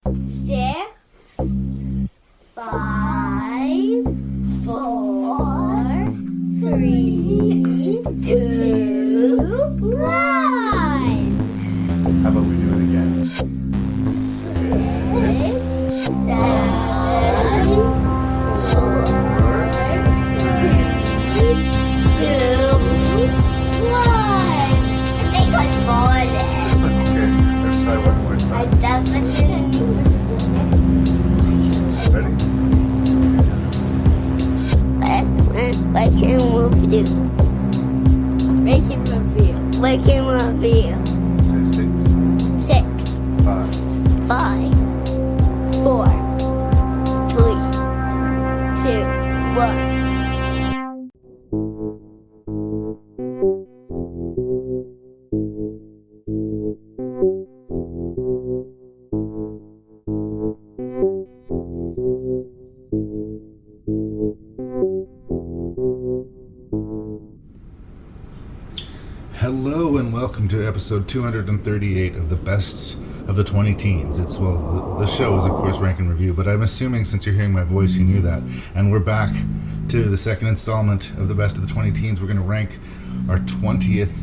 6, 5, 4, 3, 2, 1. How about we do it again? 6, 7, 4, 3, 2, 1. I think I got it. Okay, let's try one more I time. definitely. Ready? I can move you. Making review. Making review. Say 6, 6, 5. 5, 4, 3, 2, 1. Hello and welcome to episode 238 of the Best of the 20 Teens. The show is of course Rank and Review, but I'm assuming since you're hearing my voice you knew that. And we're back to the second installment of the Best of the 20 Teens. We're going to rank our 20th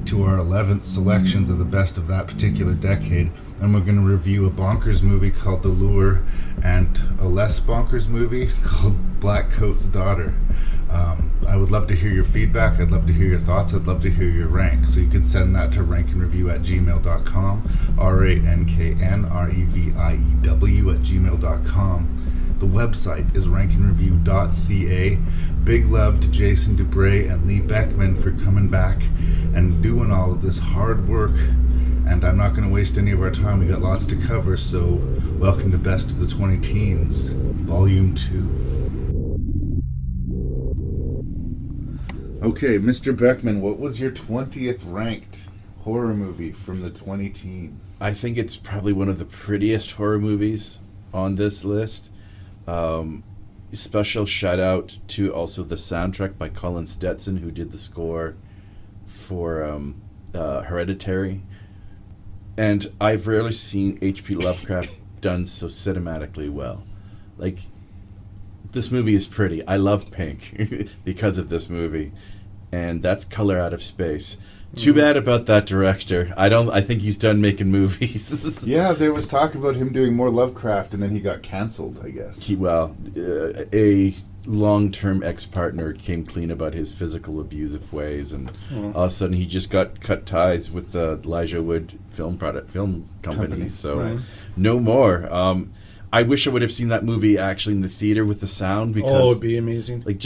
to our 11th selections of the best of that particular decade. And we're going to review a bonkers movie called The Lure and a less bonkers movie called Blackcoat's Daughter. I would love to hear your feedback. I'd love to hear your thoughts. I'd love to hear your rank. So you can send that to ranknreview@gmail.com, ranknreview@gmail.com. The website is ranknreview.ca. Big love to Jason Dubray and Lee Beckmann for coming back and doing all of this hard work. And I'm not going to waste any of our time. We got lots to cover. So welcome to Best of the 20 Teens, Volume 2. Okay, Mr. Beckmann, what was your 20th ranked horror movie from the 20 teens? I think it's probably one of the prettiest horror movies on this list. Special shout out to also the soundtrack by Colin Stetson, who did the score for Hereditary. And I've rarely seen H.P. Lovecraft done so cinematically well. Like, this movie is pretty. I love pink because of this movie. And that's Color Out of Space. Too bad about that director. I think he's done making movies. Yeah, there was talk about him doing more Lovecraft, and then he got canceled, I guess. A long-term ex-partner came clean about his physical abusive ways, and all of a sudden he just got cut ties with the Elijah Wood film company. So right. No more. I wish I would have seen that movie actually in the theater with the sound, because it'd be amazing. Like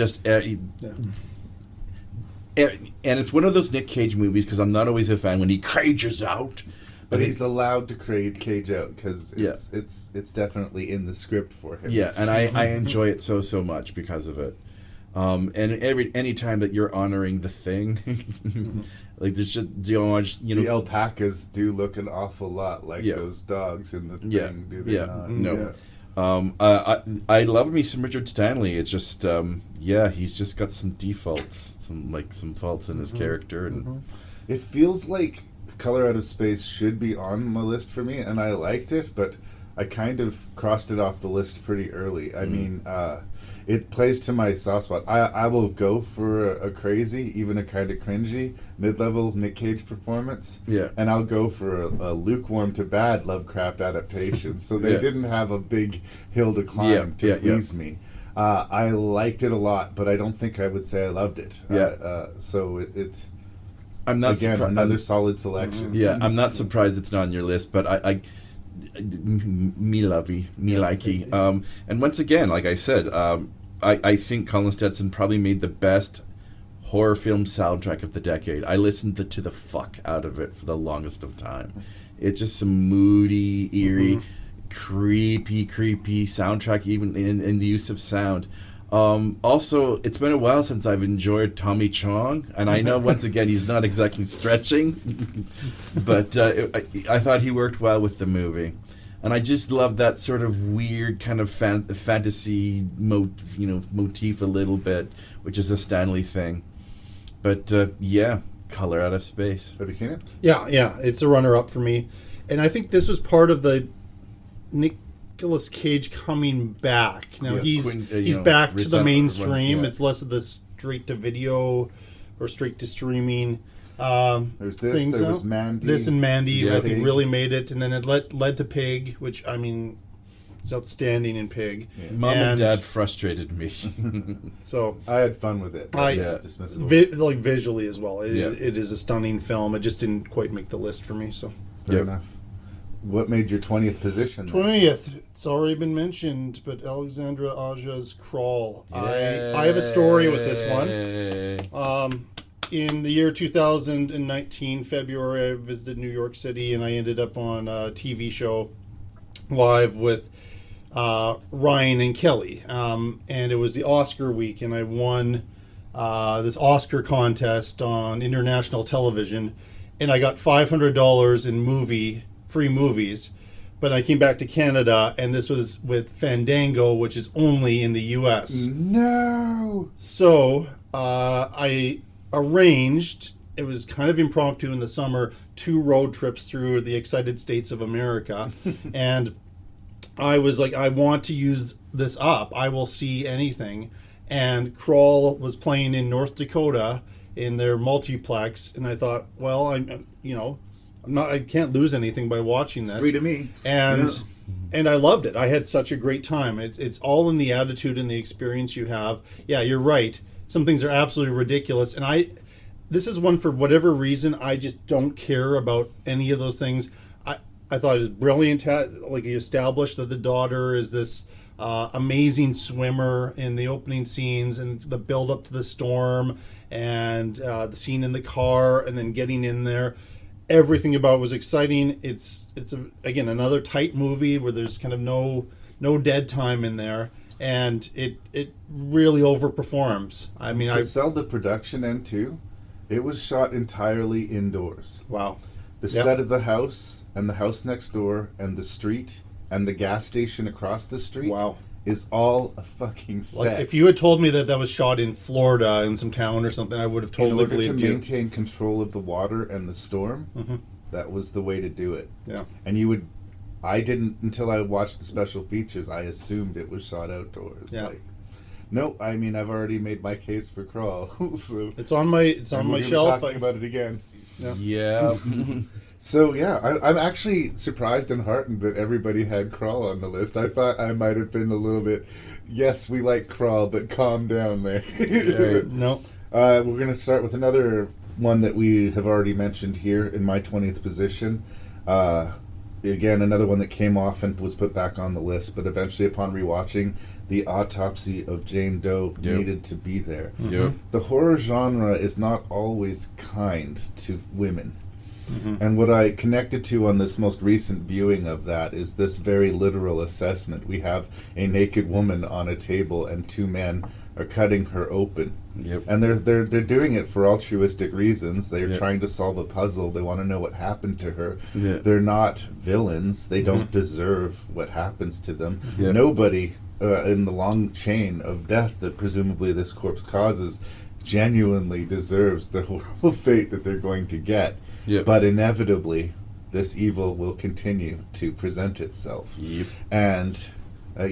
and it's one of those Nick Cage movies, because I'm not always a fan when he cages out. But he's allowed to cage out because it's definitely in the script for him. Yeah, and I enjoy it so much because of it. And any time that you're honoring The Thing, like there's just the alpacas do look an awful lot like those dogs in The Thing. Do they not? No. Yeah. I love me some Richard Stanley. It's just he's just got some defaults, some faults in his character, and it feels like Color Out of Space should be on my list for me, and I liked it, but I kind of crossed it off the list pretty early. I mean, it plays to my soft spot. I will go for a crazy, even a kind of cringy, mid-level Nick Cage performance. Yeah. And I'll go for a lukewarm to bad Lovecraft adaptation. So they didn't have a big hill to climb to please me. I liked it a lot, but I don't think I would say I loved it. So it I'm not again, another solid selection. Yeah, I'm not surprised it's not on your list, but me likey. And once again, like I said, I think Colin Stetson probably made the best horror film soundtrack of the decade. I listened to the fuck out of it for the longest of time. It's just some moody, eerie, creepy soundtrack, even in the use of sound. Also, it's been a while since I've enjoyed Tommy Chong, and I know once again he's not exactly stretching, but I thought he worked well with the movie. And I just love that sort of weird kind of fantasy motif a little bit, which is a Stanley thing. But Color Out of Space. Have you seen it? Yeah, it's a runner-up for me. And I think this was part of the Nicolas Cage coming back. Now Yeah, he's back to the mainstream. yeah. It's less of the straight to video or straight to streaming. There's this. things There was now. Mandy. This and Mandy, Yeah, I think, Pig. really made it, and then it led to Pig, which I mean, is outstanding in Pig. Mom and Dad frustrated me. So I had fun with it. I- Yeah. Dismissible. like visually as well, Yeah. it is a stunning film. It just didn't quite make the list for me. So Fair Yep. enough. What made your 20th position? then? 20th, it's already been mentioned, but Alexandra Aja's Crawl. I have a story with this one. Yay. In the year 2019, February, I visited New York City, and I ended up on a TV show live with Ryan and Kelly. And it was the Oscar week, and I won this Oscar contest on international television, and I got $500 in free movies. But I came back to Canada, and this was with Fandango, which is only in the U.S. No. So I arranged, it was kind of impromptu in the summer, 2 road trips through the excited states of America. And I was like, I want to use this up. I will see anything. And Crawl was playing in North Dakota in their multiplex. And I thought, well, I can't lose anything by watching this. Free to me. And Yeah. and I loved it. I had such a great time. It's all in the attitude and the experience you have. Yeah, you're right. Some things are absolutely ridiculous, and this is one for whatever reason I just don't care about any of those things. I thought it was brilliant. Like, he established that the daughter is this amazing swimmer in the opening scenes, and the build up to the storm, and the scene in the car, and then getting in there. Everything about it was exciting. It's again another tight movie where there's kind of no dead time in there, and it really overperforms. I mean, To sell the production end too, it was shot entirely indoors. wow. The Yep. set of the house and the house next door and the street and the gas station across the street Wow. is all a fucking set. Like, if you had told me that was shot in Florida in some town or something, I would have in totally order to believed you. maintain control of the water and the storm, Mhm. that was the way to do it. Yeah. And I didn't, until I watched the special features, I assumed it was shot outdoors. Yeah. Like, no, I mean, I've already made my case for Crawl. So It's on my and we're gonna be shelf. talking about it again. Yeah. So yeah, I'm actually surprised and heartened that everybody had Crawl on the list. I thought I might have been a little bit, yes, we like Crawl, but calm down there. No. We're going to start with another one that we have already mentioned here in my 20th position. Again, another one that came off and was put back on the list, but eventually upon rewatching, The Autopsy of Jane Doe Yep. needed to be there. Yep. The horror genre is not always kind to women. Mm-hmm. And what I connected to on this most recent viewing of that is this very literal assessment. We have a naked woman on a table and 2 men are cutting her open. Yep. And they're doing it for altruistic reasons. They're Yep. trying to solve a puzzle. They want to know what happened to her. Yeah. They're not villains. They don't deserve what happens to them. Yep. Nobody in the long chain of death that presumably this corpse causes genuinely deserves the horrible fate that they're going to get. Yep. But inevitably, this evil will continue to present itself. Yep. And I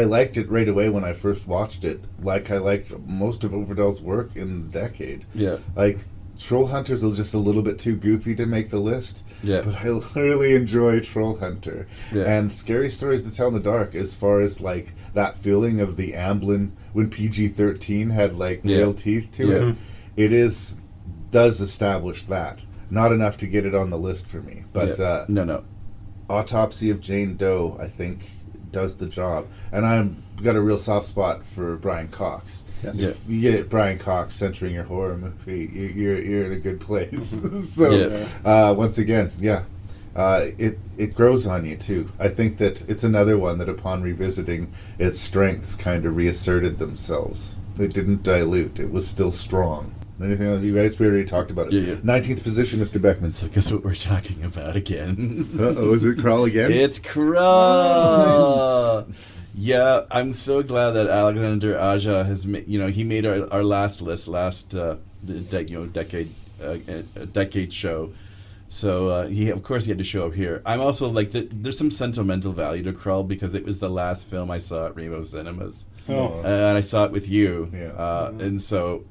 liked it right away when I first watched it. Like I liked most of Overdell's work in the decade. Yeah. Like, Troll Hunter's just a little bit too goofy to make the list. Yeah. But I really enjoy Troll Hunter. Yeah. And Scary Stories to Tell in the Dark, as far as like that feeling of the Amblin when PG-13 had like Yeah. real teeth to Yeah. it, does establish that. Not enough to get it on the list for me. But Yeah. No. Autopsy of Jane Doe, I think, does the job. And I've got a real soft spot for Brian Cox. Yes. Yeah. If you get Brian Cox centering your horror movie, you're in a good place. So, Yeah. once again, it grows on you too. I think that it's another one that upon revisiting, its strengths kind of reasserted themselves. It didn't dilute. It was still strong. Anything else? You guys, we already talked about it. Yeah. 19th position, Mr. Beckmann. So guess what we're talking about again? Uh-oh, is it Crawl again? It's Crawl. Yeah, I'm so glad that Alexander Aja has he made our last list, decade show. So he had to show up here. I'm also like, there's some sentimental value to Krull because it was the last film I saw at Rainbow Cinemas. Oh. And I saw it with you. Yeah. And so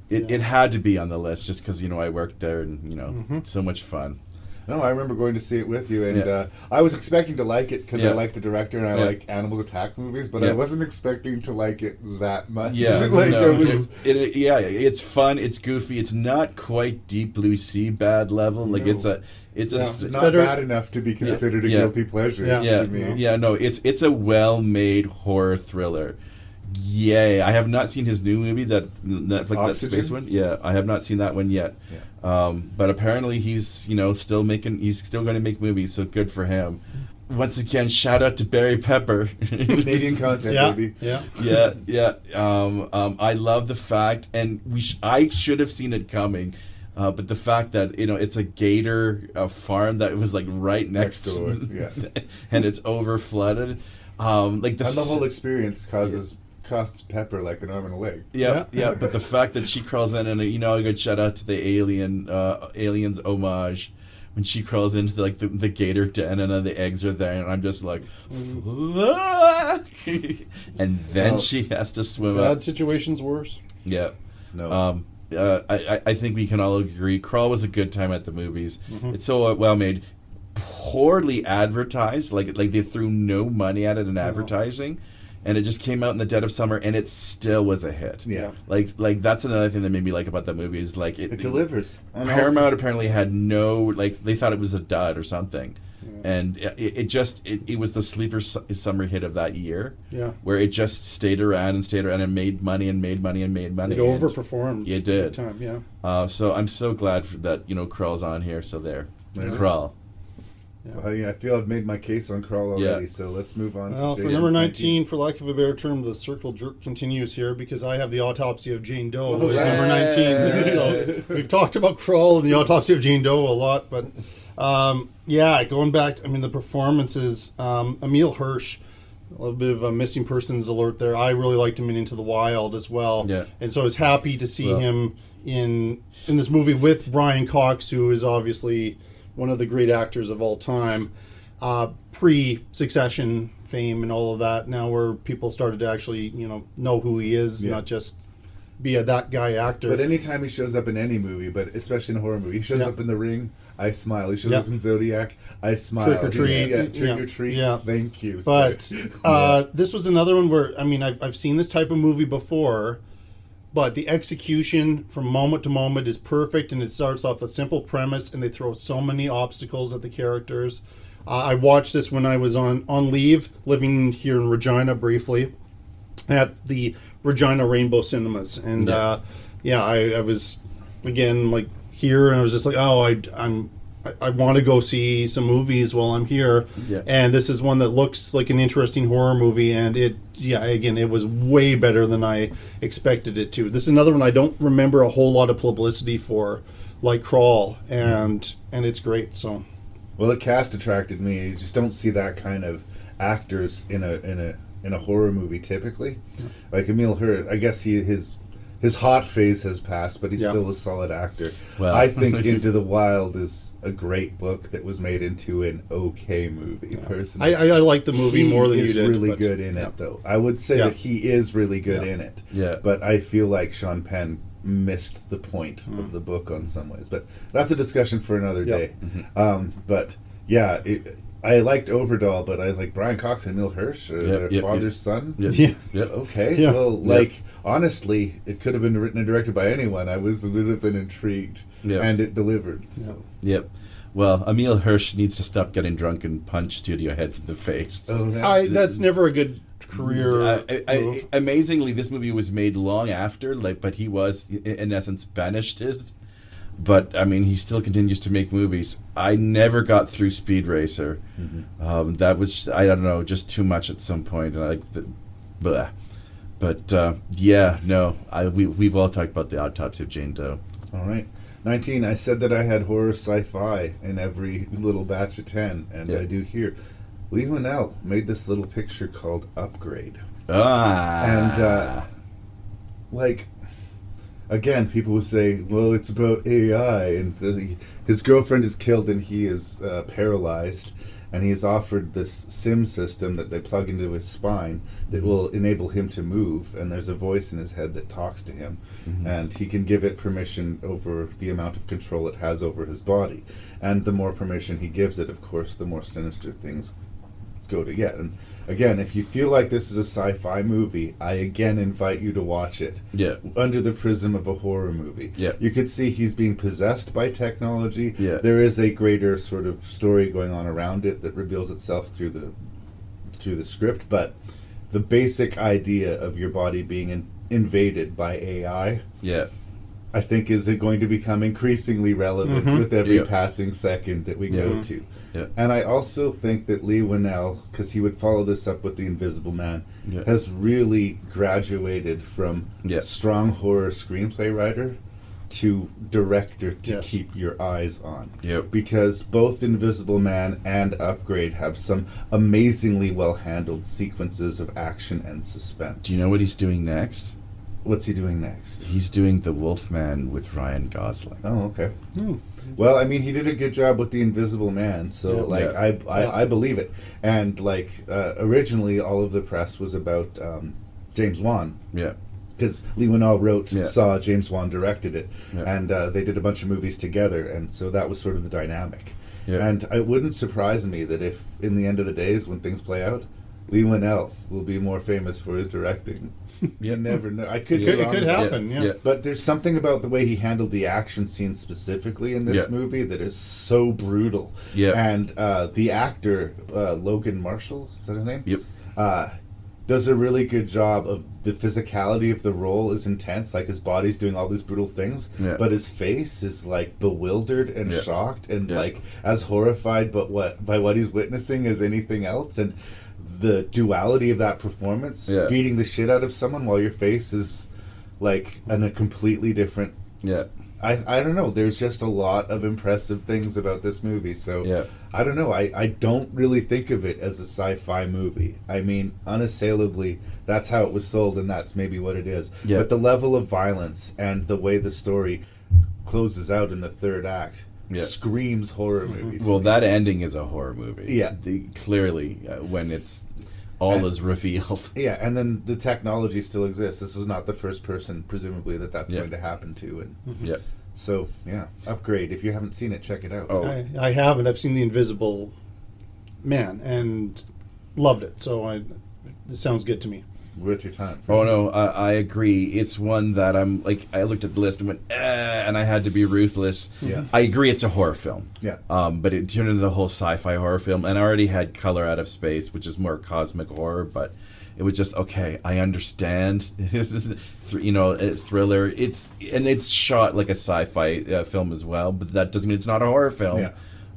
it had to be on the list just because, I worked there and, so much fun. No, I remember going to see it with you, and Yeah. I was expecting to like it because I Yeah. like the director and I Yeah. like animals attack movies, but I Yeah. wasn't expecting to like it that much. Yeah, Like, no, it was. it's fun. It's goofy. It's not quite Deep Blue Sea bad level. Like No. it's It's not better- bad enough to be considered a Yeah. guilty pleasure Yeah. to me. Yeah, no, it's a well-made horror thriller. Yay! I have not seen his new movie, that Netflix, that Oxygen? space one. Yeah, I have not seen that one yet. But apparently he's still going to make movies. So good for him. Once again, shout out to Barry Pepper. Canadian content, Yeah, baby. yeah. Yeah. I love the fact, and I should have seen it coming. But the fact that it's a gator farm that was like right next door, to, yeah. and it's over flooded. Like And the whole experience costs Pepper like an arm and a leg. Yeah. But the fact that she crawls in, and a good shout out to the aliens homage when she crawls into the gator den, and then the eggs are there, and I'm just like, and then she has to swim up. Bad situation's worse. Yeah. No. I think we can all agree Krull was a good time at the movies. It's so well made, poorly advertised. Like they threw no money at it in advertising, and it just came out in the dead of summer, and it still was a hit. Yeah. Like that's another thing that made me like about that movie is like It delivers. And Paramount apparently had no they thought it was a dud or something. And it was the sleeper summer hit of that year. Yeah. Where it just stayed around and made money and made money and made money. It overperformed. It did. Big time, yeah. So I'm so glad that Krull's on here. So there, Nice. Krull. I feel I've made my case on Krull already, Yeah. so let's move on. Well, to for Jason's number 19, for lack of a better term, the circle jerk continues here because I have the autopsy of Jane Doe, who is number 19 here. So we've talked about Krull and the autopsy of Jane Doe a lot, but going back, the performances, Emile Hirsch, a little bit of a missing persons alert there. I really liked him in Into the Wild as well. Yeah. And so I was happy to see him in this movie with Brian Cox, who is obviously one of the great actors of all time. Pre-Succession fame and all of that, now where people started to actually, know who he is, not just be a that guy actor. But anytime he shows up in any movie, but especially in a horror movie, he shows up in The Ring, I smile. He shows up in Zodiac, I smile. Trick or Treat. Trick or Treat. Yeah. Thank you. But sir. this was another one where, I've seen this type of movie before, but the execution from moment to moment is perfect, and it starts off a simple premise, and they throw so many obstacles at the characters. I watched this when I was on leave, living here in Regina briefly, at the Regina Rainbow Cinemas. And I was, again, here, and I was just like, I want to go see some movies while I'm here. Yeah. And this is one that looks like an interesting horror movie, and it was way better than I expected it to. This is another one I don't remember a whole lot of publicity for, like Krull, and it's great. So, well, the cast attracted me. You just don't see that kind of actors in a horror movie typically. Like Emile Hirsch, I guess his hot phase has passed, but he's still a solid actor. Well, I think Into the Wild is a great book that was made into an okay movie. Personally, I like the movie more than you did. He is really but- good in it, though. I would say that he is really good in it. Yeah. But I feel like Sean Penn missed the point of the book on some ways. But that's a discussion for another day. But yeah, I liked Overdahl, but I was like Brian Cox and Emile Hirsch, their father's son. Yeah. Okay. Yeah. Well, honestly, it could have been written and directed by anyone. I would have been intrigued, and it delivered. So. Yep. Well, Emile Hirsch needs to stop getting drunk and punch studio heads in the face. That's never a good career move. Amazingly, this movie was made long after, but he was, in essence, banished it. But, he still continues to make movies. I never got through Speed Racer. That was, I don't know, just too much at some point. And blah. But, we've all talked about the autopsy of Jane Doe. All right. 19, I said that I had horror sci-fi in every little batch of 10, and I do here. Lee Winnell made this little picture called Upgrade. And, again, people will say, well, it's about AI, and his girlfriend is killed and he is paralyzed, and he is offered this sim system that they plug into his spine that will enable him to move, and there's a voice in his head that talks to him, and he can give it permission over the amount of control it has over his body. And the more permission he gives it, of course, the more sinister things go to get. And again, if you feel like this is a sci-fi movie, I again invite you to watch it under the prism of a horror movie. You could see he's being possessed by technology. There is a greater sort of story going on around it that reveals itself through the script, but the basic idea of your body being invaded by AI, I think is going to become increasingly relevant with every passing second that we go to. And I also think that Leigh Whannell, because he would follow this up with The Invisible Man, has really graduated from strong horror screenplay writer to director to keep your eyes on. Because both Invisible Man and Upgrade have some amazingly well-handled sequences of action and suspense. Do you know what he's doing next? What's he doing next? He's doing The Wolfman with Ryan Gosling. Oh, okay. Well, I mean, he did a good job with The Invisible Man, so I believe it. And originally, all of the press was about James Wan. Because Leigh Whannell saw James Wan directed it, and they did a bunch of movies together, and so that was sort of the dynamic. And it wouldn't surprise me that if, in the end of the days, when things play out, Leigh Whannell will be more famous for his directing. You never know. It could happen. But there's something about the way he handled the action scenes specifically in this movie that is so brutal. And the actor, Logan Marshall, is that his name? Does a really good job of the physicality of the role is intense. Like, his body's doing all these brutal things, but his face is like bewildered and shocked and like as horrified by what he's witnessing as anything else. And the duality of that performance, beating the shit out of someone while your face is like in a completely different I don't know, there's just a lot of impressive things about this movie, so I don't know, I don't really think of it as a sci-fi movie. I mean, unassailably, that's how it was sold, and that's maybe what it is. But the level of violence and the way the story closes out in the third act screams horror movie. Well, that ending is a horror movie. Clearly, when it's all is revealed. And then the technology still exists. This is not the first person, presumably, that's going to happen to. And so, Upgrade. If you haven't seen it, check it out. I haven't. I've seen The Invisible Man and loved it. So it sounds good to me. Worth your time. No, I agree. It's one that I'm like, I looked at the list and went, and I had to be ruthless. I agree it's a horror film. But it turned into the whole sci-fi horror film, and I already had Color Out of Space, which is more cosmic horror, but it was just, okay, I understand. Thriller. It's shot like a sci-fi film as well, but that doesn't mean it's not a horror film.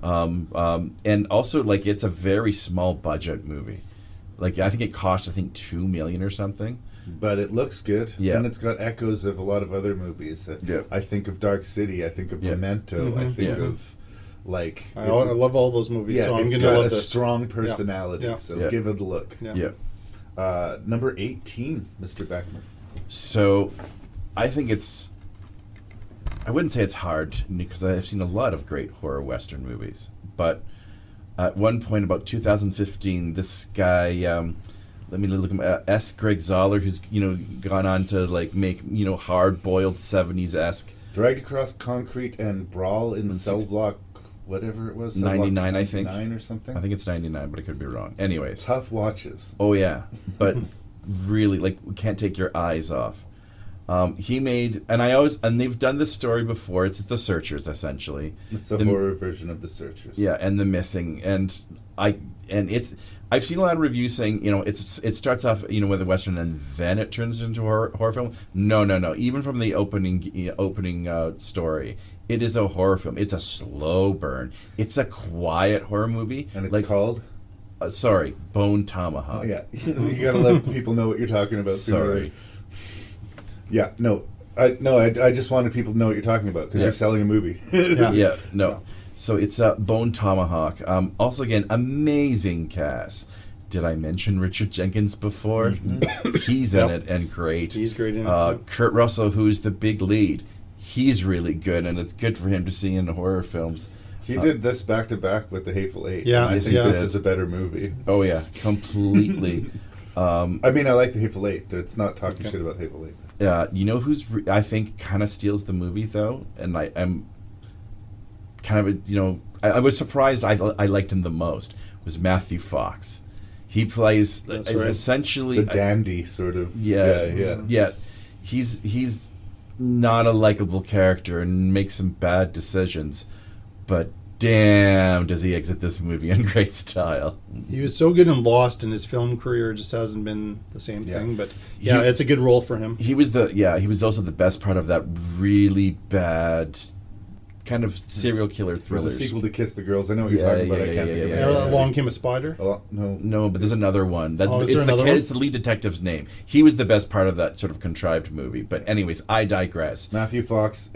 And also, like, it's a very small budget movie. Like, I think it cost, $2 million or something. But it looks good. And it's got echoes of a lot of other movies. I think of Dark City. I think of Memento. I think of, like... I love all those movies, so I'm going to love this. It's got a strong personality, so give it a look. Number 18, Mr. Beckmann. So, I think it's... I wouldn't say it's hard, because I've seen a lot of great horror Western movies. But... at one point, about 2015, this guy, let me look him S. Greg Zoller, who's gone on to make hard-boiled 70s-esque. Dragged Across Concrete and Brawl in Cell Block, whatever it was. 99, I think. 99 or something. I think it's 99, but I could be wrong. Anyways, tough watches. Oh yeah, but really, can't take your eyes off. He made, and they've done this story before. It's The Searchers, essentially. It's a horror version of The Searchers. And The Missing, I've seen a lot of reviews saying, it starts off, with a Western and then it turns into a horror film. No. Even from the opening story, it is a horror film. It's a slow burn. It's a quiet horror movie. And it's called? Bone Tomahawk. Oh, yeah. You gotta let people know what you're talking about. Sorry. I just wanted people to know what you're talking about, because you're selling a movie. So it's Bone Tomahawk. Also, again, amazing cast. did I mention Richard Jenkins before? He's in it and great. He's great in it. Kurt Russell, who's the big lead, he's really good, and it's good for him to see in horror films. He did this back to back with The Hateful Eight. Yeah, and I think yeah. this is a better movie. Oh yeah, completely. I mean, I like The Hateful Eight. It's not talking shit about The Hateful Eight. You know who's I think kind of steals the movie though, and I'm kind of I was surprised. I liked him the most was Matthew Fox. He plays That's right. essentially The dandy sort of. yeah. He's not a likable character and makes some bad decisions, but damn, does he exit this movie in great style. He was so good in Lost, and his film career just hasn't been the same thing. But it's a good role for him. He was also the best part of that really bad kind of serial killer There's thrillers. a sequel to Kiss the Girls. I know what you're talking about. I can't think of it. Along Came a Spider. Oh, no. No, but there's another one. Is there another one? It's the lead detective's name. He was the best part of that sort of contrived movie. But anyways, I digress. Matthew Fox,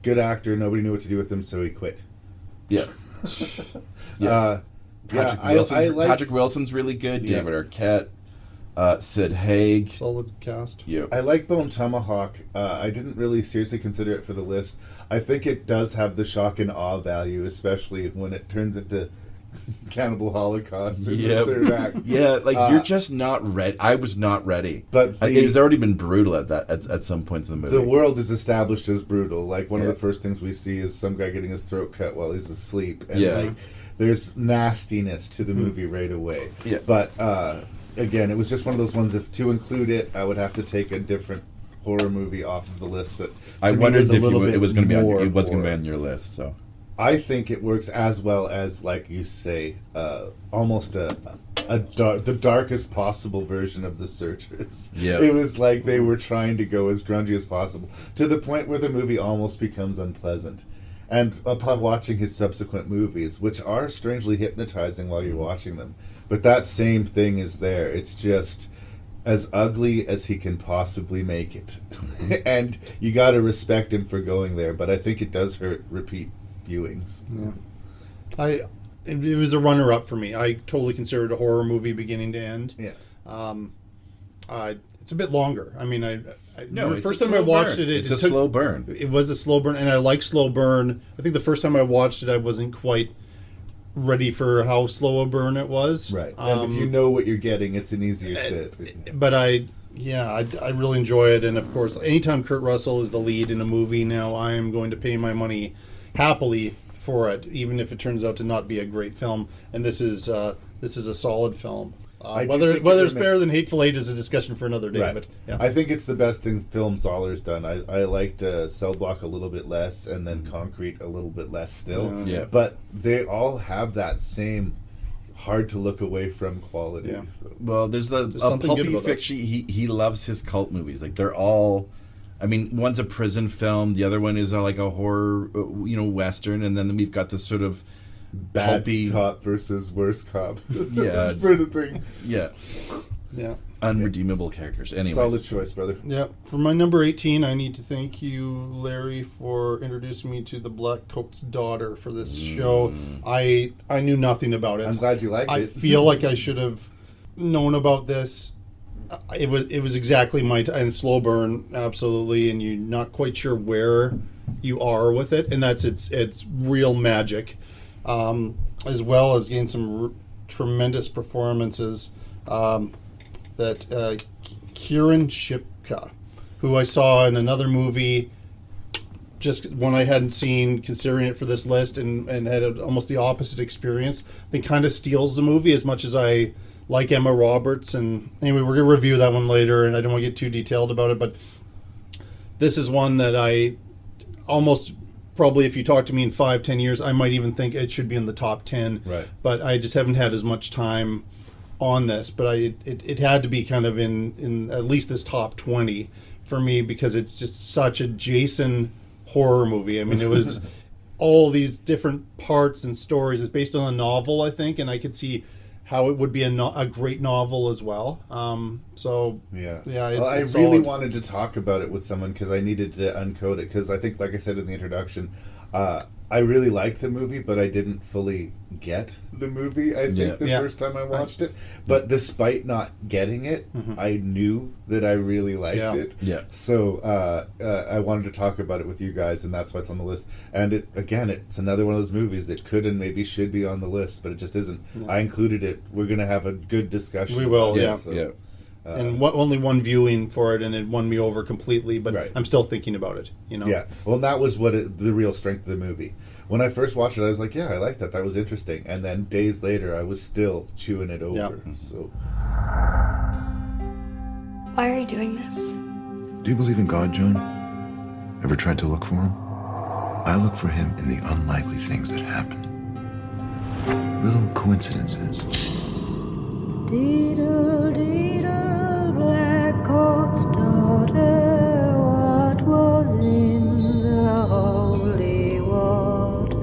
good actor. Nobody knew what to do with him, so he quit. Yeah. Patrick Wilson's really good. Yeah. David Arquette, Sid Haig. Solid cast. Yeah. I like Bone Tomahawk. I didn't really seriously consider it for the list. I think it does have the shock and awe value, especially when it turns into Cannibal Holocaust in the third act. Yeah, you're just not ready. I was not ready. But it's already been brutal at some points in the movie. The world is established as brutal. Like, one of the first things we see is some guy getting his throat cut while he's asleep. And there's nastiness to the movie right away. Yeah. But again, it was just one of those ones. If to include it, I would have to take a different horror movie off of the list. That I wondered if it was going to be on your list. So I think it works as well as, like you say, almost the darkest possible version of The Searchers. Yeah. It was like they were trying to go as grungy as possible, to the point where the movie almost becomes unpleasant. And upon watching his subsequent movies, which are strangely hypnotizing while you're watching them, but that same thing is there. It's just as ugly as he can possibly make it. And you got to respect him for going there, but I think it does hurt repeat viewings. Yeah. It was a runner-up for me. I totally consider it a horror movie beginning to end. Yeah. It's a bit longer. I mean, No, first time I watched it, it's a slow burn. It was a slow burn, and I like slow burn. I think the first time I watched it, I wasn't quite ready for how slow a burn it was. Right. And if you know what you're getting, it's an easier sit. But I really enjoy it, and of course, anytime Kurt Russell is the lead in a movie now, I am going to pay my money happily for it, even if it turns out to not be a great film. And this is a solid film. Whether it's better than Hateful Eight is a discussion for another day. Right. But yeah. I think it's the best thing film Zoller's done. I liked Cell Block a little bit less, and then Concrete a little bit less still. Yeah. But they all have that same hard to look away from quality. Yeah. So. Well, there's something Pulp good about Fiction. He loves his cult movies. Like, they're all. I mean, one's a prison film. The other one is like a horror, western, and then we've got this sort of Bad pulpy cop versus worst cop. Yeah. Sort of thing. Yeah. Yeah. Unredeemable characters. Anyways. Solid choice, brother. Yeah. For my number 18, I need to thank you, Larry, for introducing me to the Blackcoats' daughter for this show. I knew nothing about it. I'm glad you liked it. I feel like I should have known about this. It was exactly my and slow burn, absolutely, and you're not quite sure where you are with it, and that's it's real magic. As well as gain some tremendous performances. That Kieran Shipka, who I saw in another movie, just one I hadn't seen, considering it for this list, and had almost the opposite experience. I think kind of steals the movie as much as I like Emma Roberts. And anyway, we're going to review that one later, and I don't want to get too detailed about it, but this is one that I almost... Probably if you talk to me in 5-10 years, I might even think it should be in the top 10. Right. But I just haven't had as much time on this. But it had to be kind of in at least this top 20 for me, because it's just such a Jason horror movie. I mean, it was all these different parts and stories. It's based on a novel, I think, and I could see how it would be a great novel as well. Yeah. It's I really solid. wanted to talk about it with someone because I needed to uncode it. Because I think, like I said in the introduction, I really liked the movie, but I didn't fully get the movie, I think, the first time I watched it. But despite not getting it, I knew that I really liked it. Yeah. So I wanted to talk about it with you guys, and that's why it's on the list. And it's another one of those movies that could and maybe should be on the list, but it just isn't. Yeah. I included it. We're going to have a good discussion. We will, So, and only one viewing for it, and it won me over completely. But I'm still thinking about it. Yeah. Well, that was the real strength of the movie. When I first watched it, I was like, "Yeah, I like that. That was interesting." And then days later, I was still chewing it over. Yeah. So, why are you doing this? Do you believe in God, Joan? Ever tried to look for him? I look for him in the unlikely things that happen. Little coincidences. Diddle, diddle, Blackcoat's daughter, what was in the holy water?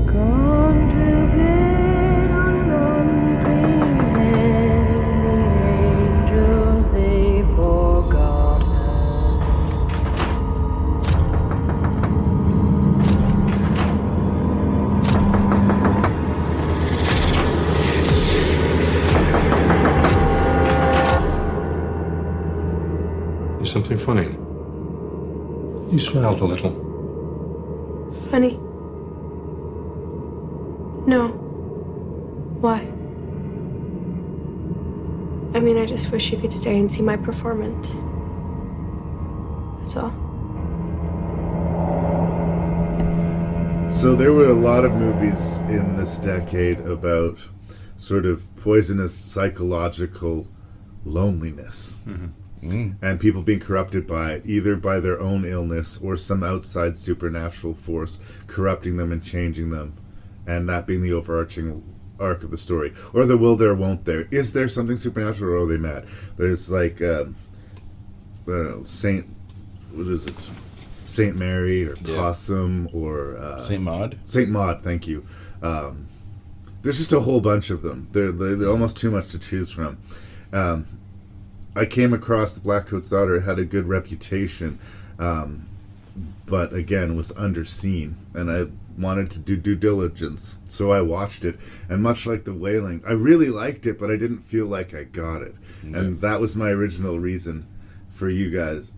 Gone to bed on an unclean bed, the angels, they forgot her. There's something funny. You smiled a little. Funny? No. Why? I mean, I just wish you could stay and see my performance. That's all. So there were a lot of movies in this decade about sort of poisonous psychological loneliness. And people being corrupted either by their own illness or some outside supernatural force corrupting them and changing them, and that being the overarching arc of the story. Or the will there, won't there. Is there something supernatural, or are they mad? There's like, I don't know, what is it? Saint Mary or Possum or... Saint Maud? Saint Maud, thank you. There's just a whole bunch of them. They're almost too much to choose from. I came across the Blackcoat's daughter. It had a good reputation, but again was underseen, and I wanted to do due diligence, so I watched it. And much like The Wailing, I really liked it, but I didn't feel like I got it. And that was my original reason for you guys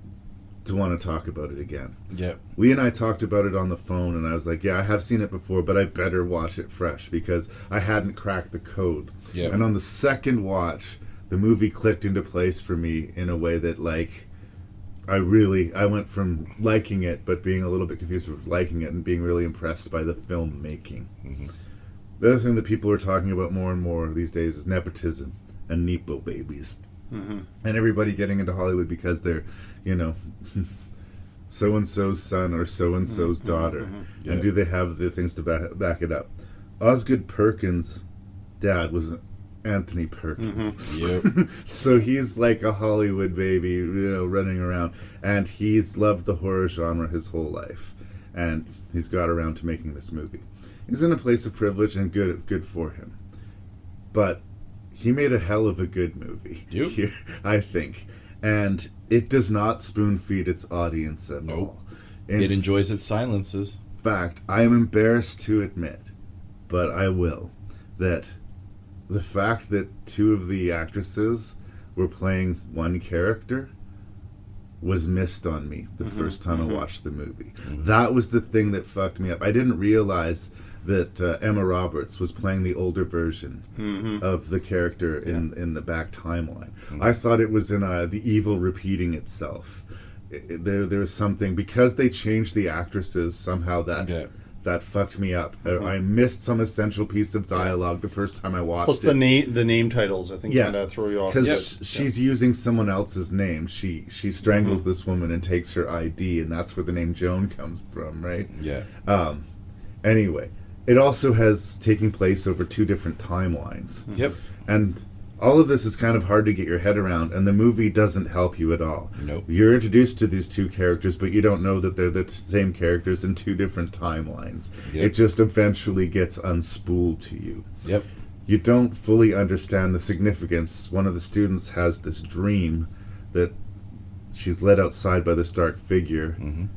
to want to talk about it again. Yeah. Lee and I talked about it on the phone, and I was like, yeah, I have seen it before, but I better watch it fresh because I hadn't cracked the code. Yeah. And on the second watch, the movie clicked into place for me in a way that, like, I went from liking it, but being a little bit confused with liking it and being really impressed by the filmmaking. The other thing that people are talking about more and more these days is nepotism and Nepo babies. And everybody getting into Hollywood because they're, so-and-so's son or so-and-so's daughter. And do they have the things to back it up? Osgood Perkins' dad was Anthony Perkins. So he's like a Hollywood baby, running around. And he's loved the horror genre his whole life. And he's got around to making this movie. He's in a place of privilege and good for him. But he made a hell of a good movie here, I think. And it does not spoon-feed its audience at all. It enjoys its silences. In fact, I am embarrassed to admit, but I will, that the fact that two of the actresses were playing one character was missed on me the first time I watched the movie. That was the thing that fucked me up. I didn't realize that Emma Roberts was playing the older version of the character in the back timeline. I thought it was in the evil repeating itself. There was something, because they changed the actresses somehow that fucked me up. I missed some essential piece of dialogue the first time I watched Plus it. the name titles, I think, kind of throw you off. Because she's using someone else's name. She strangles this woman and takes her ID, and that's where the name Joan comes from, right? Yeah. Anyway, it also has taking place over two different timelines. Yep. And all of this is kind of hard to get your head around, and the movie doesn't help you at all. Nope. You're introduced to these two characters, but you don't know that they're the same characters in two different timelines. Yep. It just eventually gets unspooled to you. Yep. You don't fully understand the significance. One of the students has this dream that she's led outside by this dark figure,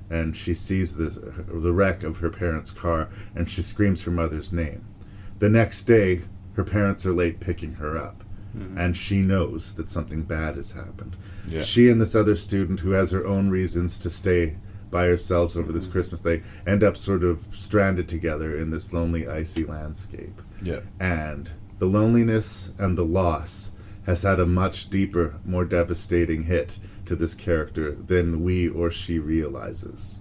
and she sees the wreck of her parents' car, and she screams her mother's name. The next day, her parents are late picking her up, and she knows that something bad has happened. Yeah. She and this other student, who has her own reasons to stay by herself over this Christmas, they end up sort of stranded together in this lonely, icy landscape. Yeah. And the loneliness and the loss has had a much deeper, more devastating hit to this character than we or she realizes.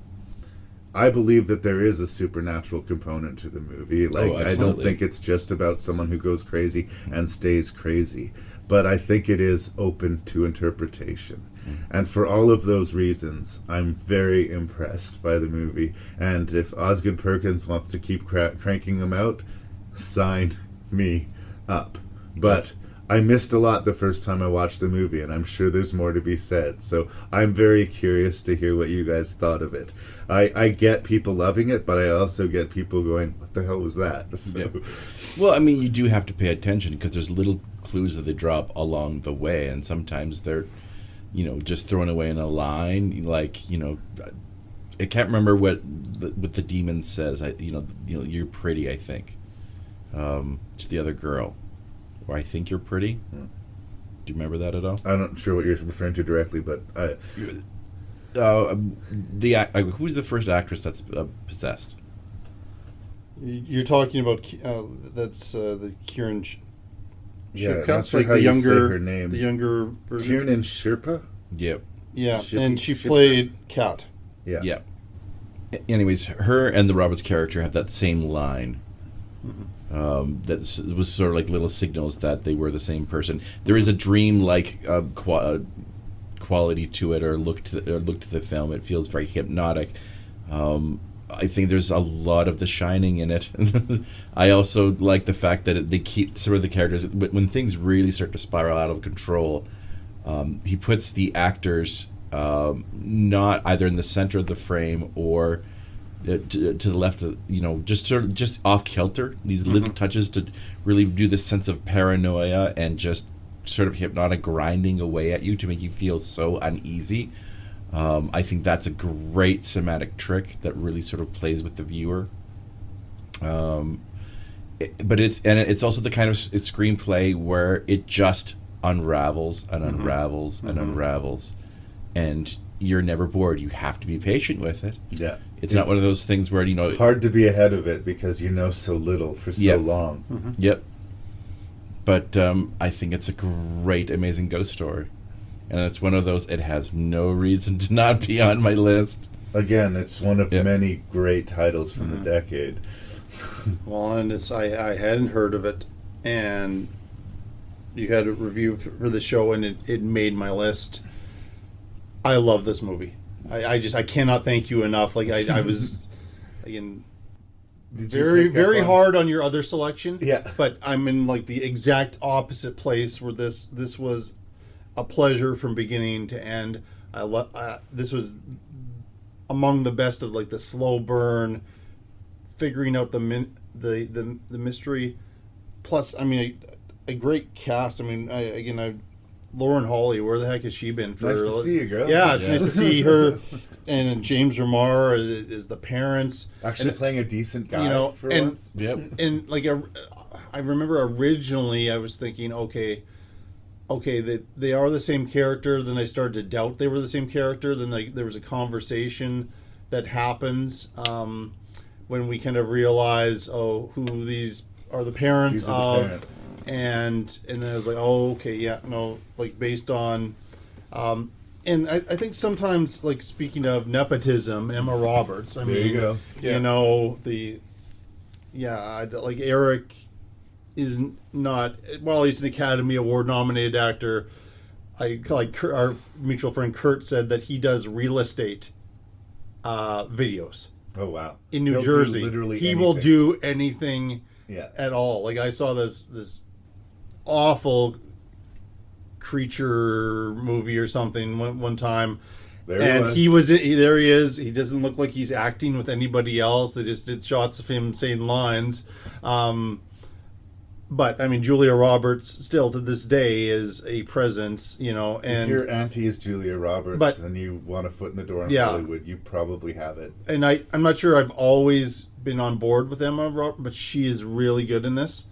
I believe that there is a supernatural component to the movie. Like, I don't absolutely. think it's just about someone who goes crazy and stays crazy, but I think it is open to interpretation. And for all of those reasons, I'm very impressed by the movie. And if Osgood Perkins wants to keep cranking them out, sign me up. But I missed a lot the first time I watched the movie, and I'm sure there's more to be said. So I'm very curious to hear what you guys thought of it. I get people loving it, but I also get people going, what the hell was that? So, Yeah. Well, I mean, you do have to pay attention because there's little clues that they drop along the way, and sometimes they're, just thrown away in a line. Like, I can't remember what the demon says. You're pretty, I think. It's the other girl. Or I think you're pretty. Do you remember that at all? I'm not sure what you're referring to directly, but who's the first actress that's possessed? You're talking about that's the Kieran yeah, Shipka, not sure like how the you younger, say her name. the younger version. Kieran Sherpa? Yep. Yeah, Shippy- and she Shippy? played Kat. Yeah. Yeah. Anyways, her and the Roberts character have that same line. That was sort of like little signals that they were the same person. There is a dream-like quality to it, or look to the film. It feels very hypnotic. I think there's a lot of The Shining in it. I also like the fact that they keep sort of the characters when things really start to spiral out of control. He puts the actors not either in the center of the frame or to the left of, just off kilter. These little touches to really do this sense of paranoia and just sort of hypnotic grinding away at you to make you feel so uneasy. I think that's a great somatic trick that really sort of plays with the viewer. But it's also the kind of screenplay where it just unravels and unravels and unravels, and you're never bored. You have to be patient with it. Yeah. It's not one of those things where hard to be ahead of it because you know so little for so long. Yep. But I think it's a great, amazing ghost story. And it's one of those, it has no reason to not be on my list. Again, it's one of many great titles from the decade. Well, and I hadn't heard of it, and you had a review for the show, and it made my list. I love this movie. I cannot thank you enough. Like I was, again, very hard on your other selection. Yeah. But I'm in like the exact opposite place where this was a pleasure from beginning to end. This was among the best of like the slow burn, figuring out the mystery. Plus, I mean, a great cast. I mean, Lauren Hawley, where the heck has she been? Nice to see you, girl. Yeah, it's nice to see her. And James Remar is the parents. Actually playing a decent guy for once. Yep. And like, I remember originally I was thinking, okay, they are the same character. Then I started to doubt they were the same character. Then there was a conversation that happens when we kind of realize, who these are the parents These are the parents. And then I was like, like based on, and I think sometimes, like, speaking of nepotism, Emma Roberts. I mean, There you go. Like Eric is not, while he's an Academy Award nominated actor. Our mutual friend Kurt said that he does real estate videos. Oh wow! In New He'll do Jersey, literally he anything. will do anything Yeah. at all. Like I saw this awful creature movie or something one time, There and was. there he is. He doesn't look like he's acting with anybody else. They just did shots of him saying lines, but But I mean, Julia Roberts still to this day is a presence, you know. If And your auntie is Julia Roberts But- and you want a foot in the door in Yeah. Hollywood, you probably have it. and I'm not sure I've always been on board with Emma Roberts, but she is really good in this.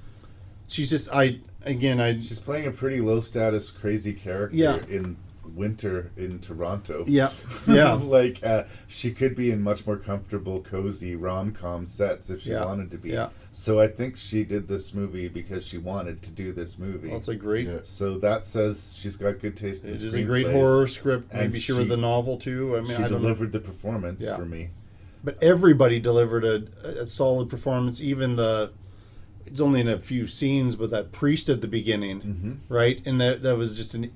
She's just She's playing a pretty low status, crazy character Yeah. in winter in Toronto. yeah. Like she could be in much more comfortable, cozy rom-com sets if she Yeah. wanted to be. Yeah. So I think she did this movie because she wanted to do this movie. Well, it's a great. So that says she's got good taste in It is a great screenplays. horror script. And Maybe she read the novel too. I mean, She I don't know. delivered the performance Yeah. for me. But everybody delivered a solid performance. Even it's only in a few scenes, but that priest at the beginning, right? And that was just an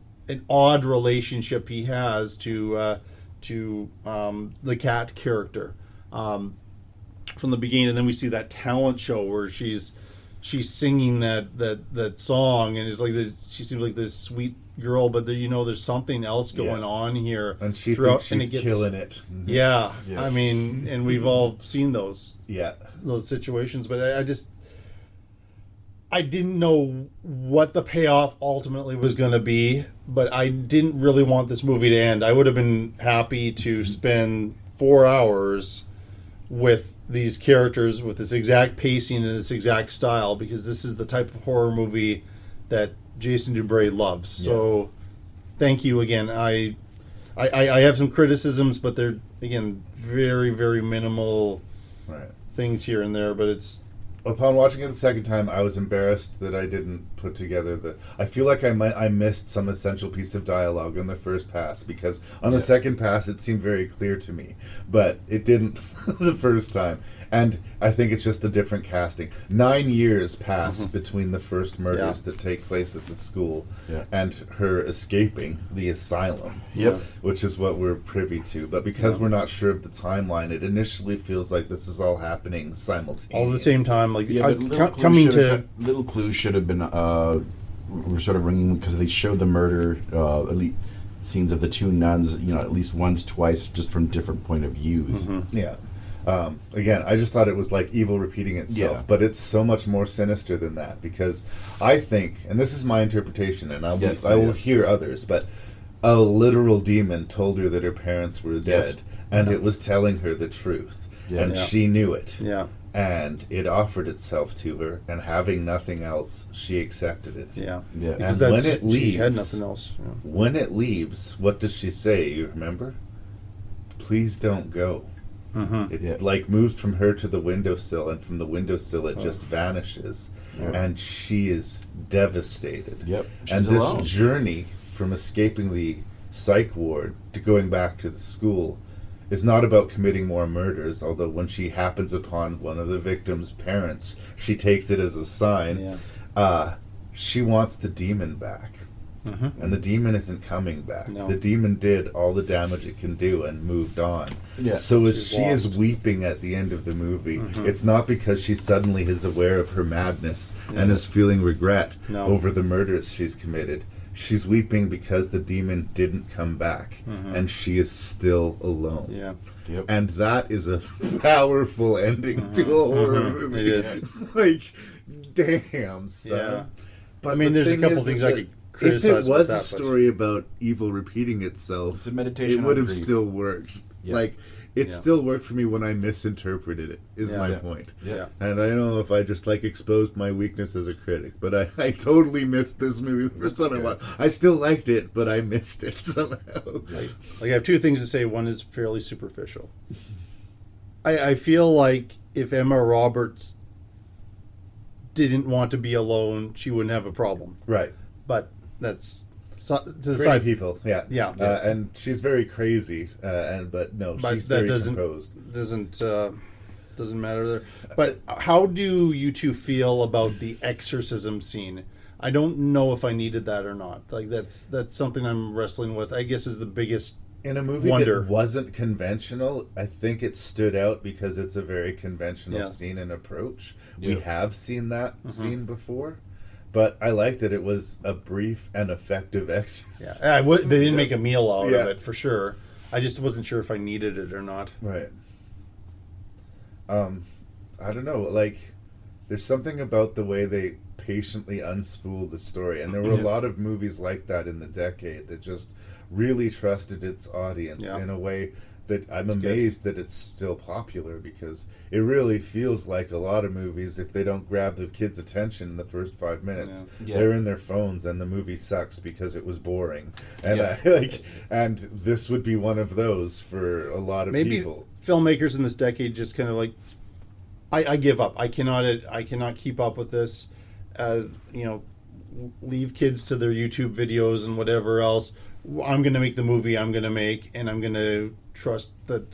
odd relationship he has to the cat character from the beginning, and then we see that talent show where she's singing that song, and it's like this. She seems like this sweet girl, but there's something else going on here, And she throughout, thinks she's it gets, killing it. Yeah, Yeah. I mean, and we've all seen those Yeah. situations, but I didn't know what the payoff ultimately was going to be, but I didn't really want this movie to end. I would have been happy to spend 4 hours with these characters with this exact pacing and this exact style, because this is the type of horror movie that Jason Dubray loves. So thank you again. I have some criticisms, but they're, again, very, very minimal Right. things here and there, but it's Upon watching it the second time, I was embarrassed that I didn't put together I feel like I missed some essential piece of dialogue on the first pass, because on the second pass it seemed very clear to me, but it didn't the first time. And I think it's just the different casting. 9 years pass between the first murders that take place at the school and her escaping the asylum. Yep. Which is what we're privy to. But because we're not sure of the timeline, it initially feels like this is all happening simultaneously. all at the same time. Like Yeah, but little clues should have been were sort of ringing, because they showed the murder at least scenes of the two nuns, at least once, twice, just from different point of views. Yeah. Again, I just thought it was like evil repeating itself, Yeah. but it's so much more sinister than that, because I think, and this is my interpretation, and I will hear others, but a literal demon told her that her parents were dead, and it was telling her the truth, and she knew it. Yeah. And it offered itself to her, and having nothing else, she accepted it. Yeah. Yeah. Because And when it she had leaves- nothing else. Yeah. When it leaves, what does she say? You remember? Please don't go. It like moves from her to the windowsill, and from the windowsill it just vanishes, and she is devastated. Yep. And She's this alone. journey from escaping the psych ward to going back to the school is not about committing more murders, although when she happens upon one of the victim's parents, she takes it as a sign. She wants the demon back. And the demon isn't coming back. No. The demon did all the damage it can do and moved on. Yeah. So as She's she is lost. weeping at the end of the movie, it's not because she suddenly is aware of her madness and is feeling regret No. over the murders she's committed. She's weeping because the demon didn't come back, and she is still alone. Yeah. Yep. And that is a powerful ending to a horror movie. It is. Like, damn, son. Yeah. But I mean, the there's a thing couple is things that I could criticize if it was about a that, but- story about evil repeating itself, It's a meditation it would on have grief. still worked. Yeah. Like, it Yeah. still worked for me when I misinterpreted it, is Yeah. my Yeah. point. Yeah. And I don't know if I just exposed my weakness as a critic, but I totally missed this movie the first time I watched. I still liked it, but I missed it somehow. Like I have two things to say. One is fairly superficial. I feel like if Emma Roberts didn't want to be alone, she wouldn't have a problem. Right. But that's to the Crazy side. people, yeah. Yeah. And she's very crazy, but no, But she's that very doesn't composed. doesn't matter there. But how do you two feel about the exorcism scene? I don't know if I needed that or not. Like that's something I'm wrestling with. I guess is the biggest. In a movie Wonder. that wasn't conventional, I think it stood out because it's a very conventional Yeah. scene and approach. Yeah. We have seen that scene before, but I like that it was a brief and effective exercise. Yeah, they didn't make a meal out Yeah. of it for sure. I just wasn't sure if I needed it or not. Right. I don't know, there's something about the way they patiently unspool the story. And there were a lot of movies like that in the decade that just really trusted its audience in a way that I'm amazed that it's still popular, because it really feels like a lot of movies, if they don't grab the kids' attention in the first 5 minutes, they're in their phones and the movie sucks because it was boring. And and this would be one of those for a lot of people. Filmmakers in this decade just kind of like, I give up. I cannot keep up with this. Leave kids to their YouTube videos and whatever else. I'm going to make the movie I'm going to make, and I'm going to trust that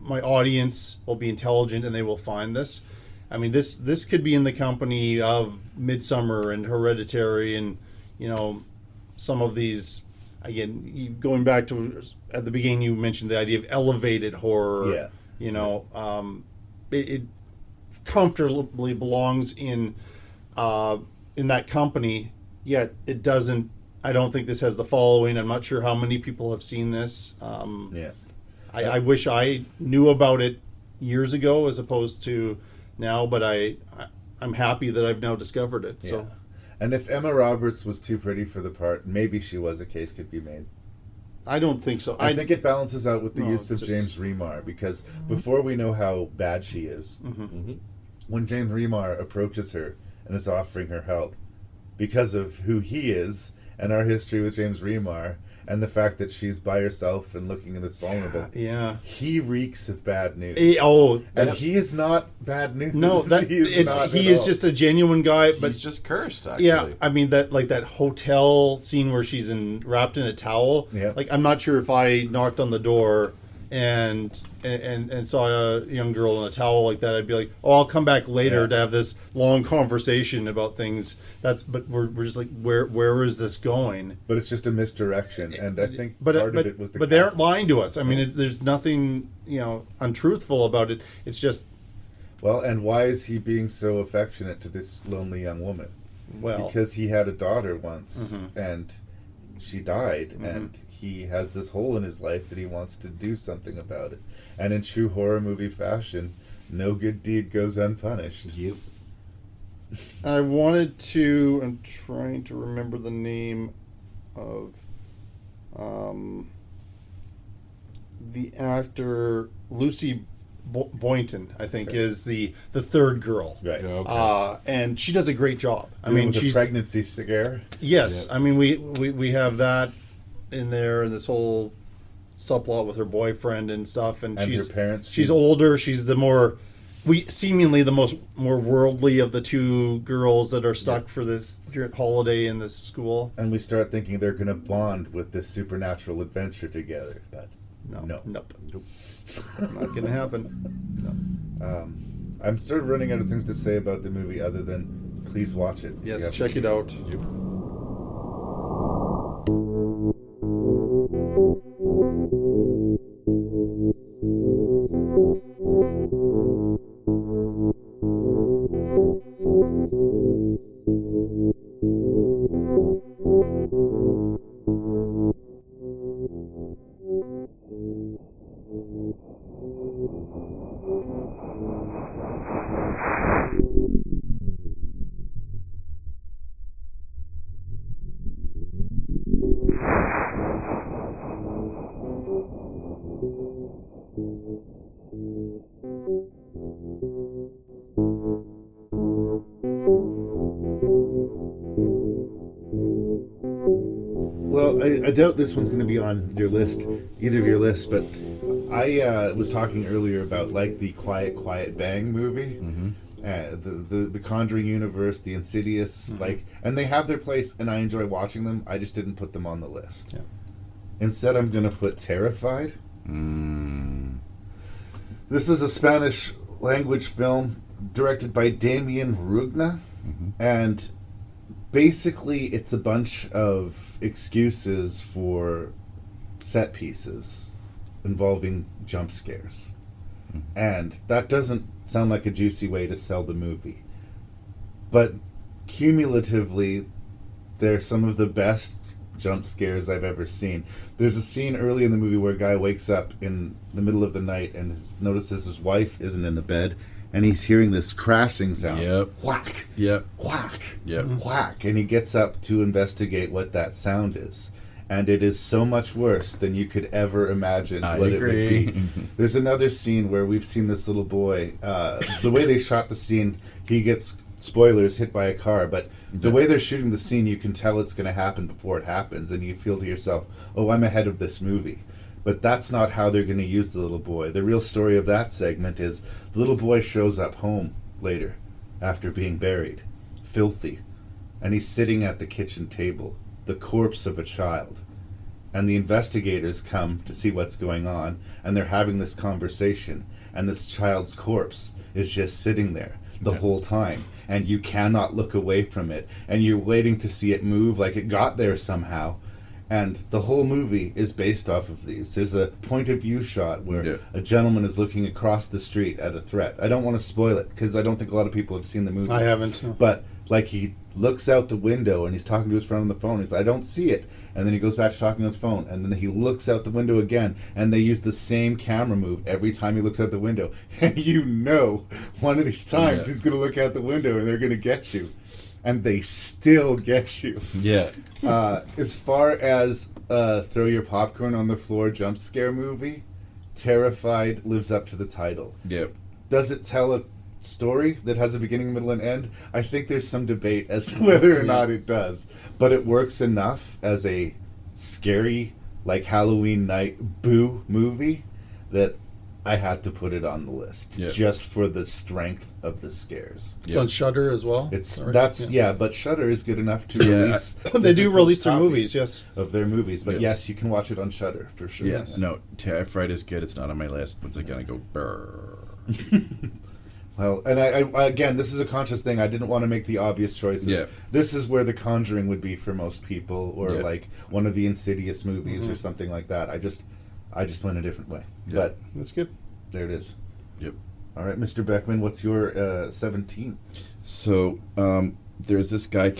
my audience will be intelligent and they will find this. I mean, this could be in the company of Midsummer and Hereditary, and some of these. Again, going back to at the beginning, you mentioned the idea of elevated horror. It comfortably belongs in that company. Yet it doesn't. I don't think this has the following. I'm not sure how many people have seen this. I wish I knew about it years ago as opposed to now, but I'm happy that I've now discovered it. Yeah. So, and if Emma Roberts was too pretty for the part, maybe she was. A case could be made. I don't think so. I think it balances out with the use of James Remar, because before we know how bad she is, when James Remar approaches her and is offering her help, because of who he is and our history with James Remar, and the fact that she's by herself and looking in this vulnerable, he reeks of bad news. And he is not bad news. No, he is just a genuine guy. But he's just cursed. Actually, yeah. I mean that hotel scene where she's wrapped in a towel. Yeah. Like, I'm not sure if I knocked on the door and saw a young girl in a towel like that, I'd be like, I'll come back later to have this long conversation about things. But we're just like, where is this going? But it's just a misdirection, and I think part of it was But they aren't lying to us. I mean, there's nothing untruthful about it. It's just, well, and why is he being so affectionate to this lonely young woman? Well, because he had a daughter once, and she died, and he has this hole in his life that he wants to do something about it. And in true horror movie fashion, no good deed goes unpunished. Yep. I'm trying to remember the name of the actor. Lucy Boynton, I think, is the third girl. Right. Okay. And she does a great job. I mean, mean, she's a pregnancy scare. Yes. Yep. I mean, we have that in there, and this whole subplot with her boyfriend and stuff, and she's her parents. She's older. She's the more worldly of the two girls that are stuck for this holiday in this school. And we start thinking they're going to bond with this supernatural adventure together, but nope. Not going to happen. No. I'm sort of running out of things to say about the movie other than please watch it. Yes, check it out. Well, I doubt this one's going to be on your list, either of your lists, but I was talking earlier about like the Quiet Quiet Bang movie, the Conjuring universe, the Insidious, and they have their place, and I enjoy watching them. I just didn't put them on the list. Yeah. Instead, I'm going to put Terrified. This is a Spanish language film directed by Damien Rugna, and basically it's a bunch of excuses for set pieces involving jump scares. And that doesn't sound like a juicy way to sell the movie. But cumulatively, they're some of the best jump scares I've ever seen. There's a scene early in the movie where a guy wakes up in the middle of the night and notices his wife isn't in the bed, and he's hearing this crashing sound. Yep. Whack. Yep. Whack. Yep. Whack. And he gets up to investigate what that sound is. And it is so much worse than you could ever imagine I what agree. it would be. There's another scene where we've seen this little boy. The way they shot the scene, he gets, spoilers, hit by a car. But the way they're shooting the scene, you can tell it's going to happen before it happens. And you feel to yourself, oh, I'm ahead of this movie. But that's not how they're going to use the little boy. The real story of that segment is the little boy shows up home later after being buried, filthy. And he's sitting at the kitchen table, the corpse of a child. And the investigators come to see what's going on, and they're having this conversation, and this child's corpse is just sitting there the whole time, and you cannot look away from it, and you're waiting to see it move like it got there somehow. And the whole movie is based off of these. There's a point of view shot where a gentleman is looking across the street at a threat. I don't want to spoil it because I don't think a lot of people have seen the movie. I haven't. But like he looks out the window and he's talking to his friend on the phone. He's like, I don't see it. And then he goes back to talking on his phone. And then he looks out the window again. And they use the same camera move every time he looks out the window. And you know one of these times he's going to look out the window and they're going to get you. And they still get you. Yeah. As far as throw your popcorn on the floor jump scare movie, Terrified lives up to the title. Yep. Does it tell a story that has a beginning, middle, and end? I think there's some debate as to whether or not it does. But it works enough as a scary, like Halloween night boo movie that I had to put it on the list just for the strength of the scares. It's on Shudder as well. But Shudder is good enough to release. They do release their movies, yes, of their movies. But yes, you can watch it on Shudder for sure. Yes, no, Terrified is good. It's not on my list. Once again, I go brrr. Well, and I again, this is a conscious thing. I didn't want to make the obvious choices. Yeah. This is where The Conjuring would be for most people, or like one of the Insidious movies or something like that. I just went a different way. Yeah. But that's good. There it is. Yep. All right, Mr. Beckmann, what's your 17th? So there's this guy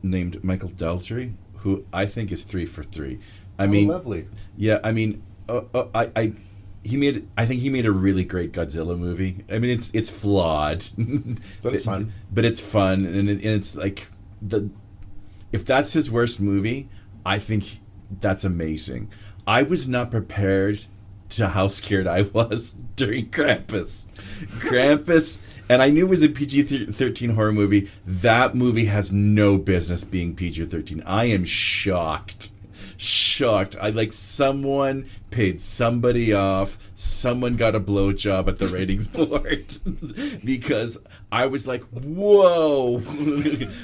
named Michael Daltrey, who I think is 3 for 3. I mean, lovely. Yeah, I mean, I think he made a really great Godzilla movie. I mean, it's flawed, but it's fun. But it's fun, and it's like if that's his worst movie, I think that's amazing. I was not prepared to how scared I was during Krampus. And I knew it was a PG-13 horror movie. That movie has no business being PG-13. I am shocked. Someone paid somebody off. Someone got a blowjob at the ratings board because I was like, whoa,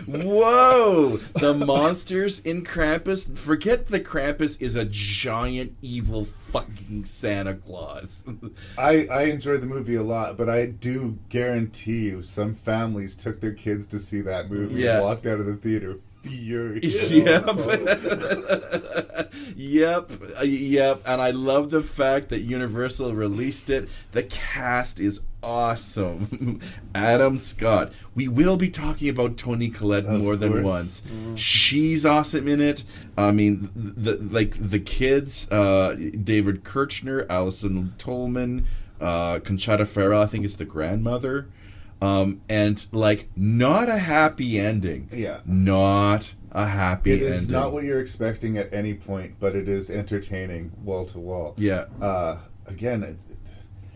whoa. The monsters in Krampus, forget the Krampus is a giant evil fucking Santa Claus. I enjoy the movie a lot, but I do guarantee you some families took their kids to see that movie and walked out of the theater furious. Yep. And I love the fact that Universal released it. The cast is awesome. Adam Scott. We will be talking about Toni Collette more than once. She's awesome in it. I mean, the kids, David Kirchner, Alison Tolman, Conchata Ferrell, I think is the grandmother. And not a happy ending. Yeah. Not a happy ending. It is not what you're expecting at any point, but it is entertaining wall to wall. Yeah. Again,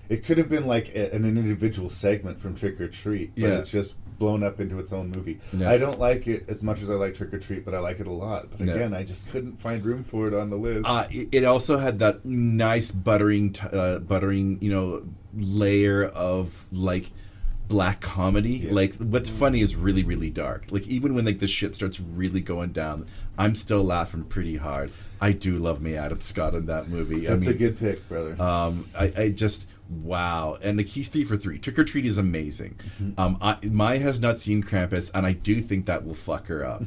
it could have been like an individual segment from Trick or Treat, but it's just blown up into its own movie. Yeah. I don't like it as much as I like Trick or Treat, but I like it a lot. But again, I just couldn't find room for it on the list. It also had that nice buttering, layer of black comedy. What's funny is really, really dark. Even when the shit starts really going down, I'm still laughing pretty hard. I do love me Adam Scott in that movie. That's a good pick, brother. I just wow. And he's 3 for 3. Trick or Treat is amazing. Maya has not seen Krampus, and I do think that will fuck her up.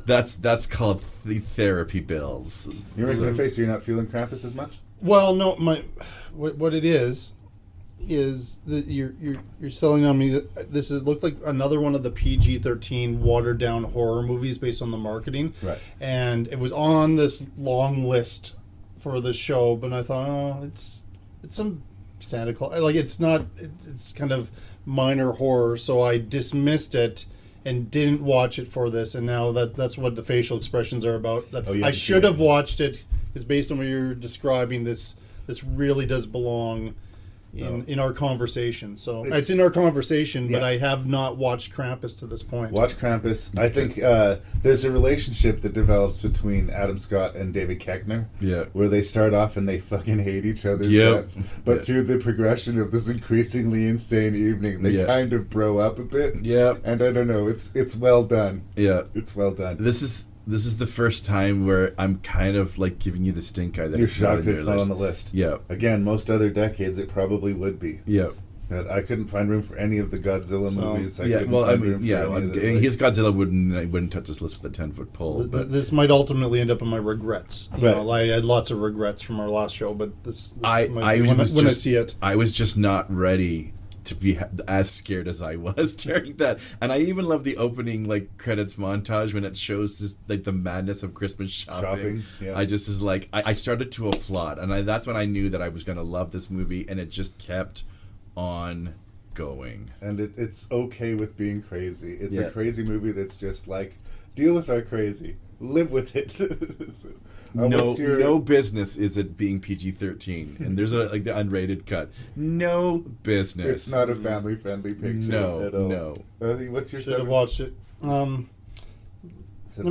That's called the therapy bills. You're making a face, so you're not feeling Krampus as much? Well, no, what it is that you're selling on me that this looked like another one of the PG-13 watered down horror movies based on the marketing, right? And it was on this long list for the show, but I thought, it's some Santa Claus. Like, it's not. It's kind of minor horror. So I dismissed it and didn't watch it for this. And now that's what the facial expressions are about. That I should have watched it, because based on what you're describing, this really does belong in our conversation. So it's in our conversation, but I have not watched Krampus to this point. Watch Krampus. I think there's a relationship that develops between Adam Scott and David Koechner, where they start off and they fucking hate each other's guts, but through the progression of this increasingly insane evening, they kind of bro up a bit. And I don't know, it's well done. It's well done. This is the first time where I'm kind of like giving you the stink eye that You're shocked it's not on the list. Again, most other decades it probably would be. That I couldn't find room for any of the Godzilla movies. His Godzilla wouldn't touch this list with a 10-foot pole. But this might ultimately end up in my regrets. You know, I had lots of regrets from our last show, but this might be when I see it. I was just not ready to be as scared as I was during that. And I even love the opening like credits montage when it shows this, like the madness of Christmas shopping. I just is like I started to applaud, and that's when I knew that I was going to love this movie, and it just kept on going. And it's okay with being crazy. It's a crazy movie that's just like, deal with our crazy, live with it. No business is it being PG-13, and there's the unrated cut. No business. It's not a family-friendly picture at all. No. What's your? Should have watched it. Number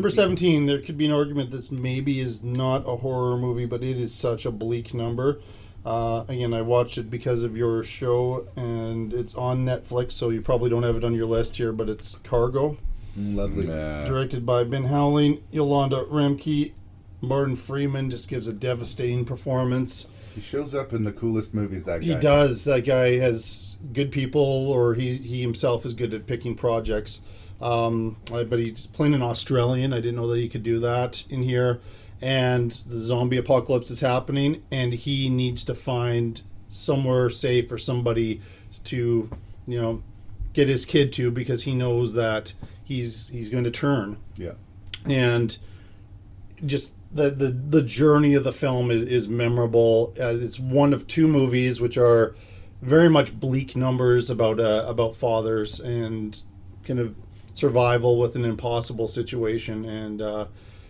17. There could be an argument this maybe is not a horror movie, but it is such a bleak number. Again, I watched it because of your show, and it's on Netflix, so you probably don't have it on your list here, but it's Cargo. Lovely. Directed by Ben Howling, Yolanda Remke. Martin Freeman just gives a devastating performance. He shows up in the coolest movies, that guy. He does. That guy has good people, or he himself is good at picking projects. But he's playing an Australian. I didn't know that he could do that in here. And the zombie apocalypse is happening, and he needs to find somewhere safe or somebody to, get his kid to, because he knows that he's going to turn. And just the journey of the film is memorable. It's one of two movies which are very much bleak numbers about fathers and kind of survival with an impossible situation. And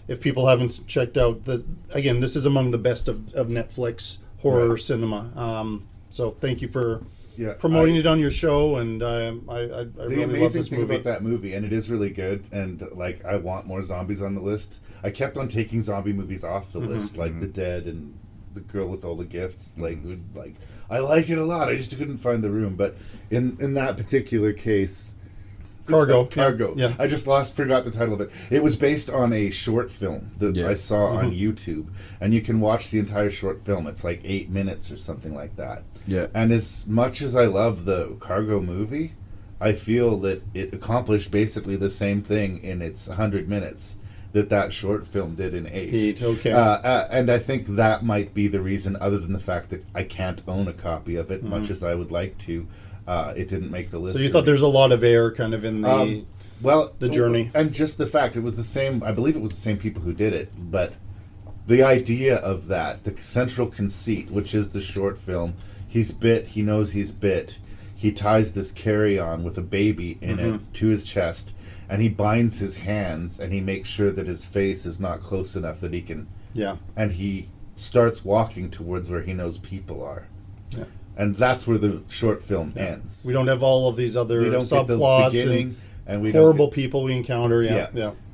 if people haven't checked out, again, this is among the best of Netflix horror cinema. So thank you for promoting it on your show, and I the really amazing love this thing movie. about that movie, and it is really good, and like I want more zombies on the list. I kept on taking zombie movies off the list, like The Dead and The Girl with All the Gifts. I like it a lot. I just couldn't find the room. But in that particular case, Cargo. Yeah. I just forgot the title of it. It was based on a short film that I saw on YouTube, and you can watch the entire short film. It's like 8 minutes or something like that. And as much as I love the Cargo movie, I feel that it accomplished basically the same thing in its 100 minutes that short film did in 8. And I think that might be the reason, other than the fact that I can't own a copy of it, much as I would like to. It didn't make the list. So you thought there's a lot of air kind of in the journey. And just the fact, it was the same, I believe it was the same people who did it, but the idea of that, the central conceit, which is the short film, he's bit, he knows he's bit, he ties this carry-on with a baby in it to his chest, and he binds his hands, and he makes sure that his face is not close enough that he can... And he starts walking towards where he knows people are. And that's where the short film ends. We don't have all of these other subplots and we horrible people we encounter.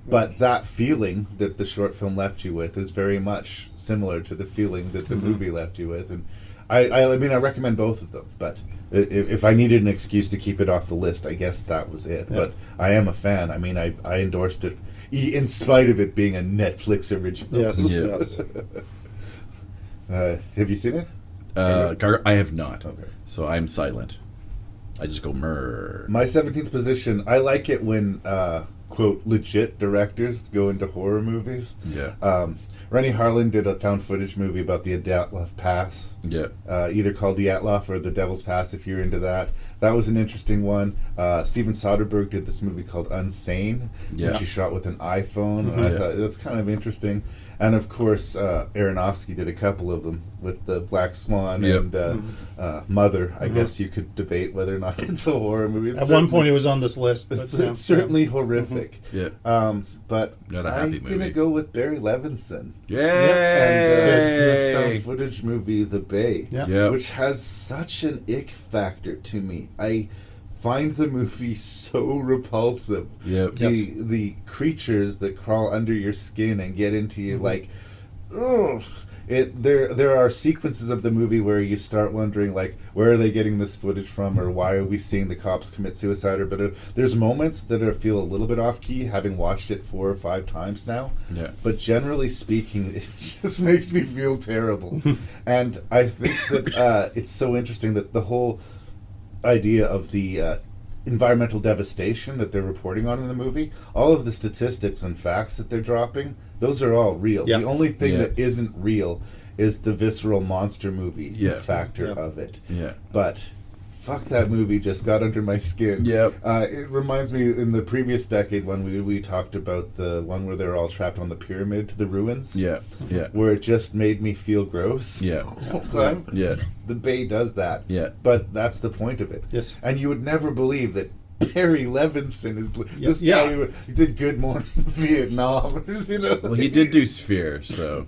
But that feeling that the short film left you with is very much similar to the feeling that the movie left you with. And I mean, I recommend both of them. But if I needed an excuse to keep it off the list, I guess that was it. But I am a fan. I mean, I endorsed it in spite of it being a Netflix original. Yes. Have you seen it? I have not. So I'm silent. I just go murr. My 17th position, I like it when, quote, legit directors go into horror movies. Rennie Harlan did a found footage movie about the Dyatlov Pass. Yeah. Either called Dyatlov or the Devil's Pass, if you're into that. That was an interesting one. Steven Soderbergh did this movie called Unsane, which he shot with an iPhone. And I thought that's kind of interesting. And of course, Aronofsky did a couple of them with the Black Swan and Mother. I guess you could debate whether or not it's a horror movie. At one point, it was on this list. But, It's certainly horrific. But Not a happy I'm gonna movie. go with Barry Levinson. Yay! And this found footage movie, The Bay, Yeah. which has such an ick factor to me. I find the movie so repulsive. Yep. The creatures that crawl under your skin and get into you, like, ugh. There are sequences of the movie where you start wondering, like, where are they getting this footage from, or why are we seeing the cops commit suicide? But there's moments that feel a little bit off key, having watched it 4 or 5 times now. Yeah. But generally speaking, it just makes me feel terrible. And I think that it's so interesting that the whole idea of the environmental devastation that they're reporting on in the movie, all of the statistics and facts that they're dropping, those are all real. Yeah. The only thing that isn't real is the visceral monster movie factor Yeah. of it. Yeah. But fuck, that movie just got under my skin. Yep. It reminds me, in the previous decade when we talked about the one where they're all trapped on the pyramid, the ruins. Yeah. Yeah. Where it just made me feel gross. Yeah. The whole time. Yeah. The Bay does that. Yeah. But that's the point of it. Yes. And you would never believe that Barry Levinson is this Yeah. guy who did Good Morning Vietnam. You know? Well, he did do Sphere, so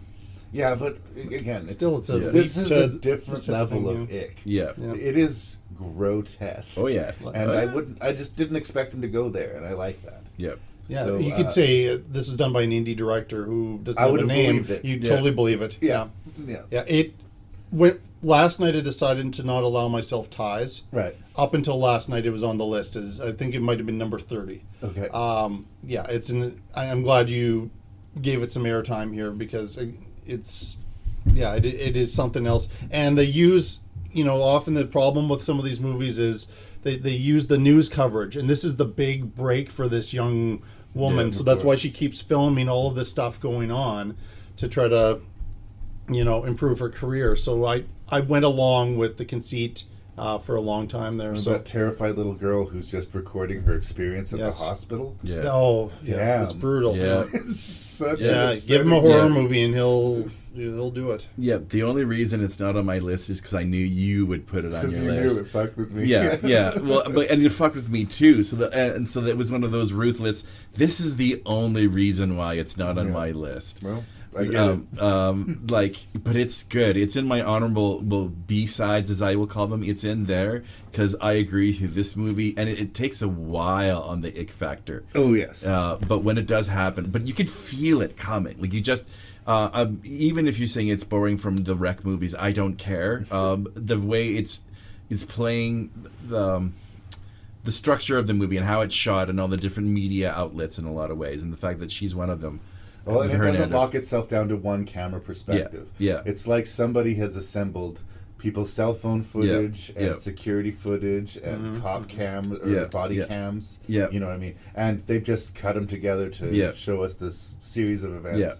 Yeah, but again, Still, it's a leap this is to a different this type of level thing, of ick. yeah. It is grotesque. Oh yes. And Oh, yeah. I just didn't expect him to go there, and I like that. Yep. Yeah, So, you could say this is done by an indie director who doesn't I have would a have name. believed it. You Yeah. totally believe it. Yeah. Yeah. It went last night. I decided to not allow myself ties. Right. Up until last night, it was on the list. As I think it might have been number 30. Okay. Yeah, I'm glad you gave it some airtime here because it's it is something else. And they use, often the problem with some of these movies is they use the news coverage, and this is the big break for this young woman. Yeah, So that's why she keeps filming all of this stuff going on to try to, improve her career. So I went along with the conceit for a long time there. There's So that terrified little girl who's just recording her experience at Yes. the hospital. Yeah. oh Yeah. it's brutal. Yeah. It's such Yeah, an give him a upsetting- horror Yeah. movie and he'll do it. Yeah. The only reason it's not on my list is because I knew you would put it on Because your you list. knew it fucked with me. Yeah, yeah. Well, and you fucked with me too. So so that was one of those ruthless. This is the only reason why it's not on Yeah. my list. Well, I get it. But it's good. It's in my honorable B-sides, as I will call them. It's in there because I agree with you. This movie, and it takes a while on the ick factor. Oh, yes. But when it does happen, but you can feel it coming. Like you just, even if you're saying it's boring from the Wreck movies, I don't care. The way it's playing the structure of the movie and how it's shot and all the different media outlets in a lot of ways, and the fact that she's one of them. Well, and With it her doesn't narrative. lock itself down to one camera perspective. Yeah. It's like somebody has assembled people's cell phone footage and Yeah. security footage and cop cam or Yeah. body Yeah. cams. Yeah. You know what I mean? And they've just cut them together to Yeah. show us this series of events. Yeah.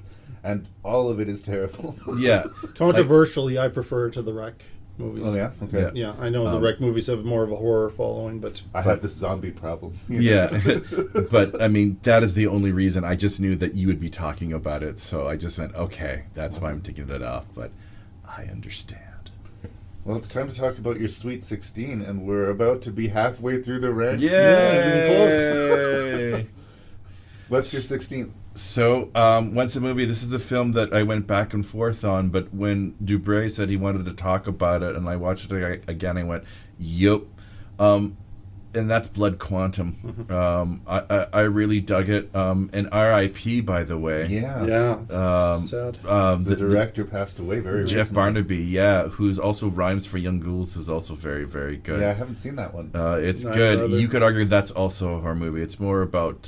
And all of it is terrible. Yeah. Controversially, I prefer to the Wreck movies. Oh, yeah? Okay. Yeah. Yeah, I know the Wreck movies have more of a horror following, but I have this zombie problem. you know? Yeah, but I mean that is the only reason. I just knew that you would be talking about it, so I just went, okay, that's why I'm taking it off. But I understand. Well, it's time to talk about your Sweet 16, and we're about to be halfway through the ranks. Yay! What's your 16th? So, Once a Movie, this is the film that I went back and forth on, but when Dubray said he wanted to talk about it, and I watched it again, I went, yup. And that's Blood Quantum. I really dug it. And R.I.P., by the way. Yeah. it's sad. The director passed away very Jeff recently. Barnaby, yeah, who's also Rhymes for Young Ghouls, is also very, very good. Yeah, I haven't seen that one. It's No, good. brother. You could argue that's also a horror movie. It's more about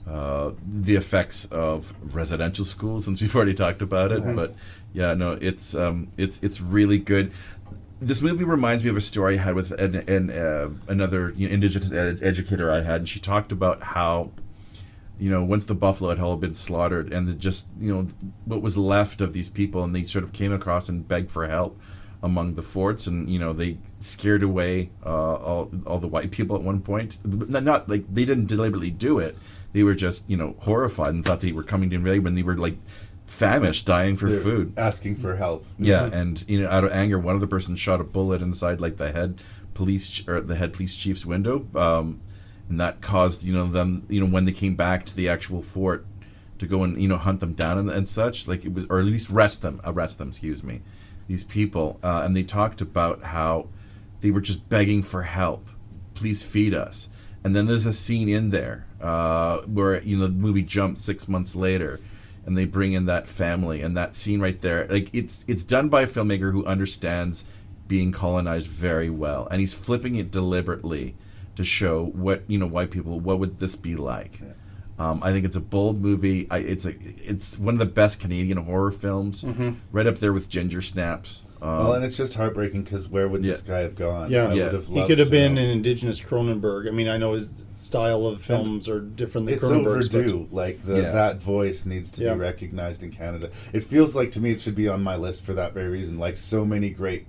the effects of residential schools, since we've already talked about it. But yeah, no, it's really good. This movie reminds me of a story I had with another Indigenous educator I had, and she talked about how once the buffalo had all been slaughtered, and just what was left of these people, and they sort of came across and begged for help among the forts, and they scared away all the white people at one point. Not like they didn't deliberately do it; they were just horrified and thought they were coming to invade when they were like famished, dying for They're food, asking for help. Yeah, and out of anger, one of the persons shot a bullet inside like the head police chief's window, and that caused them when they came back to the actual fort to go and hunt them down and such, like it was, or at least arrest them, excuse me, these people, and they talked about how they were just begging for help, please feed us. And then there's a scene in there where the movie jumps 6 months later, and they bring in that family, and that scene right there, like it's done by a filmmaker who understands being colonized very well, and he's flipping it deliberately to show what white people, what would this be like. I think it's a bold movie. It's one of the best Canadian horror films, right up there with Ginger Snaps. Well, and it's just heartbreaking because where would this guy have gone? Yeah, I would have he loved could have to been know. an indigenous Cronenberg. I mean, I know his style of films are different than It's Cronenberg's. overdue. Like that voice needs to be recognized in Canada. It feels like to me it should be on my list for that very reason. Like so many great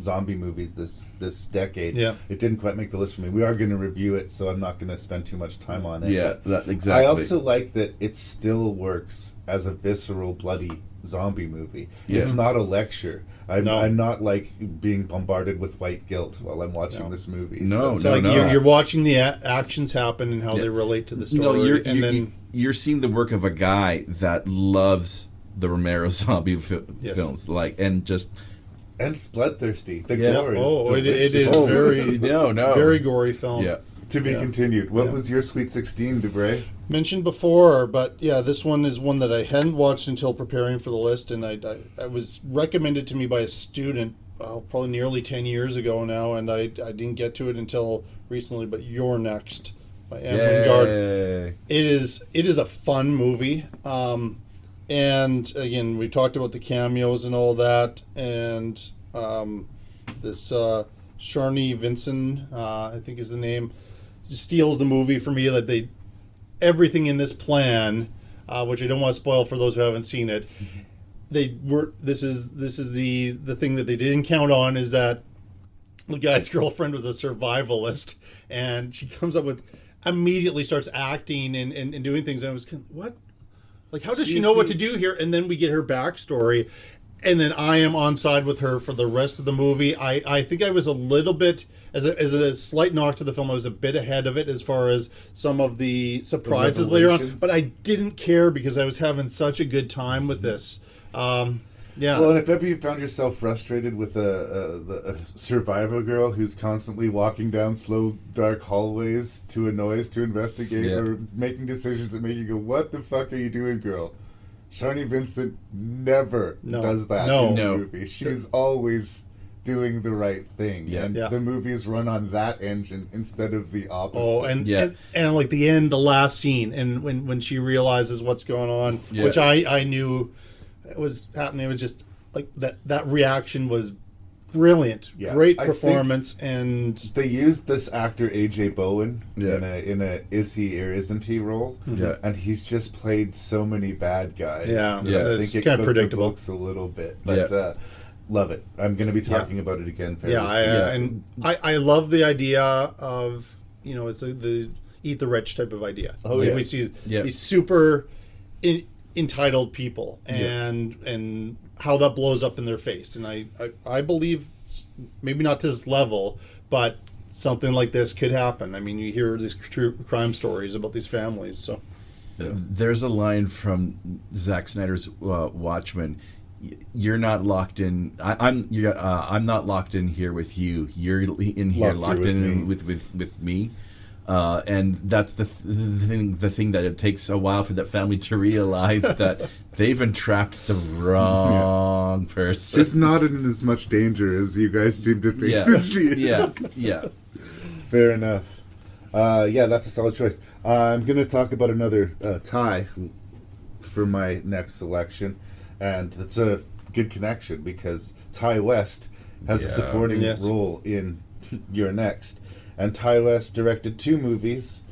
zombie movies this decade. Yeah. It didn't quite make the list for me. We are going to review it, so I'm not going to spend too much time on it. Yeah, but that exactly. I also like that it still works as a visceral, bloody zombie movie. Yeah. It's not a lecture. I'm No. not like being bombarded with white guilt while I'm watching this movie. No, It's like you're watching the actions happen and how they relate to the story, you're seeing the work of a guy that loves the Romero zombie films, like, and just. And it's bloodthirsty. The Yeah. gore is it is delicious. very very gory film. Yeah. To be continued. What was your Sweet 16, Dubray? Mentioned before, but yeah, this one is one that I hadn't watched until preparing for the list, and I was recommended to me by a student probably nearly 10 years ago now, and I didn't get to it until recently. But You're Next by Anne Wingard. It is a fun movie, and again, we talked about the cameos and all that, and this Sharni Vinson, I think is the name, steals the movie for me. That everything in this plan, which I don't want to spoil for those who haven't seen it, this is the thing that they didn't count on, is that the guy's girlfriend was a survivalist, and she comes up with, immediately starts acting and doing things, and I was what? Like, how does she know what to do here? And then we get her backstory, and then I am on side with her for the rest of the movie. I think I was a little bit, as a slight knock to the film, I was a bit ahead of it as far as some of the surprises later on. But I didn't care because I was having such a good time with this. Yeah. Well, and if ever you found yourself frustrated with a survivor girl who's constantly walking down slow, dark hallways to a noise to investigate, or making decisions that make you go, "What the fuck are you doing, girl?" Sharni Vincent never does that in the movie. She's always doing the right thing, and the movies run on that engine instead of the opposite. Oh, and like the end, the last scene, and when she realizes what's going on, which I knew it was happening. It was just like that reaction was brilliant. Yeah. Great performance, and they used this actor AJ Bowen in a is he or isn't he role, and he's just played so many bad guys. I think it's it kind of cooked predictable. the books a little bit, but love it. I'm going to be talking about it again. Very soon. And I love the idea of it's the eat the rich type of idea. We see these super entitled people and how that blows up in their face, and I believe maybe not to this level, but something like this could happen. I mean, you hear these true crime stories about these families. So there's a line from Zack Snyder's Watchmen. You're not locked in. I'm not locked in here with you. You're in here locked in with me. And that's the thing that it takes a while for that family to realize that they've entrapped the wrong person. She's not in as much danger as you guys seem to think that she is. Yeah. Fair enough. That's a solid choice. I'm going to talk about another tie for my next selection, and it's a good connection because Ty West has a supporting role in You're Next. And Ty West directed two movies,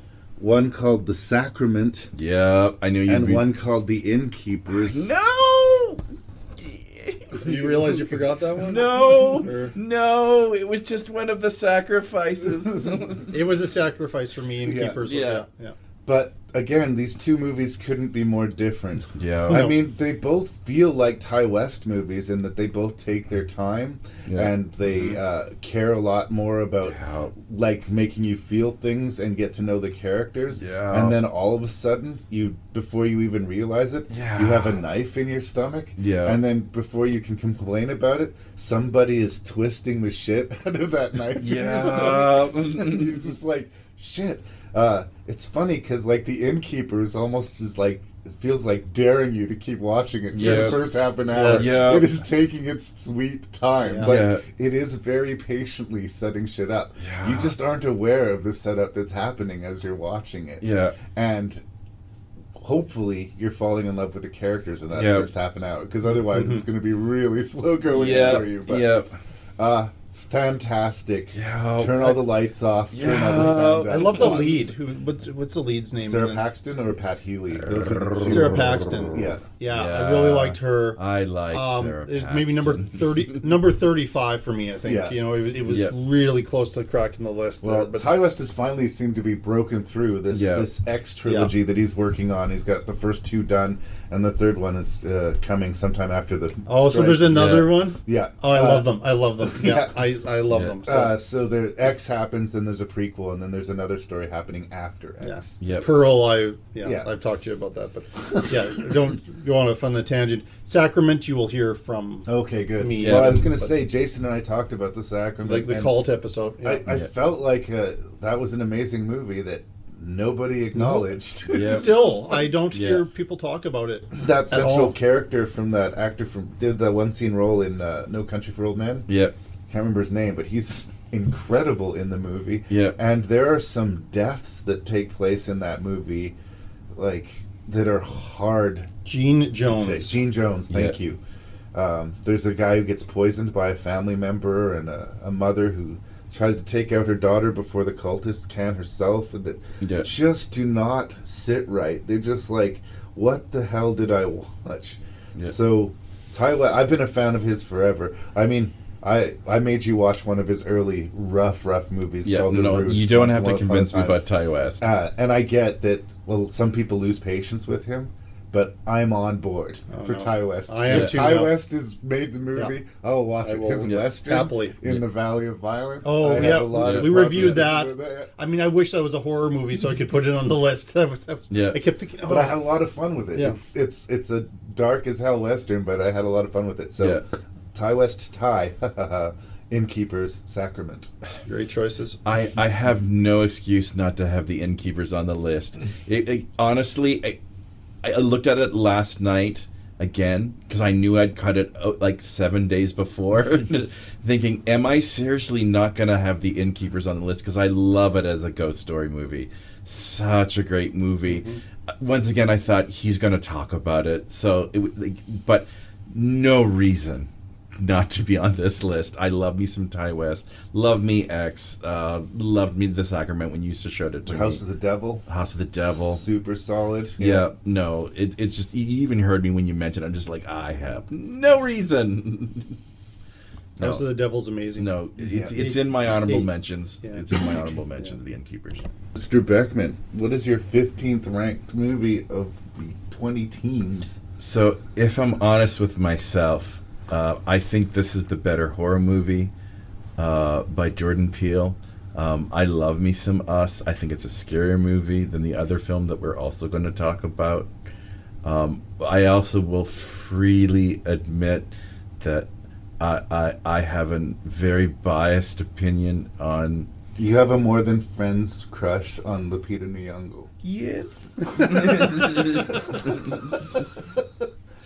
one called The Sacrament, Yeah, I knew you'd and be... one called The Innkeepers. No! You realize you forgot that one? No, no, it was just one of the sacrifices. It was a sacrifice for me. Innkeepers. Yeah. Yeah. But again, these two movies couldn't be more different. Yeah. I mean, they both feel like Ty West movies in that they both take their time and they care a lot more about like making you feel things and get to know the characters. Yeah. And then all of a sudden, before you even realize it, you have a knife in your stomach. Yeah. And then before you can complain about it, somebody is twisting the shit out of that knife in your stomach. You're just like, shit. It's funny because like The Innkeepers almost is like, it feels like daring you to keep watching it. Yeah. The first half an hour, Yeah. it is taking its sweet time, Yeah. but it is very patiently setting shit up. Yeah. You just aren't aware of the setup that's happening as you're watching it. Yeah. And hopefully you're falling in love with the characters in that Yeah. first half an hour, because otherwise it's going to be really slow going for you. But, Yeah. fantastic. Yeah. Turn all the lights off. Turn all the sound I down. love the lead. What's the lead's name? Sarah Paxton or Pat Healy? Those are the two. Sarah Paxton. Yeah. Yeah, I really liked her. I like Sarah It's Paxton. maybe number 35 for me. I think Yeah. it was really close to cracking the list. Well, there, but Ty West has finally seemed to be broken through this X trilogy that he's working on. He's got the first two done, and the third one is coming sometime after the. so there's strikes. another one. Yeah. Oh, I love them. I love them. Yeah, I love them. So the X happens, then there's a prequel, and then there's another story happening after X. Yep. Pearl, Yeah. I've talked to you about that, but yeah, don't go on a fun tangent. Sacrament, you will hear from Okay, good. Me, well, yeah, I was going to but- say, Jason and I talked about the Sacrament. like the and cult episode. Yeah. I felt like that was an amazing movie that nobody acknowledged. Yeah. Still, I don't Yeah. hear people talk about it. That At central all. character from that actor did the one scene role in No Country for Old Men. Yep. Can't remember his name, but he's incredible in the movie. Yeah. And there are some deaths that take place in that movie, like that are hard. Gene Jones. Gene Jones, thank you. There's a guy who gets poisoned by a family member, and a mother who tries to take out her daughter before the cultists can herself, and that just do not sit right. They're just like, what the hell did I watch? Yeah. So, I've been a fan of his forever. I mean, I made you watch one of his early rough movies called The Roost. You don't Once have to Upon a convince me Time. about Ty West. And I get that, well, some people lose patience with him, but I'm on board for Ty West. I am if too Ty now. West has made the movie, I'll watch I it. will, His Western happily. in the Valley of Violence. Oh, I have yeah. a lot of We fun reviewed with that. I mean, I wish that was a horror movie so I could put it on the list. I kept thinking, But I had a lot of fun with it. Yeah. It's a dark as hell Western, but I had a lot of fun with it. So, Ty West, Innkeepers, Sacrament. Great choices. I have no excuse not to have the Innkeepers on the list. Honestly, I looked at it last night again because I knew I'd cut it out like 7 days before, thinking, am I seriously not going to have the Innkeepers on the list? Because I love it as a ghost story movie. Such a great movie. Mm-hmm. Once again, I thought he's going to talk about it. So, but no reason not to be on this list. I love me some Ty West. Love me X. Loved me The Sacrament when you used to show it to me. House of the Devil. House of the Devil. Super solid. Yeah, no, it's just, you even heard me when you mentioned it. I'm just like, I have no reason. House of the Devil's amazing. No, it's in my honorable mentions. It's in my honorable mentions, The Innkeepers. Mr. Beckmann, what is your 15th ranked movie of the 20 teens? So, if I'm honest with myself, I think this is the better horror movie by Jordan Peele. I love me some Us. I think it's a scarier movie than the other film that we're also going to talk about. I also will freely admit that I have a very biased opinion on... You have a more than friends crush on Lupita Nyong'o. Yes.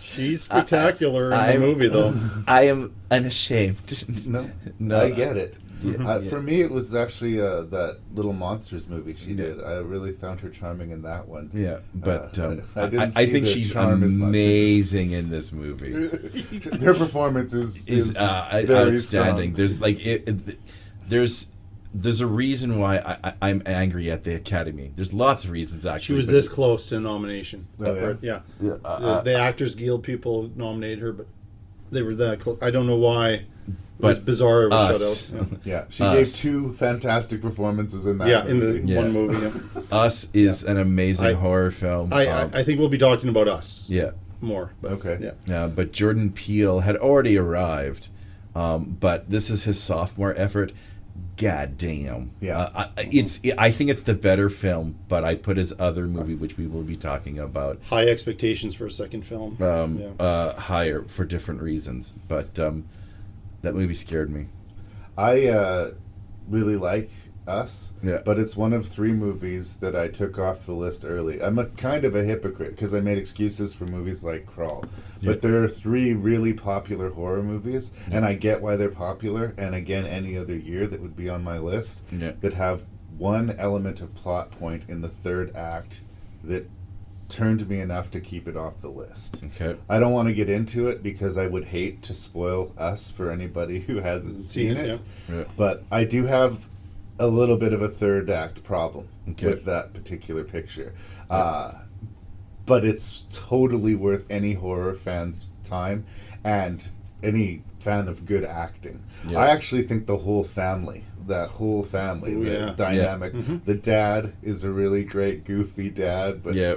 She's spectacular in the movie, though. I am unashamed. No, I get it. For me, it was actually that Little Monsters movie she did. I really found her charming in that one. Yeah, but I I think she's amazing in this movie. Her performance is very outstanding. strong. There's there's a reason why I'm angry at the Academy. There's lots of reasons, She actually. was but- this close to nomination. Oh, Yeah. Yeah, The Actors Guild people nominated her, but they were that close. I don't know why. It was But bizarre. It was us. shut out. Yeah, she Us. gave 2 fantastic performances in that. Yeah, in the movie. Yeah. one movie. Yeah. Us is an amazing I- horror film. I think we'll be talking about Us Yeah. more. But, Okay. Yeah. But Jordan Peele had already arrived, but this is his sophomore effort. God damn. Yeah. I think it's the better film, but I put his other movie, which we will be talking about, High expectations for a second film. higher for different reasons. But that movie scared me. I really like Us, Yeah. but it's one of 3 movies that I took off the list early. I'm a kind of a hypocrite because I made excuses for movies like Crawl. Yeah. But there are 3 really popular horror movies, and I get why they're popular, and again, any other year that would be on my list, Yeah. that have one element of plot point in the 3rd act that turned me enough to keep it off the list. Okay. I don't want to get into it because I would hate to spoil Us for anybody who hasn't seen it. Yeah. But I do have a little bit of a 3rd act problem Okay. with that particular picture. But it's totally worth any horror fan's time and any fan of good acting. Yeah. I actually think the whole family, the yeah. dynamic, Mm-hmm. the dad is a really great, goofy dad, but Yeah.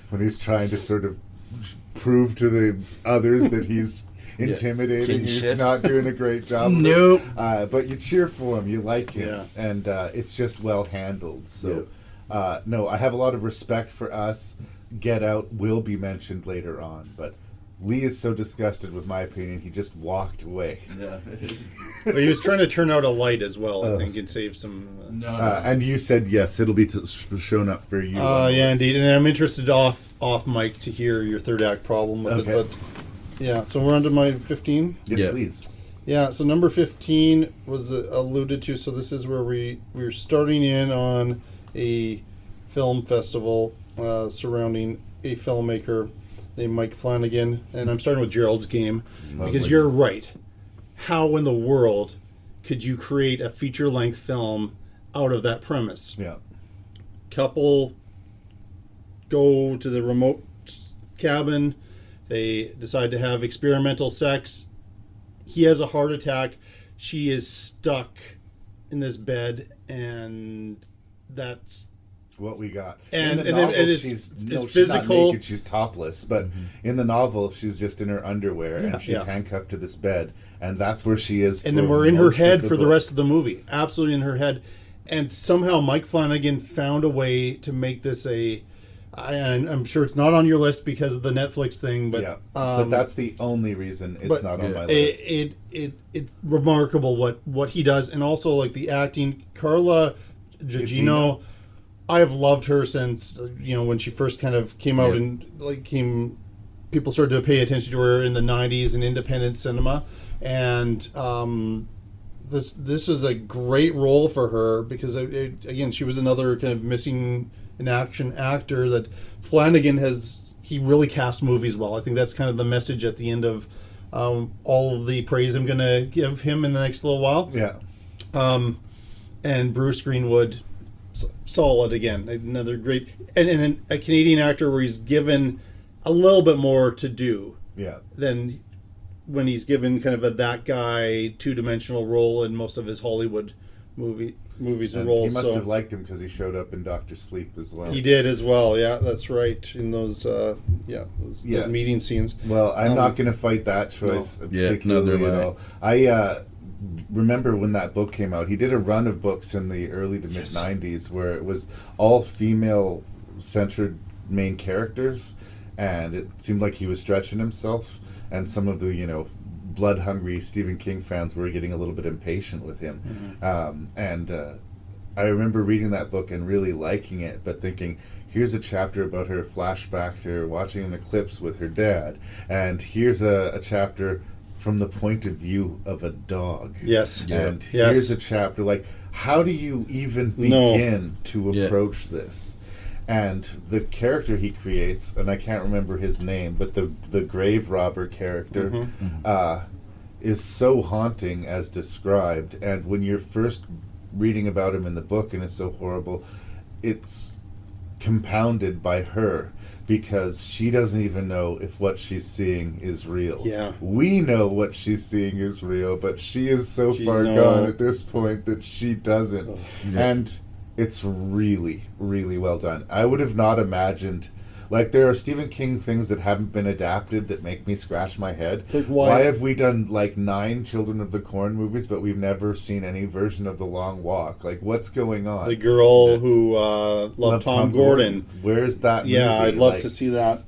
when he's trying to sort of prove to the others that he's intimidating, King he's shit. not doing a great job. Nope. But you cheer for him, you like him, Yeah. and it's just well handled. So, no, I have a lot of respect for Us. Get Out will be mentioned later on, but Lee is so disgusted with my opinion, he just walked away. Yeah. But he was trying to turn out a light as well, I think, and save some. And you said yes, it'll be shown up for you. on the Yeah, list. indeed. And I'm interested off mic to hear your 3rd act problem with Okay. it. But yeah, so we're on to my 15. Yes, Yeah. please. Yeah, so number 15 was alluded to. So this is where we're starting in on a film festival surrounding a filmmaker named Mike Flanagan, and I'm starting with Gerald's Game because Lovely. you're right. How in the world could you create a feature-length film out of that premise? Yeah. Couple go to the remote cabin. They decide to have experimental sex. He has a heart attack. She is stuck in this bed, and that's What we got. And- in the and novel, it's she's physical. not naked, she's topless. But in the novel, she's just in her underwear and she's Yeah. handcuffed to this bed, and that's where she is. and then for we're in her most of head for the book. rest of the movie. Absolutely in her head. And somehow Mike Flanagan found a way to make this I'm sure it's not on your list because of the Netflix thing, but Yeah, but that's the only reason it's but not on my list. it's remarkable what he does, and also like the acting. Carla Gugino, I have loved her since when she first kind of came out and people started to pay attention to her in the 90s in independent cinema, and this was a great role for her because again she was another kind of missing in action actor that Flanagan he really casts movies well. I think that's kind of the message at the end of all of the praise I'm going to give him in the next little while. Yeah. And Bruce Greenwood, solid again. Another great, and a Canadian actor where he's given a little bit more to do Yeah. than when he's given kind of that guy two-dimensional role in most of his Hollywood movies and And roles. he must so have liked him because he showed up in Dr. Sleep as well. he did as well. Yeah, that's right. In those those meeting scenes. Well, I'm not going to fight that choice particularly neither at am all. I remember when that book came out. He did a run of books in the early to mid 90s where it was all female-centered main characters, and it seemed like he was stretching himself. And some of the blood-hungry Stephen King fans were getting a little bit impatient with him. I remember reading that book and really liking it, but thinking, here's a chapter about her flashback to her watching an eclipse with her dad, and here's a chapter from the point of view of a dog. Yes. And Yes. here's a chapter, like, how do you even begin to Yeah. approach this? And the character he creates, and I can't remember his name, but the grave robber character is so haunting as described. And when you're first reading about him in the book and it's so horrible, it's compounded by her because she doesn't even know if what she's seeing is real. Yeah. We know what she's seeing is real, but she is so She's far no- gone at this point that she doesn't. Yeah. And it's really, really well done. I would have not imagined. Like, there are Stephen King things that haven't been adapted that make me scratch my head. Like, why- have we done, like, 9 Children of the Corn movies, but we've never seen any version of The Long Walk? Like, what's going on? The girl who loved Tom Gordon. Where's that Yeah, movie? I'd love Like, to see that.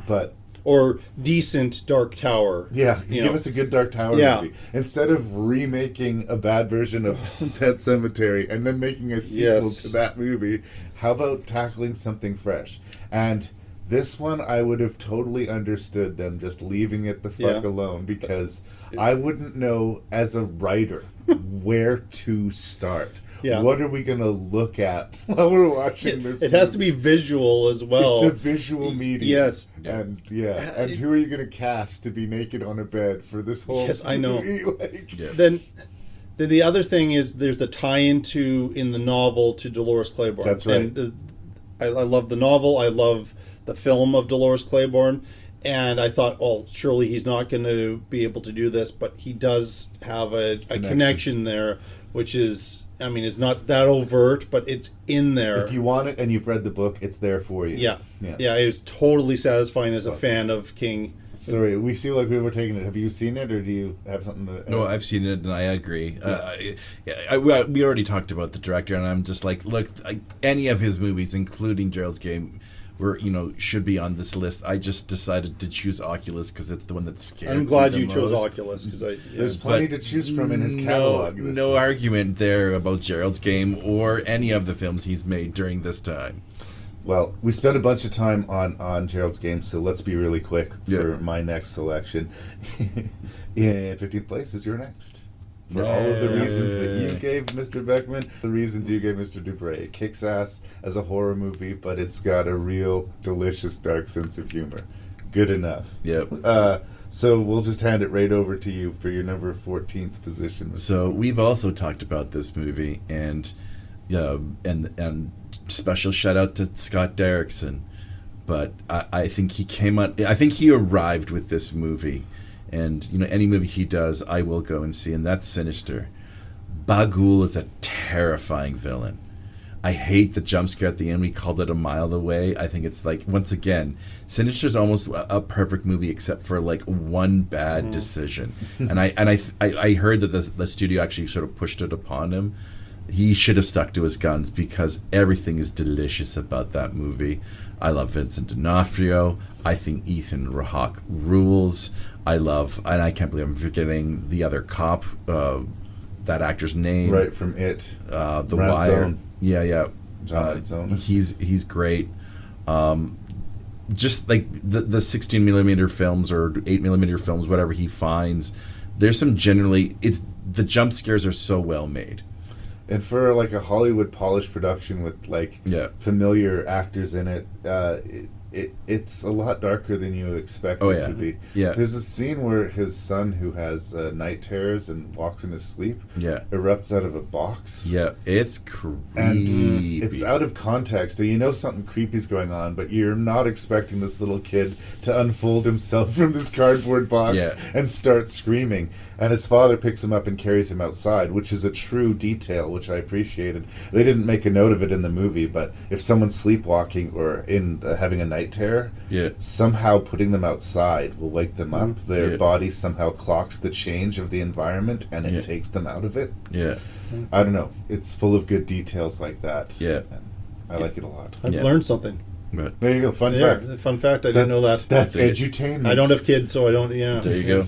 But, Or decent Dark Tower. yeah, You give know. us a good Dark Tower Yeah. movie. Instead of remaking a bad version of Pet Sematary and then making a sequel Yes. to that movie, how about tackling something fresh? And this one, I would have totally understood them just leaving it the fuck Yeah. alone because I wouldn't know as a writer where to start. Yeah. What are we going to look at while we're watching this It has to movie? be visual as well. It's a visual medium. Yes. And and who are you going to cast to be naked on a bed for this whole Yes, I know. movie? Like, Yeah. Then the other thing is there's the tie-in in the novel to Dolores Claiborne. That's right. And I love the novel. I love the film of Dolores Claiborne. And I thought, oh, surely he's not going to be able to do this. But he does have a connection there, which is, I mean, it's not that overt, but it's in there. if you want it and you've read the book, it's there for you. Yeah. It was totally satifying as a fan of King. Sorry, we feel like we were taking it. Have you seen it, or do you have something to? No, I've seen it and I agree. We already talked about the director, and I'm just like, look, any of his movies, including Gerald's Game, should be on this list. I just decided to choose Oculus because it's the one that scared me. I'm glad the you chose most. Oculus because There's plenty to choose from in his catalog. this No time. argument there about Gerald's Game or any of the films he's made during this time. Well, we spent a bunch of time on Gerald's Game, so let's be really quick for Yeah. my next selection. In 15th place is your next. For all of the reasons that you gave Mr. Beckman, the reasons you gave Mr. Dubray. It kicks ass as a horror movie, but it's got a real delicious dark sense of humor. Good enough. Yep. So we'll just hand it right over to you for your number 14th position. So we've also talked about this movie, and special shout out to Scott Derrickson. But I think he came on. I think he arrived with this movie, and any movie he does, I will go and see, and that's Sinister. Bagul is a terrifying villain. I hate the jump scare at the end. We called it a mile away. I think it's like, once again, Sinister's almost a perfect movie except for like one bad decision. And I heard that the studio actually sort of pushed it upon him. He should have stuck to his guns because everything is delicious about that movie. I love Vincent D'Onofrio. I think Ethan Hawke rules. And I can't believe I'm forgetting the other cop, that actor's name. Right, from It. The Red Wire. Zone. Yeah. John Red Zone. He's great. Just like the 16 millimeter films or 8 millimeter films, whatever he finds, there's some the jump scares are so well made. And for like a Hollywood polished production with like familiar actors in it, it's a lot darker than you expect it to be. Yeah. There's a scene where his son, who has night terrors and walks in his sleep, erupts out of a box. Yeah, it's creepy. And it's out of context. And something creepy's going on, but you're not expecting this little kid to unfold himself from this cardboard box and start screaming. And his father picks him up and carries him outside, which is a true detail, which I appreciated. They didn't make a note of it in the movie, but if someone's sleepwalking or in having a night terror, somehow putting them outside will wake them up. Their body somehow clocks the change of the environment, and it takes them out of it. Yeah. I don't know. It's full of good details like that. Yeah. And I like it a lot. I've learned something. But there you go. Fun fact. Fun fact. I didn't know that. That's edutainment. I don't have kids, so I don't. Yeah. There you go.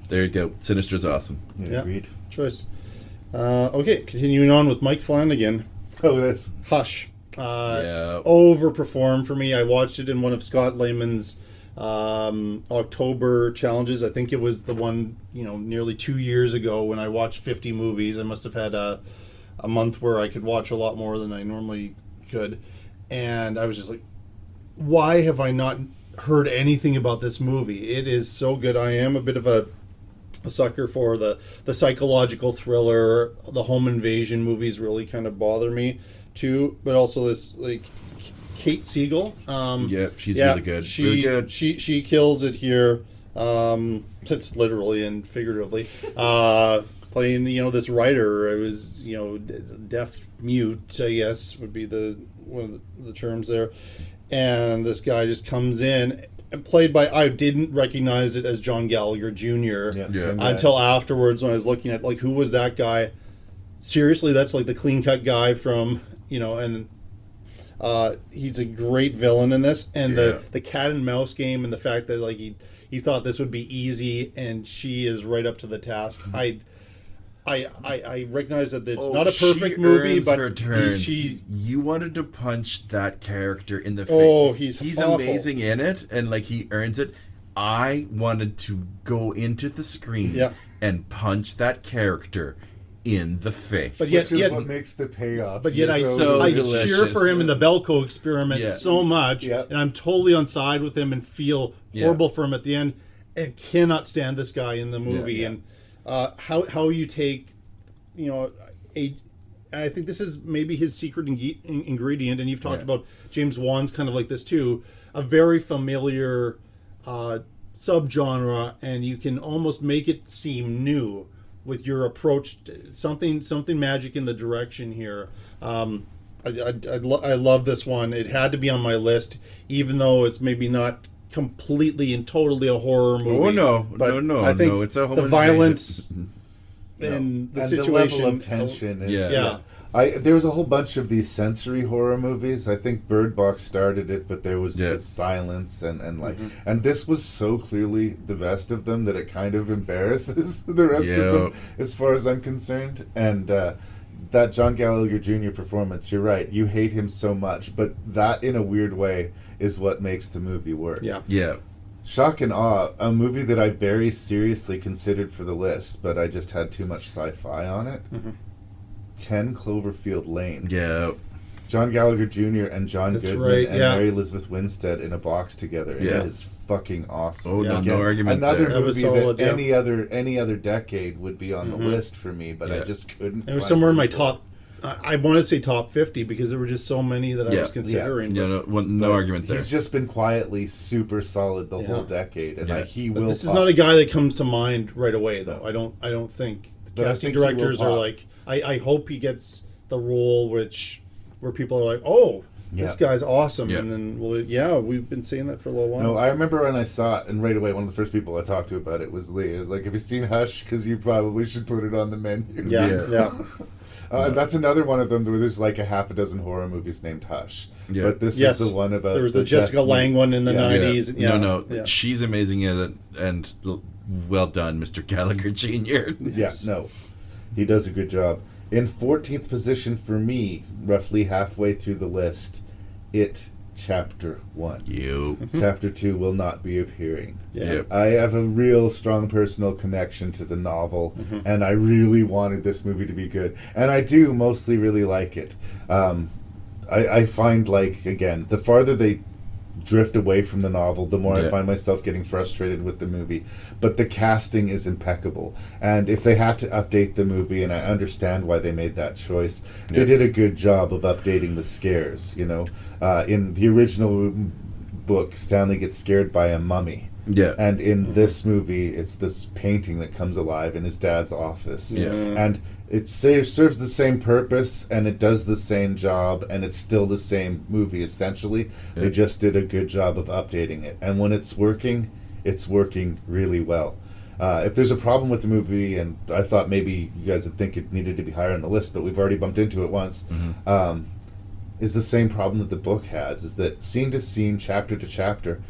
There you go. Sinister's awesome. Yeah. Agreed. Choice. Okay, continuing on with Mike Flanagan. Oh, it is. Hush. Overperformed for me. I watched it in one of Scott Lehman's October challenges. I think it was the one, nearly 2 years ago when I watched 50 movies. I must have had a month where I could watch a lot more than I normally could. And I was just like, why have I not heard anything about this movie? It is so good. I am a bit of a a sucker for the psychological thriller. The home invasion movies really kind of bother me too, but also this like Kate Siegel. She's really good. Really good. She kills it here. It's literally and figuratively. Playing this writer. It was deaf mute, I guess would be one of the terms there, and this guy just comes in. Played by, I didn't recognize it as John Gallagher Jr. Until afterwards when I was looking at like who was that guy. Seriously, that's like the clean cut guy from and he's a great villain in this, and the cat and mouse game, and the fact that like he thought this would be easy, and she is right up to the task. I recognize that it's not a perfect movie, but you wanted to punch that character in the face. Oh, he's awful. Amazing in it, and like he earns it. I wanted to go into the screen and punch that character in the face. But yet what makes the payoff. But yet I cheer for him in the Belko experiment so much, and I'm totally on side with him and feel horrible for him at the end, and cannot stand this guy in the movie. And how you take, I think this is maybe his secret ingredient, and you've talked about James Wan's kind of like this too, a very familiar subgenre, and you can almost make it seem new with your approach to something magic in the direction here. I love this one. It had to be on my list, even though it's maybe not completely and totally a horror movie. No, I think it's a home the violence and the situation, the level of tension is there was a whole bunch of these sensory horror movies. I think Bird Box started it, but there was the silence and like and this was so clearly the best of them that it kind of embarrasses the rest of them as far as I'm concerned. And that John Gallagher Jr. performance, you're right, you hate him so much, but that in a weird way is what makes the movie work. Shock and Awe, a movie that I very seriously considered for the list, but I just had too much sci-fi on it. 10 Cloverfield Lane. John Gallagher Jr. and John Goodman and Mary Elizabeth Winstead in a box together. It is fucking awesome. No argument. Another there. movie that any other decade would be on the list for me, but I just couldn't. It was somewhere in my top. I want to say top 50 because there were just so many that I was considering. No argument there. He's just been quietly super solid the whole decade, and he will. This is not a guy that comes to mind right away, though. I don't think the casting directors are like. I hope he gets the role where people are like, oh, this guy's awesome, and then we've been saying that for a little while. No, I remember when I saw it, and right away one of the first people I talked to about it was Lee. It was like, have you seen Hush? Because you probably should put it on the menu. And that's another one of them where there's like a half a dozen horror movies named Hush. But this is the one about... There was the Jessica Lange one in the 90s. No. She's amazing at it, and well done, Mr. Gallagher Jr. No. He does a good job. In 14th position for me, roughly halfway through the list, It Chapter 1. Chapter 2 will not be appearing. I have a real strong personal connection to the novel, and I really wanted this movie to be good. And I do mostly really like it. I find, like, again, the farther they drift away from the novel, the more I find myself getting frustrated with the movie. But the casting is impeccable. And if they had to update the movie, and I understand why they made that choice, they did a good job of updating the scares, in the original book, Stanley gets scared by a mummy. And in this movie, it's this painting that comes alive in his dad's office. And it serves the same purpose, and it does the same job, and it's still the same movie, essentially. They just did a good job of updating it. And when it's working really well. If there's a problem with the movie, and I thought maybe you guys would think it needed to be higher on the list, but we've already bumped into it once, is the same problem that the book has, is that scene to scene, chapter to chapter,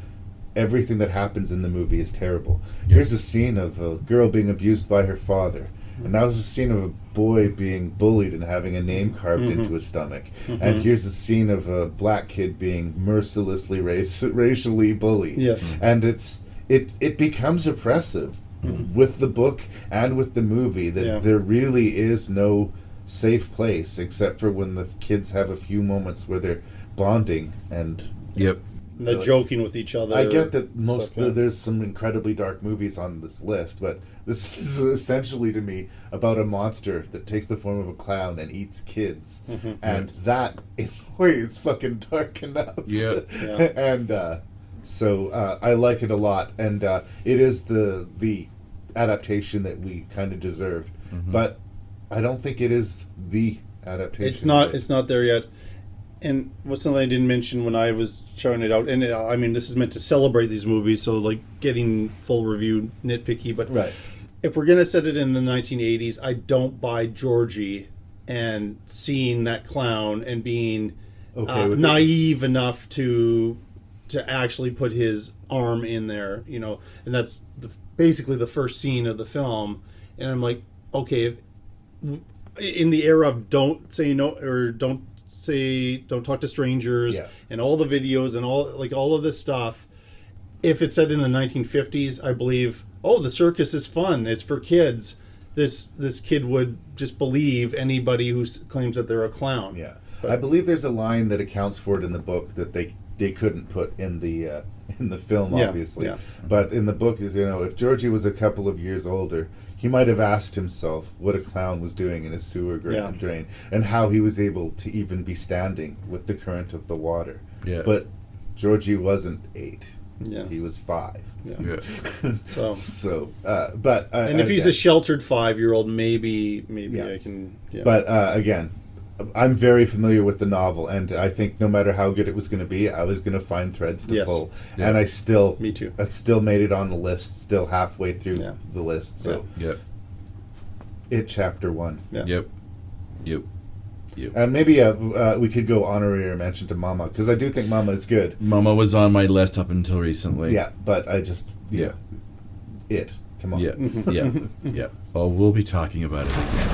everything that happens in the movie is terrible. Here's a scene of a girl being abused by her father. And that was a scene of a boy being bullied and having a name carved into his stomach. And here's a scene of a black kid being mercilessly racially bullied. And it becomes oppressive with the book and with the movie that there really is no safe place except for when the kids have a few moments where they're bonding and And the joking with each other. I get that stuff, yeah. there's some incredibly dark movies on this list, but this is essentially to me about a monster that takes the form of a clown and eats kids, and that in a way is fucking dark enough. Yeah. And so I like it a lot, and it is the adaptation that we kind of deserved, but I don't think it is the adaptation. It's not there yet. And what's something I didn't mention when I was showing it out, and I mean, this is meant to celebrate these movies, so like getting full review nitpicky, but Right. if we're going to set it in the 1980s, I don't buy Georgie and seeing that clown and being Okay with naive enough to actually put his arm in there, you know, and that's basically the first scene of the film, and I'm like, okay, in the era of don't say no or don't talk to strangers, Yeah. and all the videos and all of this stuff, if it's set in the 1950s, I believe, oh, the circus is fun, it's for kids, this kid would just believe anybody who claims that they're a clown. Yeah, I believe there's a line that accounts for it in the book that they couldn't put in the film, obviously. Yeah. But in the book is, you know, if Georgie was a couple of years older, he might have asked himself what a clown was doing in his sewer drain, and how he was able to even be standing with the current of the water. Yeah. But Georgie wasn't 8. Yeah. He was 5. Yeah. So But and if he's a sheltered 5-year-old, maybe Yeah. I can. Yeah. But again, I'm very familiar with the novel, and I think no matter how good it was going to be, I was going to find threads to Yes. pull. Yeah. And I still, Me too. I still made it on the list, still halfway through the list. So, Yep. it chapter 1. Yeah. Yep. And maybe we could go honorary mention to Mama, because I do think Mama is good. Mama was on my list up until recently. Yeah, but I just it. Come on. Yeah. Oh, we'll be talking about it again.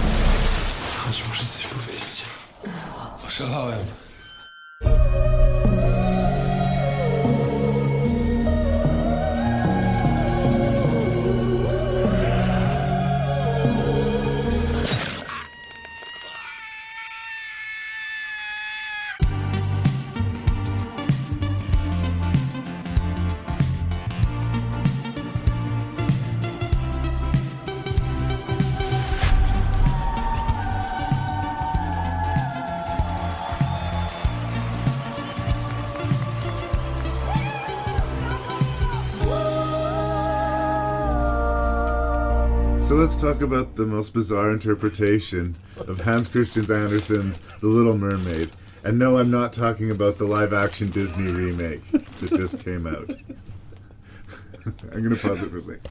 Oszalałem. So let's talk about the most bizarre interpretation of Hans Christian Andersen's The Little Mermaid. And no, I'm not talking about the live-action Disney remake that just came out. I'm going to pause it for a second.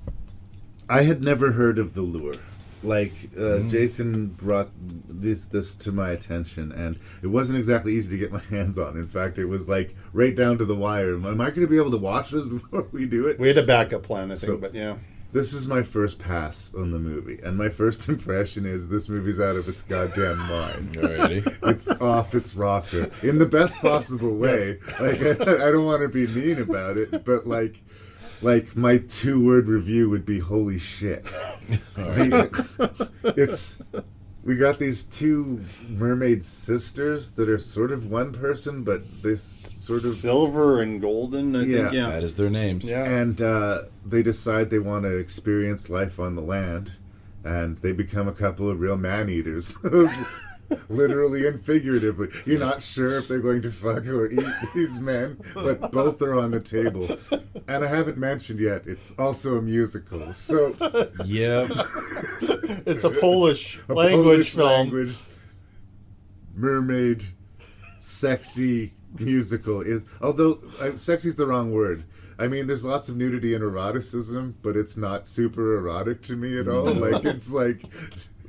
I had never heard of The Lure. Jason brought this to my attention, and it wasn't exactly easy to get my hands on. In fact, it was like right down to the wire. Am I going to be able to watch this before we do it? We had a backup plan, I think, So- but yeah. This is my first pass on the movie, and my first impression is this movie's out of its goddamn mind. Alrighty. It's off its rocker in the best possible way. Like I don't want to be mean about it, but like my 2-word review would be holy shit. We got these 2 mermaid sisters that are sort of one person, but this sort of Silver and Golden, I think. Yeah. That is their names. Yeah. And they decide they want to experience life on the land, and they become a couple of real man-eaters. Literally and figuratively. You're not sure if they're going to fuck or eat these men, but both are on the table. And I haven't mentioned yet, it's also a musical. So Yep. It's a Polish a language Polish film. language mermaid sexy musical is, although sexy's the wrong word. I mean, there's lots of nudity and eroticism, but it's not super erotic to me at all. Like, it's like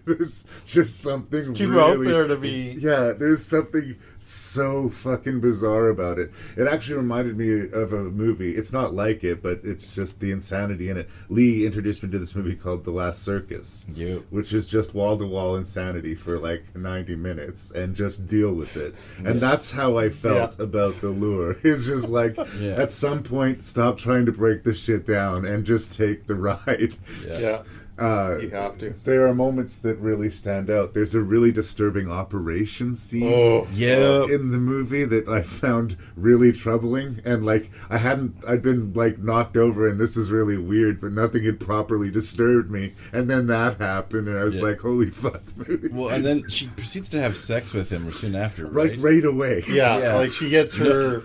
there's just something It's too really out there to be. Yeah, there's something so fucking bizarre about it. It actually reminded me of a movie. It's not like it, but it's just the insanity in it. Lee introduced me to this movie called The Last Circus, Yep. which is just wall-to-wall insanity for like 90 minutes and just deal with it. And that's how I felt about The Lure. It's just like, at some point, stop trying to break this shit down and just take the ride. Yeah. You have to. There are moments that really stand out. There's a really disturbing operation scene Yeah. in the movie that I found really troubling, and like I'd been like knocked over, and this is really weird, but nothing had properly disturbed me, and then that happened, and I was like, holy fuck, movie. Well, and then she proceeds to have sex with him soon after, right? Right away. Yeah, like she gets her.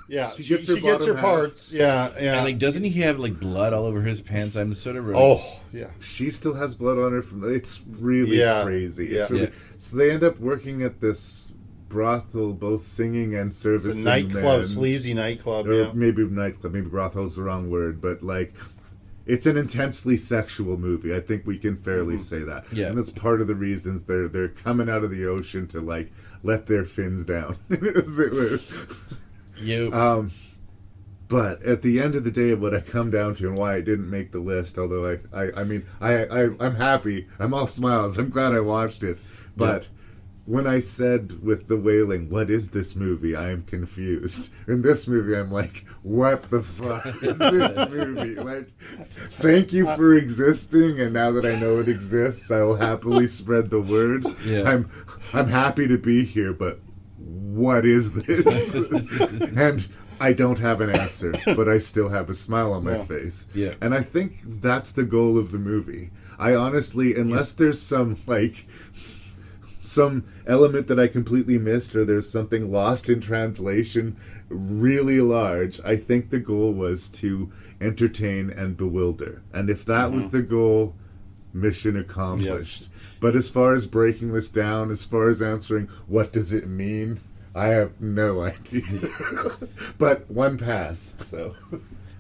Yeah, She she gets her gets her bottom half. parts. Yeah, yeah. And like, doesn't he have like blood all over his pants? I'm sort of Oh, yeah. She still has blood on her from it's really Yeah. crazy. Yeah. It's really, so they end up working at this brothel, both singing and It's servicing a nightclub, men. sleazy nightclub. Or Yeah. maybe nightclub, maybe brothel's the wrong word, but like it's an intensely sexual movie. I think we can fairly say that. Yeah. And that's part of the reasons they're coming out of the ocean to like let their fins down. As it were. You. But at the end of the day, what I come down to and why I didn't make the list, although I'm happy, I'm all smiles, I'm glad I watched it. But when I said with The Wailing, what is this movie? I am confused. In this movie, I'm like, what the fuck is this movie? Like, thank you for existing, and now that I know it exists, I will happily spread the word. Yeah. I'm happy to be here, but what is this? And I don't have an answer, but I still have a smile on my face. Yeah. And I think that's the goal of the movie. I honestly, unless there's some element that I completely missed, or there's something lost in translation really large, I think the goal was to entertain and bewilder. And if that was the goal, mission accomplished. Yes. But as far as breaking this down, as far as answering what does it mean, I have no idea. But one pass, so.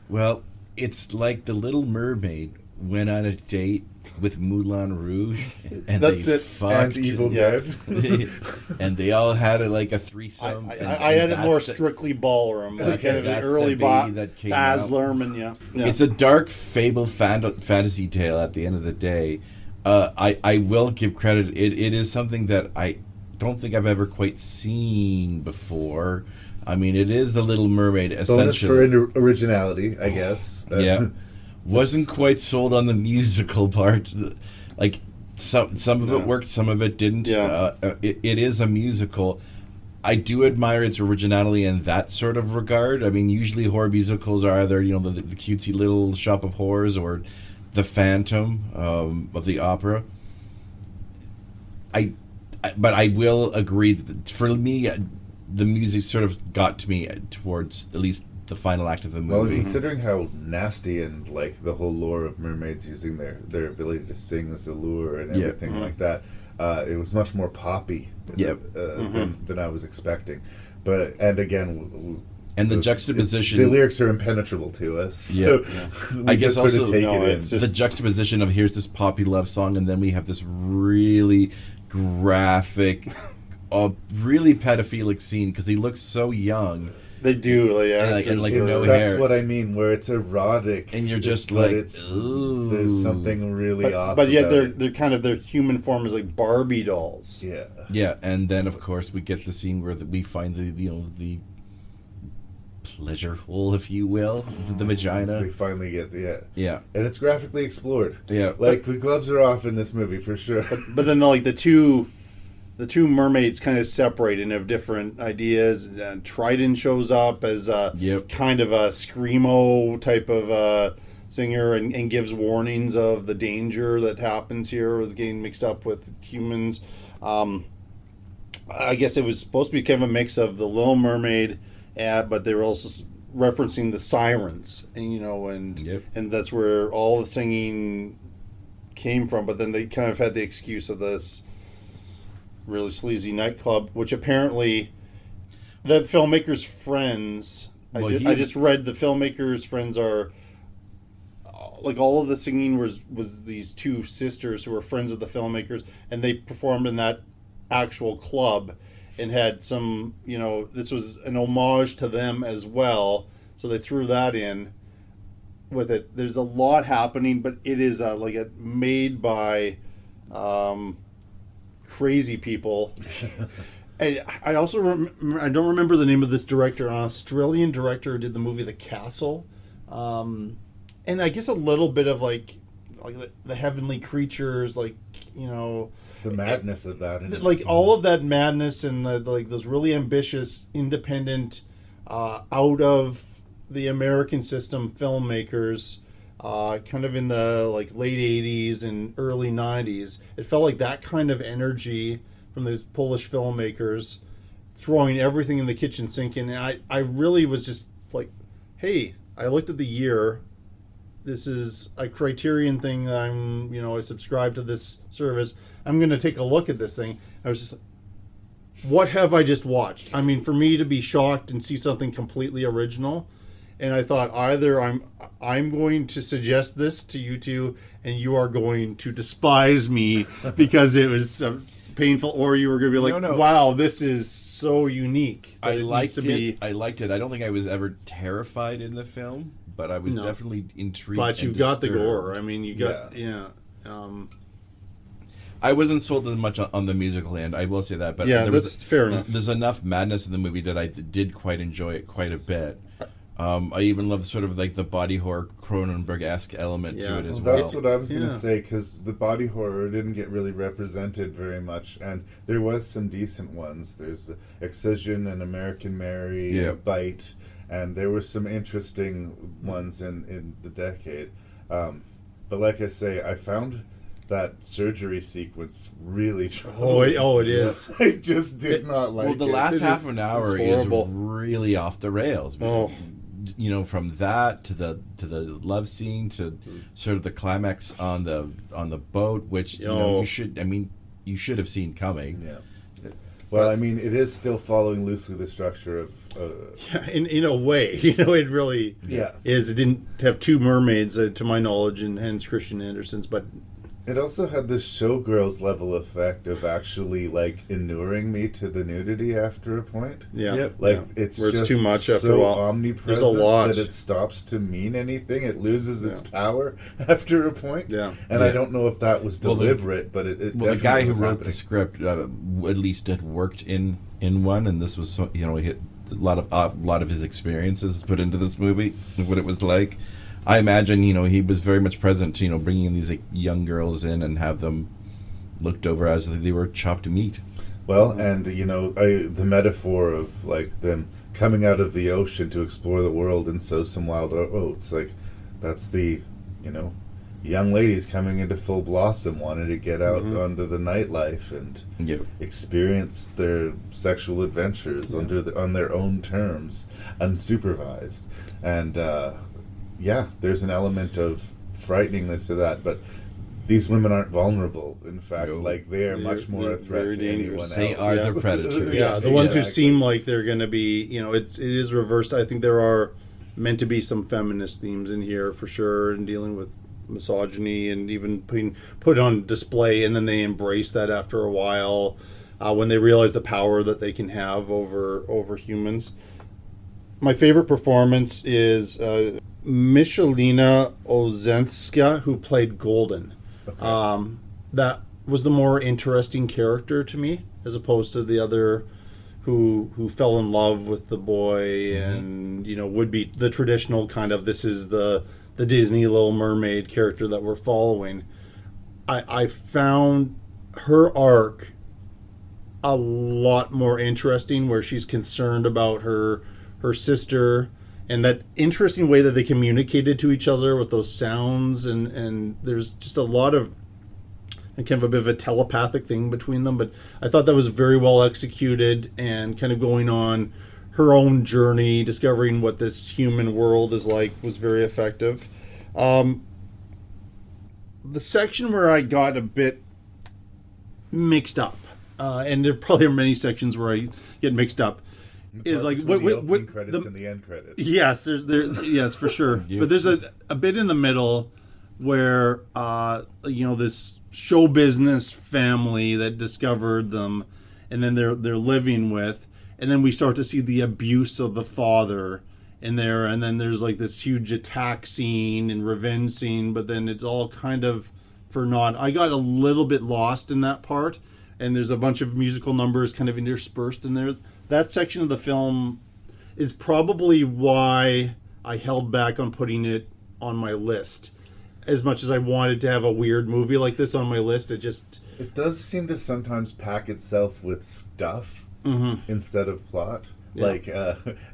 Well, it's like the Little Mermaid went on a date with Moulin Rouge, and That's they it. fucked. And Evil Yeah. Dead. And they all had a threesome. I had it more strictly ballroom, like Okay, kind of the that's early the baby that came Baz out. Luhrmann, yeah. It's a dark fable fantasy tale at the end of the day. I will give credit. It is something that I don't think I've ever quite seen before. I mean, it is the Little Mermaid, Bonus essentially. for originality, I guess. Yeah. Wasn't quite sold on the musical part. Like, some of it worked, some of it didn't. Yeah. It is a musical. I do admire its originality in that sort of regard. I mean, usually horror musicals are either, the cutesy little Shop of Horrors or the Phantom of the opera. But I will agree that for me, the music sort of got to me towards at least the final act of the Well, movie. considering how nasty and like the whole lore of mermaids using their ability to sing as a lure and everything like that, it was much more poppy than I was expecting. But and again, and the juxtaposition, the lyrics are impenetrable to us. So we I guess just sort of also take it in. the juxtaposition of here's this poppy love song, and then we have this really graphic, really pedophilic scene because they look so young. They do, yeah. And no that's hair. what I mean, where it's erotic, And you're just but like, ooh. there's something really off. But yet about they're kind of their human form is like Barbie dolls. it. Yeah, and then of course we get the scene where we find the pleasure hole, if you will, the vagina. They finally get Yeah, and it's graphically explored. yeah. Like the gloves are off in this movie for sure. But then the two mermaids kind of separate and have different ideas. Trident shows up as kind of a screamo type of singer and gives warnings of the danger that happens here with getting mixed up with humans. I guess it was supposed to be kind of a mix of the Little Mermaid, but they were also referencing the sirens, and that's where all the singing came from. But then they kind of had the excuse of this really sleazy nightclub, which apparently the filmmaker's friends. I just read the filmmaker's friends are like all of the singing was these two sisters who were friends of the filmmakers, and they performed in that actual club and had some, this was an homage to them as well, so they threw that in with it. There's a lot happening, but it is made by crazy people. And I also I don't remember the name of this director, an Australian director who did the movie The Castle, and I guess a little bit of like the heavenly creatures, like, you know, The madness of that. And like all of that madness and like those really ambitious, independent, out of the American system filmmakers, kind of in the like late 80s and early 90s. It felt like that kind of energy from those Polish filmmakers throwing everything in the kitchen sink. And I really was just like, hey, I looked at the year. This is a Criterion thing that I'm, you know, I subscribe to this service. I'm going to take a look at this thing. I was just like, what have I just watched? I mean, for me to be shocked and see something completely original, and I thought either I'm going to suggest this to you two, and you are going to despise me because it was painful, or you were going to be like, No. wow, this is so unique. I that liked needs it. I liked it. I don't think I was ever terrified in the film, but I was No. definitely intrigued. But you and got the disturbed. gore. I mean, you got I wasn't sold as much on the musical end. I will say that, but Yeah, there that's fair enough. There's enough madness in the movie that I did quite enjoy it quite a bit. I even love sort of like the body horror Cronenberg-esque element to Yeah. it as Well, well. that's what I was going to Yeah. say, because the body horror didn't get really represented very much, and there was some decent ones. There's Excision and American Mary, Yeah. and Bite, and there were some interesting ones in the decade. But like I say, I found that surgery sequence really troubling. it is. I just did not like Well, the it. last half an hour it's is horrible. really off the rails. Oh. You know, from that to the love scene to sort of the climax on the boat, which you know Oh. you should have seen coming. Yeah. Well, I mean, it is still following loosely the structure of... Yeah, in a way, you know, it really is. It didn't have two mermaids, to my knowledge, and hence Christian Andersen's, but It also had this showgirls level effect of actually like inuring me to the nudity after a point. yeah, Yep. Like yeah. it's Where it's just too much after so a while. omnipresent There's a lot. that it stops to mean anything. It loses its power after a point. Yeah. And I don't know if that was Well, the- deliberate, but it Well, the definitely guy who was wrote happening. the script at least had worked in one, and this was he hit a lot of his experiences put into this movie, what it was like. I imagine he was very much present to bringing these young girls in and have them looked over as if they were chopped meat. Well, and the metaphor of like them coming out of the ocean to explore the world and sow some wild oats, like that's the young ladies coming into full blossom, wanting to get out onto the nightlife and experience their sexual adventures on their own terms, unsupervised. And there's an element of frighteningness to that, but these women aren't vulnerable. In fact, No. like they are much more a they're threat very to anyone dangerous. else. They are the predators. Yeah, the ones who Exactly. seem like they're going to be, it is reversed. I think there are meant to be some feminist themes in here for sure, and dealing with misogyny and even put on display, and then they embrace that after a while when they realize the power that they can have over humans. My favorite performance is Michalina Ozenska, who played Golden. That was the more interesting character to me, as opposed to the other who fell in love with the boy and would be the traditional kind of, this is the Disney Little Mermaid character that we're following. I found her arc a lot more interesting, where she's concerned about her sister, and that interesting way that they communicated to each other with those sounds, and there's just a lot of kind of a bit of a telepathic thing between them. But I thought that was very well executed, and kind of going on her own journey, discovering what this human world is like, was very effective. The section where I got a bit mixed up, and there probably are many sections where I get mixed up, is like Between the opening what credits and the end credits. Yes, yes, for sure. But there's a bit in the middle where this show business family that discovered them, and then they're living with, and then we start to see the abuse of the father in there, and then there's like this huge attack scene and revenge scene, but then it's all kind of for naught. I got a little bit lost in that part, and there's a bunch of musical numbers kind of interspersed in there. That section of the film is probably why I held back on putting it on my list. as much as I wanted to have a weird movie like this on my list, it does seem to sometimes pack itself with stuff instead of plot. Yeah. Like,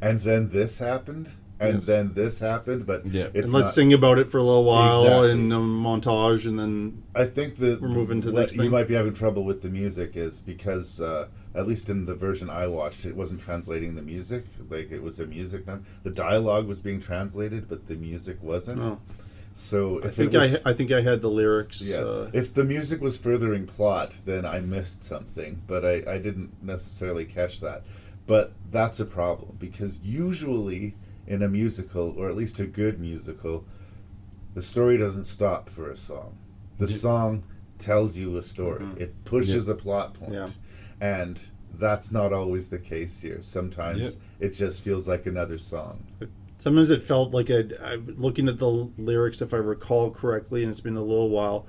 and then this happened, and Yes. then this happened, but it's and let's not, sing about it for a little while Exactly. in a montage, and then I think that we're moving to the what next you thing. might be having trouble with the music is because, at least in the version I watched, it wasn't translating the music. Like, it was a music number. The dialogue was being translated, but the music wasn't. Oh. So I if think it was, I think I had the lyrics. yeah, if the music was furthering plot, then I missed something, but I didn't necessarily catch that. But that's a problem, because usually in a musical, or at least a good musical, the story doesn't stop for a song. The song tells you a story. It pushes a plot point. Yeah. And that's not always the case here. Sometimes it just feels like another song. Sometimes it felt like I'm looking at the lyrics, if I recall correctly, and it's been a little while.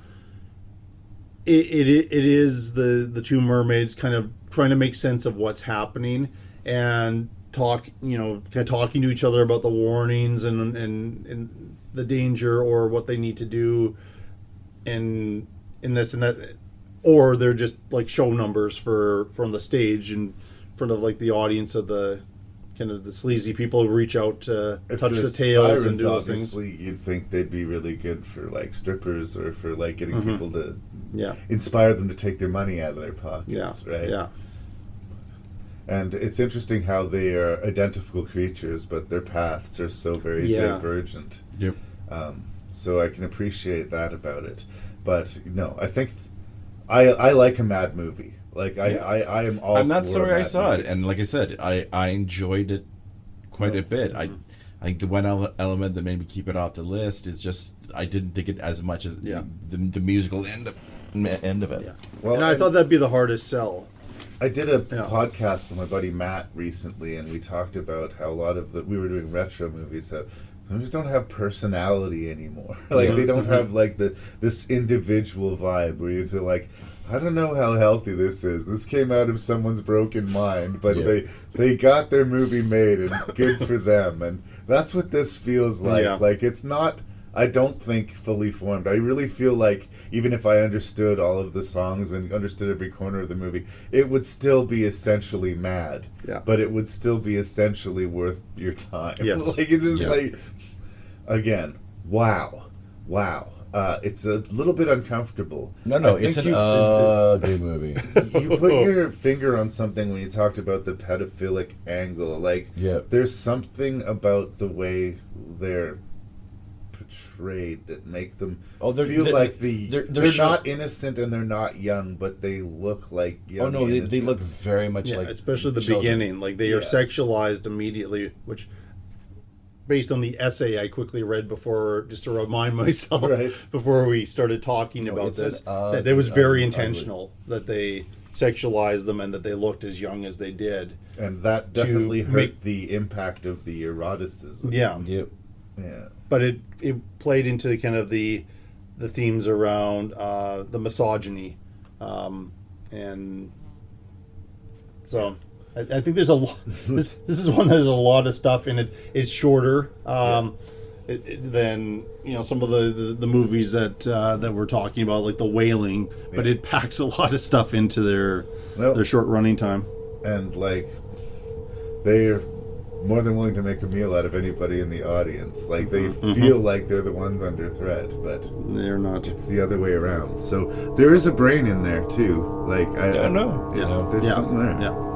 It is the two mermaids kind of trying to make sense of what's happening and kind of talking to each other about the warnings and the danger or what they need to do, and in this and that, or they're just like show numbers from the stage in front of like the audience of the kind of the sleazy people who reach out to If touch they're the tails sirens, and do those things. obviously, you'd think they'd be really good for like strippers or for like getting people to Yeah. inspire them to take their money out of their pockets, Yeah. right? Yeah. And it's interesting how they are identical creatures, but their paths are so very divergent. Yep. So I can appreciate that about it. But no, I think I like a mad movie. Like I am all. I'm not for sorry a I mad saw movie. it, and like I said, I enjoyed it quite a bit. I think the one element that made me keep it off the list is just I didn't dig it as much as the musical end of it. Yeah. Well, and I thought that'd be the hardest sell. I did a podcast with my buddy Matt recently, and we talked about how a lot of we were doing retro movies that movies don't have personality anymore. Like they don't have like this individual vibe where you feel like, I don't know how healthy this is. This came out of someone's broken mind, but they got their movie made, and good for them. And that's what this feels like. Yeah. Like it's not, I don't think, fully formed. I really feel like even if I understood all of the songs and understood every corner of the movie, it would still be essentially mad. Yeah. But it would still be essentially worth your time. Yes. Like it's just like, again, wow. It's a little bit uncomfortable. No, I it's think an ugly movie. You put your finger on something when you talked about the pedophilic angle. Like, there's something about the way they're portrayed that make them feel like they're not innocent and they're not young, but they look like young. They look very much like, especially the children. beginning. Like they are sexualized immediately, which, based on the essay I quickly read before, just to remind myself before we started talking about this, that it was very intentional that they sexualized them and that they looked as young as they did. And that definitely hurt the impact of the eroticism. Yeah. Yeah. But it played into kind of the themes around the misogyny, and so I think there's a lot. This is one that has a lot of stuff in it. It's shorter than some of the movies that we're talking about, like The Wailing, but it packs a lot of stuff into their short running time. And like they're more than willing to make a meal out of anybody in the audience. Like they feel like they're the ones under threat, but they're not. It's the other way around. So there is a brain in there too. Like I don't know. There's something there. Yeah.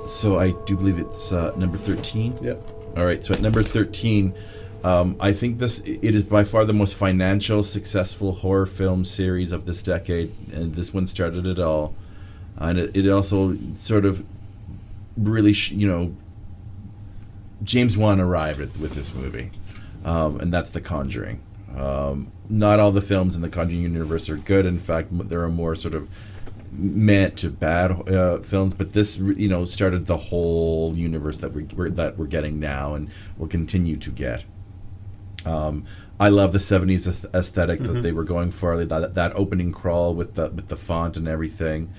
So I do believe it's number 13. Yeah. All right. So at number 13, I think it is by far the most financial, successful horror film series of this decade, and this one started it all. And it also sort of really, James Wan arrived with this movie, and that's The Conjuring. Not all the films in the Conjuring universe are good. In fact, there are more sort of meant to bad films, but this started the whole universe that we're getting now and will continue to get. I love the 70s aesthetic that they were going for, that opening crawl with the font and everything.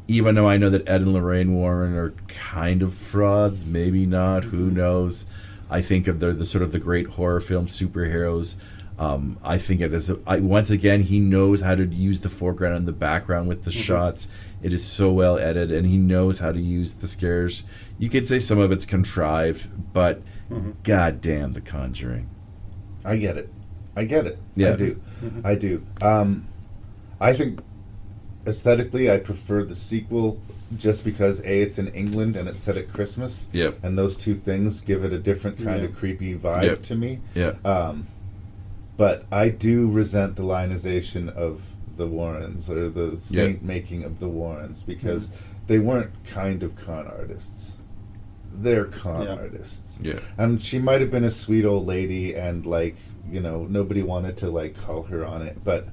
Even though I know that Ed and Lorraine Warren are kind of frauds, maybe not, who knows. I think they're the sort of the great horror film superheroes. I think it is. Once again, he knows how to use the foreground and the background with the shots. It is so well edited, and he knows how to use the scares. You could say some of it's contrived, but goddamn, The Conjuring. I get it. Yeah. I do. I think aesthetically, I prefer the sequel just because it's in England and it's set at Christmas. Yep. And those two things give it a different kind of creepy vibe to me. Yeah. But I do resent the lionization of the Warrens, or the saint making of the Warrens, because they weren't kind of con artists. They're con artists. Yeah. And she might have been a sweet old lady, and nobody wanted to call her on it, but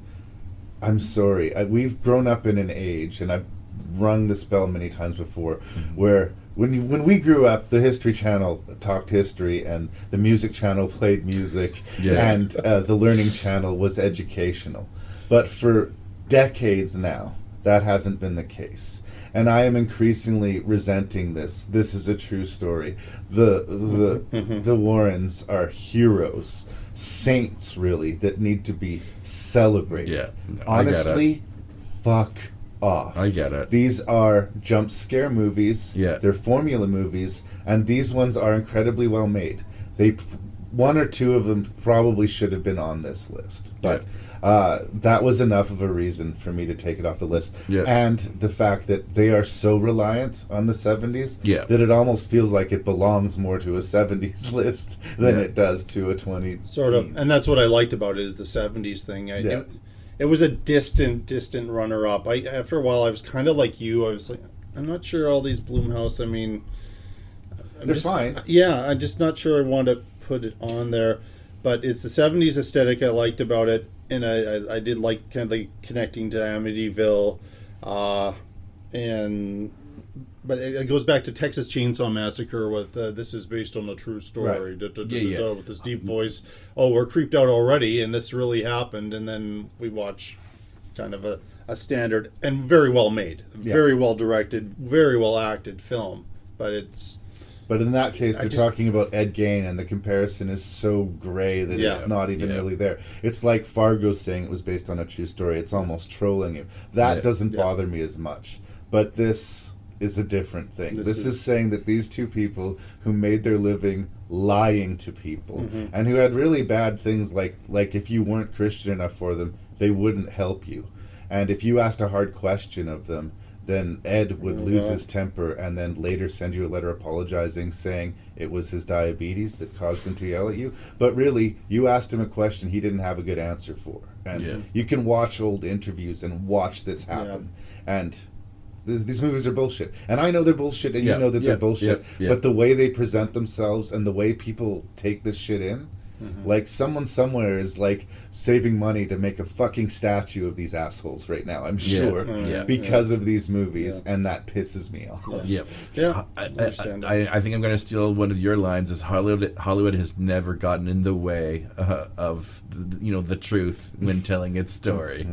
I'm sorry. We've grown up in an age, and I've rung this bell many times before, where when we grew up, the History Channel talked history, and the Music Channel played music, and the Learning Channel was educational. But for decades now, that hasn't been the case. And I am increasingly resenting this. This is a true story. The Warrens are heroes, saints, really, that need to be celebrated. Yeah. No, honestly, fuck off. I get it. These are jump scare movies. Yeah. They're formula movies, and these ones are incredibly well made. One or two of them probably should have been on this list, but that was enough of a reason for me to take it off the list. Yeah. And the fact that they are so reliant on the 70s that it almost feels like it belongs more to a 70s list than it does to a 20s. Sort of, and that's what I liked about it, is the 70s thing. It was a distant runner-up. After a while, I was kind of like you. I was like, I'm not sure all these Blumhouse, they're fine. Yeah, I'm just not sure I want to put it on there. But it's the 70s aesthetic I liked about it, and I did like kind of the connecting to Amityville, but it goes back to Texas Chainsaw Massacre with this is based on a true story, with this deep voice. Oh, we're creeped out already, and this really happened, and then we watch kind of a standard and very well made, very well directed, very well acted film, but it's. But in that case, they're talking about Ed Gein, and the comparison is so gray that it's not even really there. It's like Fargo saying it was based on a true story. It's almost trolling you. That doesn't bother me as much. But this is a different thing. This is saying that these two people who made their living lying to people, and who had really bad things like if you weren't Christian enough for them, they wouldn't help you. And if you asked a hard question of them, then Ed would lose his temper and then later send you a letter apologizing, saying it was his diabetes that caused him to yell at you. But really, you asked him a question he didn't have a good answer for. And you can watch old interviews and watch this happen. And these movies are bullshit. And I know they're bullshit, and you know that they're bullshit. But the way they present themselves and the way people take this shit in, like someone somewhere is like saving money to make a fucking statue of these assholes right now, I'm sure, because of these movies, and that pisses me off. I think I'm going to steal one of your lines. Is Hollywood has never gotten in the way of the truth when telling its story.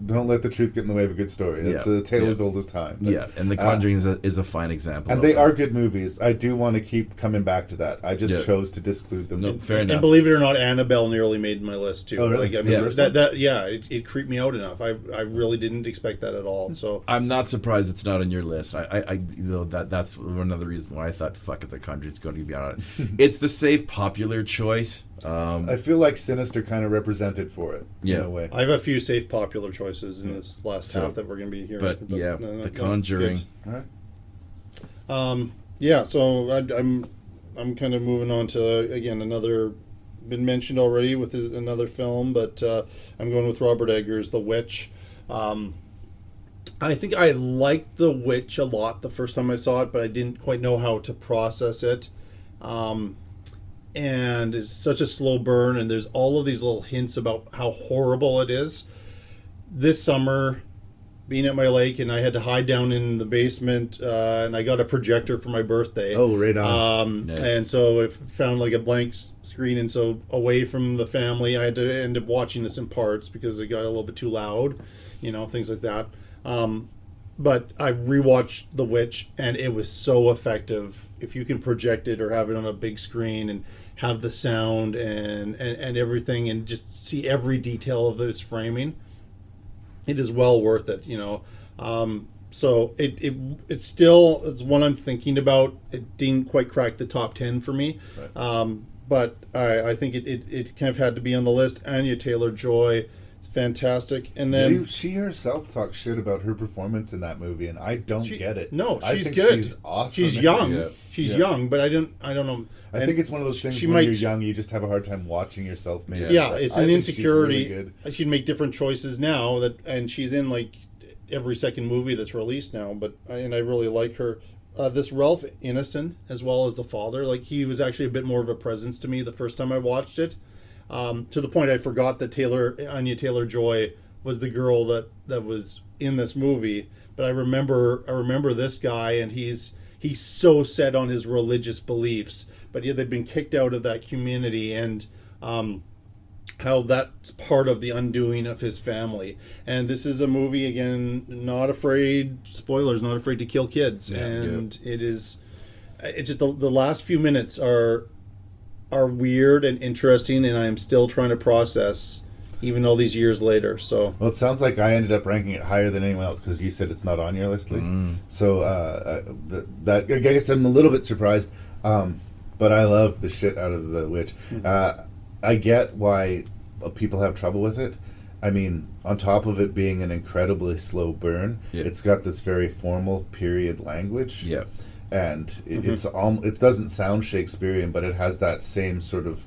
Don't let the truth get in the way of a good story. It's a tale as old as time. But, and The Conjuring is a fine example. And they are good movies. I do want to keep coming back to that. I just chose to disclude them. No, fair enough. And believe it or not, Annabelle nearly made my list too. Oh, really? It creeped me out enough. I really didn't expect that at all. So I'm not surprised it's not on your list. That's one of the reasons why I thought fuck it, The Conjuring's going to be on it. It's the safe popular choice. I feel like Sinister kind of represented for it in Yeah. a way. I have a few safe popular choices in this last So- half that we're going to be hearing. But yeah, no, The it's Conjuring. good. All right. Yeah, so I'm kind of moving on to again another been mentioned already with another film, but I'm going with Robert Eggers' The Witch. I think I liked The Witch a lot the first time I saw it, but I didn't quite know how to process it. And it's such a slow burn, and there's all of these little hints about how horrible it is. This summer, being at my lake, and I had to hide down in the basement, and I got a projector for my birthday. Oh, right on. Nice. And so I found like a blank screen, and so away from the family, I had to end up watching this in parts because it got a little bit too loud, things like that. But I rewatched The Witch, and it was so effective. If you can project it or have it on a big screen and have the sound and everything, and just see every detail of this framing, it is well worth it. So it's one I'm thinking about. It didn't quite crack the top 10 for me, Right. but I think it kind of had to be on the list. Anya Taylor-Joy, fantastic, and then She herself talks shit about her performance in that movie, and I don't get it. No, I she's think good. She's awesome. She's young. Yeah. She's Yeah. young, but I don't know. I think it's one of those things she when might- you're young, you just have a hard time watching yourself. Maybe. Yeah, But it's I an think she's insecurity. really good. She'd make different choices now and she's in like every second movie that's released now. And I really like her. This Ralph Ineson, as well as the father, like he was actually a bit more of a presence to me the first time I watched it. To the point I forgot that Anya Taylor-Joy was the girl that was in this movie. But I remember this guy, and he's so set on his religious beliefs. But yeah, they've been kicked out of that community, and how that's part of the undoing of his family. And this is a movie, again, not afraid to kill kids. Yeah, and it's just the last few minutes are weird and interesting, and I am still trying to process even all these years later. So Well, it sounds like I ended up ranking it higher than anyone else because you said it's not on your list, Lee. So that I guess I'm a little bit surprised, but I love the shit out of The Witch. I get why people have trouble with it. I mean, on top of it being an incredibly slow burn, Yeah. it's got this very formal period language. Yeah. And it doesn't sound Shakespearean, but it has that same sort of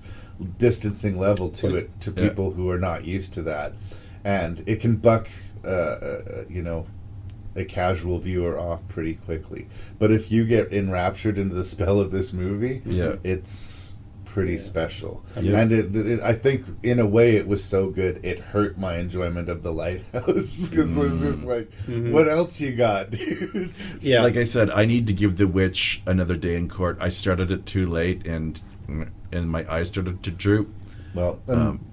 distancing level to it to Yeah. people who are not used to that, and it can buck a casual viewer off pretty quickly. But if you get enraptured into the spell of this movie, Yeah. it's pretty special. Yeah. And I think in a way it was so good it hurt my enjoyment of The Lighthouse because it was just like, what else you got, dude? yeah, Like I said, I need to give The Witch another day in court. I started it too late, and my eyes started to droop. Well,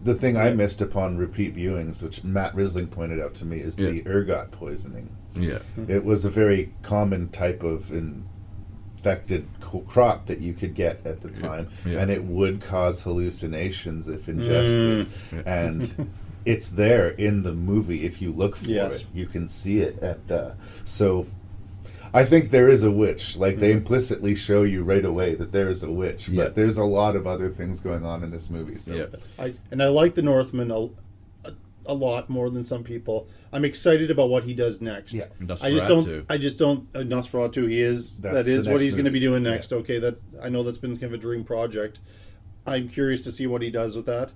the thing I missed upon repeat viewings, which Matt Risling pointed out to me, is the ergot poisoning. Yeah. It was a very common type of infected crop that you could get at the time, Yeah. and it would cause hallucinations if ingested. And it's there in the movie. If you look for Yes. it, you can see it. So I think there is a witch. Like, they implicitly show you right away that there is a witch, Yeah. but there's a lot of other things going on in this movie. So. Yeah. I like the Northman a lot more than some people. I'm excited about what he does next. Yeah. I just don't Nosferatu. That the is what next he's going to be movie. doing next. Okay, I know that's been kind of a dream project. I'm curious to see what he does with that.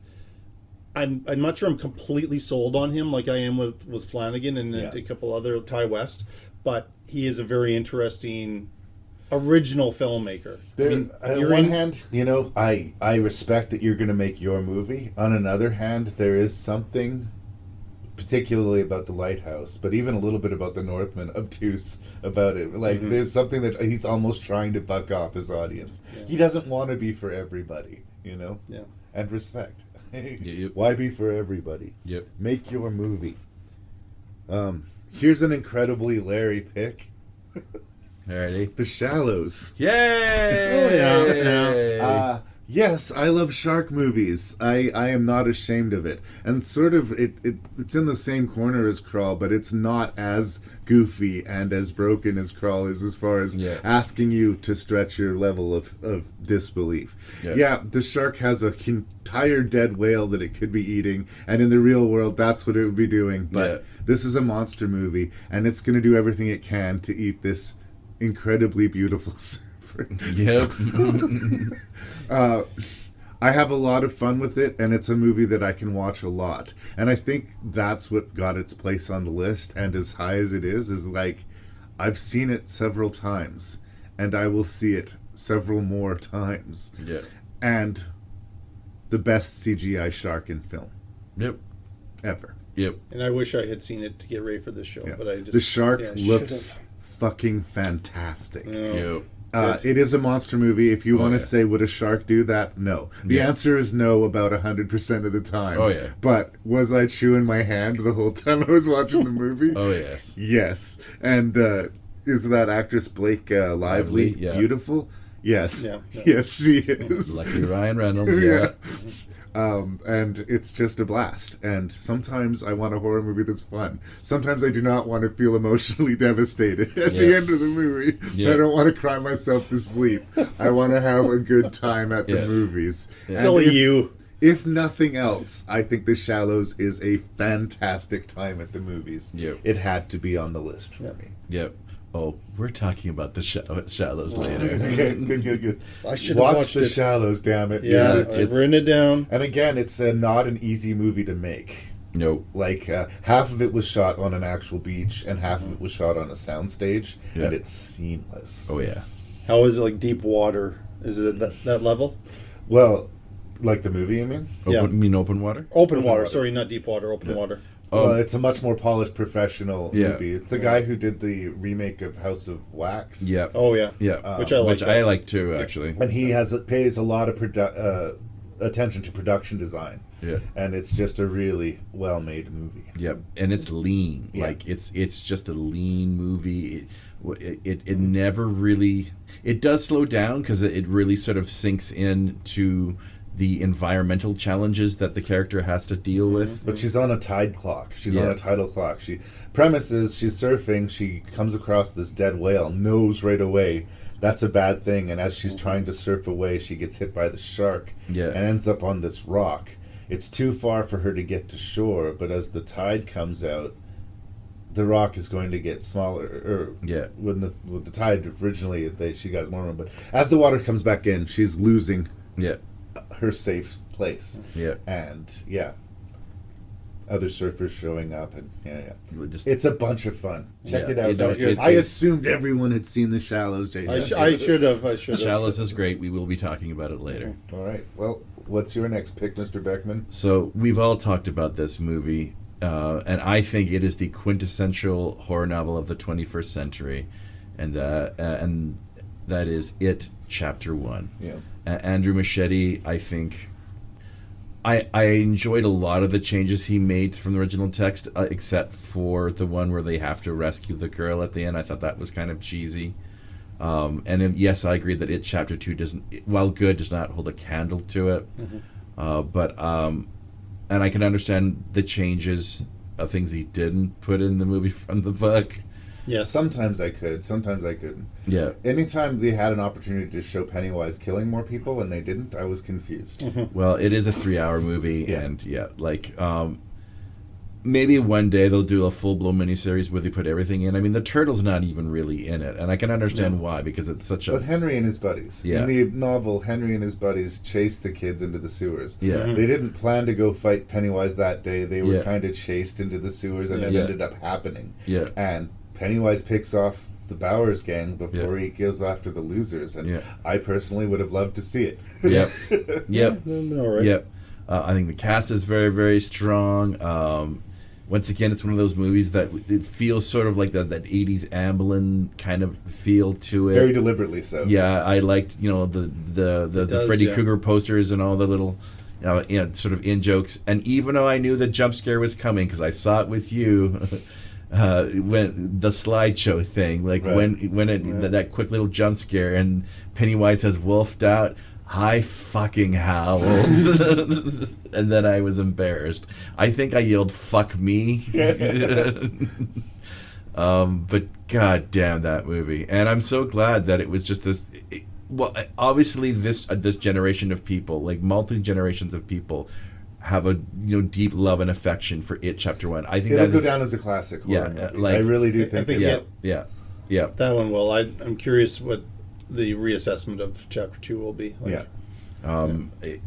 I'm not sure I'm completely sold on him like I am with Flanagan and Yeah. a couple other Ty West, but he is a very interesting original filmmaker. On one hand, I respect that you're going to make your movie. On another hand, there is something, particularly about The Lighthouse, but even a little bit about The Northman, obtuse about it. Like, there's something that he's almost trying to buck off his audience. Yeah. He doesn't want to be for everybody, Yeah. And respect. Yep. Why be for everybody? Yep. Make your movie. Here's an incredibly Larry pick. Alrighty. The Shallows. Yay! Oh, yeah. Yes, I love shark movies. I am not ashamed of it. And sort of, it's in the same corner as Crawl, but it's not as goofy and as broken as Crawl is as far as asking you to stretch your level of disbelief. Yeah, the shark has an entire dead whale that it could be eating, and in the real world, that's what it would be doing. But this is a monster movie, and it's going to do everything it can to eat this incredibly beautiful surfer. Yep. I have a lot of fun with it, and it's a movie that I can watch a lot. And I think that's what got its place on the list, and as high as it is like, I've seen it several times, and I will see it several more times. Yeah. And the best CGI shark in film. Yep. Ever. Yep. And I wish I had seen it to get ready for this show, but I just... The shark looks should've. fucking fantastic. Yep. It is a monster movie. If you want to say, would a shark do that? No. The answer is no about 100% of the time. Oh, yeah. But was I chewing my hand the whole time I was watching the movie? Oh, yes. Yes. And is that actress Blake Lively beautiful? Yes. Yeah. Yes, she is. Lucky Ryan Reynolds, yeah. And it's just a blast. And sometimes I want a horror movie that's fun. Sometimes I do not want to feel emotionally devastated at the end of the movie. I don't want to cry myself to sleep. I want to have a good time at the movies. Silly you. If nothing else, I think The Shallows is a fantastic time at the movies. Yep. It had to be on the list for me. Yep. Oh, we're talking about the Shallows later. Okay, good. I should have watch watched The it. Shallows, damn it. Yeah, It's- I've written it down. And again, it's not an easy movie to make. Nope. Like, half of it was shot on an actual beach, and half of it was shot on a soundstage, and it's seamless. Oh, yeah. How is it like deep water? Is it at that level? Well, like the movie, you mean? You mean open water? Open water. Sorry, not deep water. Open water. Well, it's a much more polished professional Yeah. movie. It's the guy who did the remake of House of Wax. Yeah. Oh yeah. Yeah. Which I like. I like too, actually. And he pays a lot of attention to production design. Yeah. And it's just a really well-made movie. Yep, and it's lean. Yeah. Like it's just a lean movie. It never really. It does slow down because it really sort of sinks into the environmental challenges that the character has to deal with. But she's on a tide clock. She's on a tidal clock. Premise is she's surfing. She comes across this dead whale. Knows right away that's a bad thing. And as she's trying to surf away, she gets hit by the shark. Yeah. And ends up on this rock. It's too far for her to get to shore. But as the tide comes out, the rock is going to get smaller. When the tide originally, she got warmer. But as the water comes back in, she's losing. Yeah. Her safe place. Yeah. And other surfers showing up, and Just, it's a bunch of fun. Check it out. It- I assumed everyone had seen The Shallows, Jason. I should have. Shallows is great. We will be talking about it later. All right. Well, what's your next pick, Mr. Beckman? So we've all talked about this movie, and I think it is the quintessential horror novel of the 21st century, and that is It, Chapter 1. Yeah. Andrew Machete, I think, I enjoyed a lot of the changes he made from the original text, except for the one where they have to rescue the girl at the end. I thought that was kind of cheesy. Yes, I agree that It Chapter 2 doesn't, while good, does not hold a candle to it. And I can understand the changes of things he didn't put in the movie from the book. Yes. Sometimes I could. Sometimes I couldn't. Yeah. Anytime they had an opportunity to show Pennywise killing more people and they didn't, I was confused. Well, it is a 3-hour movie, and maybe one day they'll do a full-blown miniseries where they put everything in. I mean, the turtle's not even really in it, and I can understand why, because it's such a... But Henry and his buddies. Yeah. In the novel, Henry and his buddies chased the kids into the sewers. Yeah. They didn't plan to go fight Pennywise that day. They were kind of chased into the sewers, and it ended up happening. Yeah. And Pennywise picks off the Bowers gang before he goes after the losers, and I personally would have loved to see it. Yep. All right. Yep. I think the cast is very, very strong. Once again, it's one of those movies that it feels sort of like that 80s Amblin kind of feel to it. Very deliberately so. Yeah, I liked the Freddy Krueger posters and all the little sort of in jokes. And even though I knew the jump scare was coming because I saw it with you. When the slideshow thing, like when that quick little jump scare and Pennywise has wolfed out, I fucking howled. And then I was embarrassed. I think I yelled, fuck me. But god damn that movie. And I'm so glad that it was just this... well, obviously this generation of people, like multi-generations of people, have a deep love and affection for It Chapter 1. I think It'll that go is, down as a classic horror movie. like, I really do think think that. yeah. That one will. I'm curious what the reassessment of Chapter 2 will be. Like, It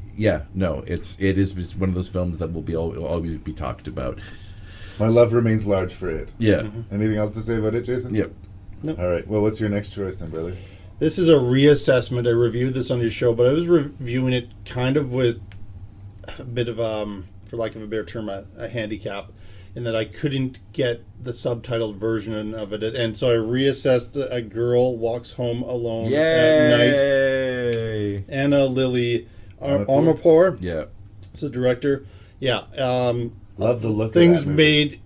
is one of those films that will always be talked about. My love remains large for it. Yeah. Anything else to say about it, Jason? Yep. Nope. All right. Well, what's your next choice then, brother? This is a reassessment. I reviewed this on your show, but I was reviewing it kind of with a bit of, for lack of a better term, a handicap, in that I couldn't get the subtitled version of it. And so I reassessed A Girl Walks Home Alone at Night. Anna Lily Amarpour. Yeah. It's the director. Yeah. Love the look Things of that movie.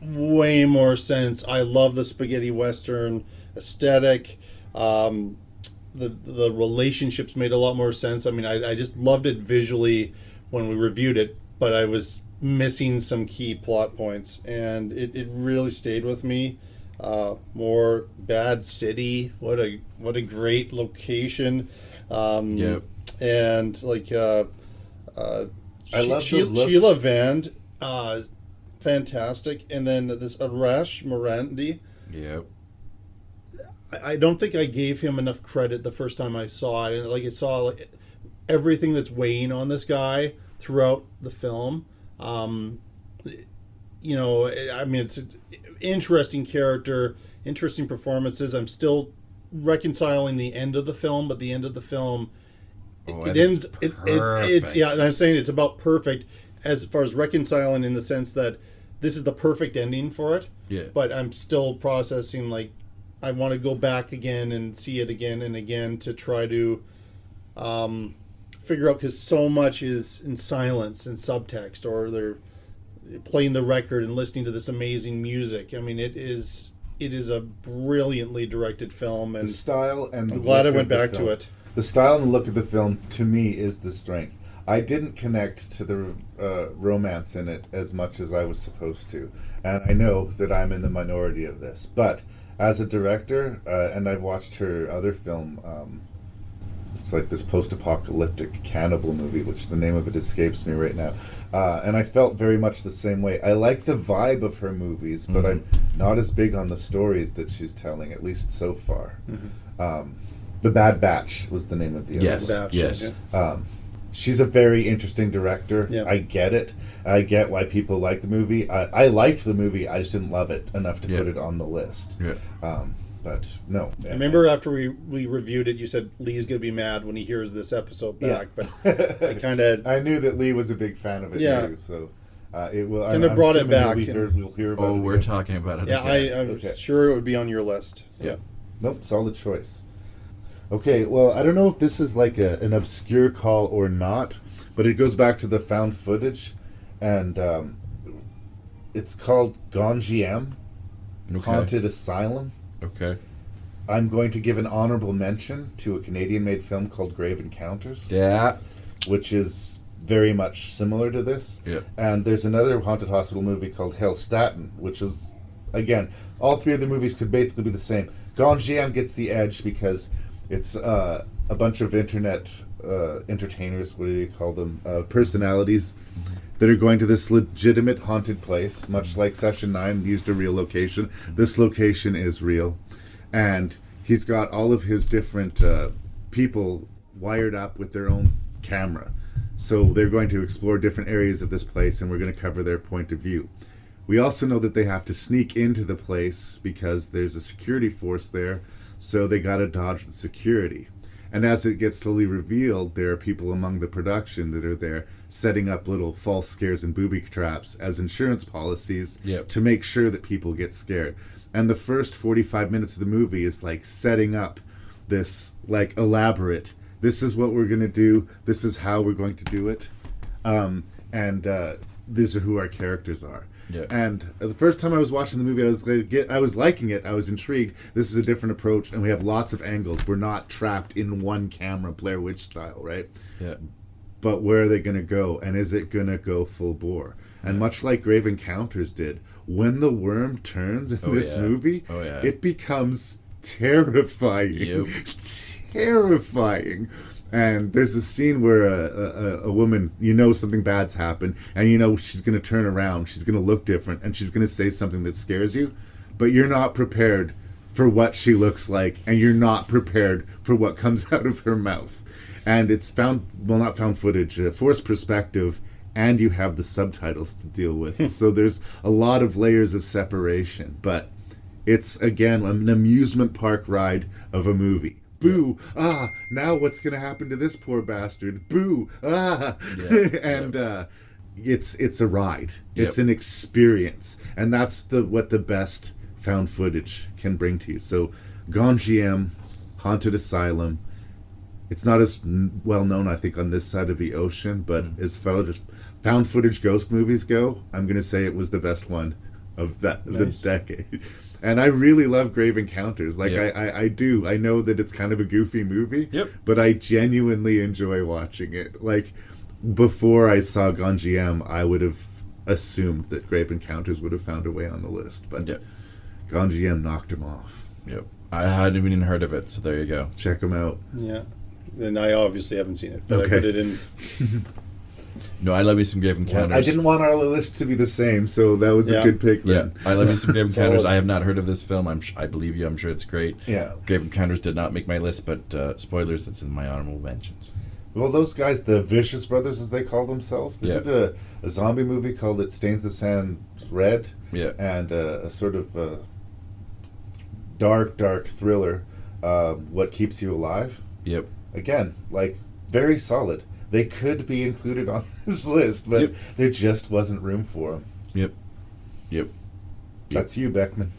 made way more sense. I love the spaghetti western aesthetic. The relationships made a lot more sense. I mean, I just loved it visually when we reviewed it, but I was missing some key plot points, and it really stayed with me. More Bad City. What a great location. And like I love the look. Sheila Vand, fantastic, and then this Arash Morandi. Yep. I don't think I gave him enough credit the first time I saw it, and like I saw everything that's weighing on this guy throughout the film. I mean, it's an interesting character, interesting performances. I'm still reconciling the end of the film, but the end of the film, it ends. It's and I'm saying it's about perfect as far as reconciling in the sense that this is the perfect ending for it. Yeah. But I'm still processing, like, I want to go back again and see it again and again to try to figure out, because so much is in silence and subtext, or they're playing the record and listening to this amazing music. I mean, it is a brilliantly directed film, and The style and I'm glad I look went of the back film. to it. The style and the look of the film, to me, is the strength. I didn't connect to the romance in it as much as I was supposed to. And I know that I'm in the minority of this. But as a director, and I've watched her other film, it's like this post-apocalyptic cannibal movie, which the name of it escapes me right now. And I felt very much the same way. I like the vibe of her movies, but I'm not as big on the stories that she's telling, at least so far. The Bad Batch was the name of the Yes. other. Yes. She's a very interesting director. Yeah. I get it. I get why people like the movie. I liked the movie. I just didn't love it enough to put it on the list. Yeah. But no. I remember after we reviewed it, you said Lee's going to be mad when he hears this episode back. Yeah. But I kind of... I knew that Lee was a big fan of it too, so it will. Kinda brought it back. We'll hear about it. We're again. talking about it. Yeah, again. I was sure it would be on your list. Yeah. Nope, solid choice. Okay, well, I don't know if this is like an obscure call or not, but it goes back to the found footage, and it's called Gonjiam, Haunted Asylum. Okay. I'm going to give an honorable mention to a Canadian-made film called Grave Encounters, Yeah. which is very much similar to this. Yeah. And there's another haunted hospital movie called Hellstatten, which is, again, all three of the movies could basically be the same. Gonjiam gets the edge because it's a bunch of internet entertainers, what do you call them, personalities, that are going to this legitimate haunted place, much like Session 9 used a real location. This location is real. And he's got all of his different people wired up with their own camera. So they're going to explore different areas of this place, and we're going to cover their point of view. We also know that they have to sneak into the place because there's a security force there, so they got to dodge the security. And as it gets slowly revealed, there are people among the production that are there setting up little false scares and booby traps as insurance policies to make sure that people get scared. And the first 45 minutes of the movie is like setting up this like elaborate, this is what we're going to do, this is how we're going to do it, and these are who our characters are. Yeah. And the first time I was watching the movie, I was liking it. I was intrigued. This is a different approach, and we have lots of angles. We're not trapped in one camera, Blair Witch style, right? Yeah. But where are they going to go? And is it going to go full bore? And much like Grave Encounters did, when the worm turns in this movie, it becomes terrifying. Yep. Terrifying. And there's a scene where a woman, you know something bad's happened, and you know she's going to turn around, she's going to look different, and she's going to say something that scares you, but you're not prepared for what she looks like, and you're not prepared for what comes out of her mouth. And it's not found footage, forced perspective, and you have the subtitles to deal with. So there's a lot of layers of separation, but it's, again, an amusement park ride of a movie. Boo! Ah! Now what's going to happen to this poor bastard? Boo! Ah! And it's a ride. It's an experience, and that's what the best found footage can bring to you. So, Gonjiem, Haunted Asylum. It's not as well known, I think, on this side of the ocean, but as far as found footage ghost movies go, I'm going to say it was the best one of the decade. And I really love Grave Encounters. Like, I do. I know that it's kind of a goofy movie, but I genuinely enjoy watching it. Like, before I saw Gonjiem, I would have assumed that Grave Encounters would have found a way on the list. But Gonjiem knocked him off. Yep. I hadn't even heard of it, so there you go. Check him out. Yeah. And I obviously haven't seen it, but I put it in. No, I love me some Grave Encounters. I didn't want our list to be the same, so that was a good pick. Yeah, I love me some Grave Encounters. I have not heard of this film. I believe you. I'm sure it's great. Yeah. Grave Encounters did not make my list, but spoilers, that's in my honorable mentions. Well, those guys, the Vicious Brothers, as they call themselves, they did a zombie movie called It Stains the Sand Red. Yeah. And a sort of dark thriller, What Keeps You Alive. Yep. Again, like, very solid. They could be included on this list, but there just wasn't room for them. Yep. That's you, Beckmann.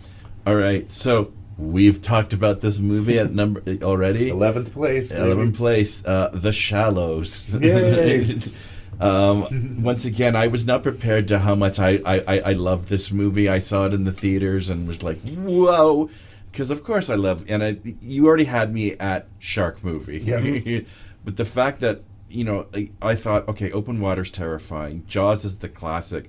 All right, so we've talked about this movie at number already. 11th place. 11th place, The Shallows. Yay! Once again, I was not prepared to how much I loved this movie. I saw it in the theaters and was like, whoa! Because of course I love, and you already had me at shark movie. Yeah. But the fact that, you know, I thought, okay, Open Water's terrifying. Jaws is the classic.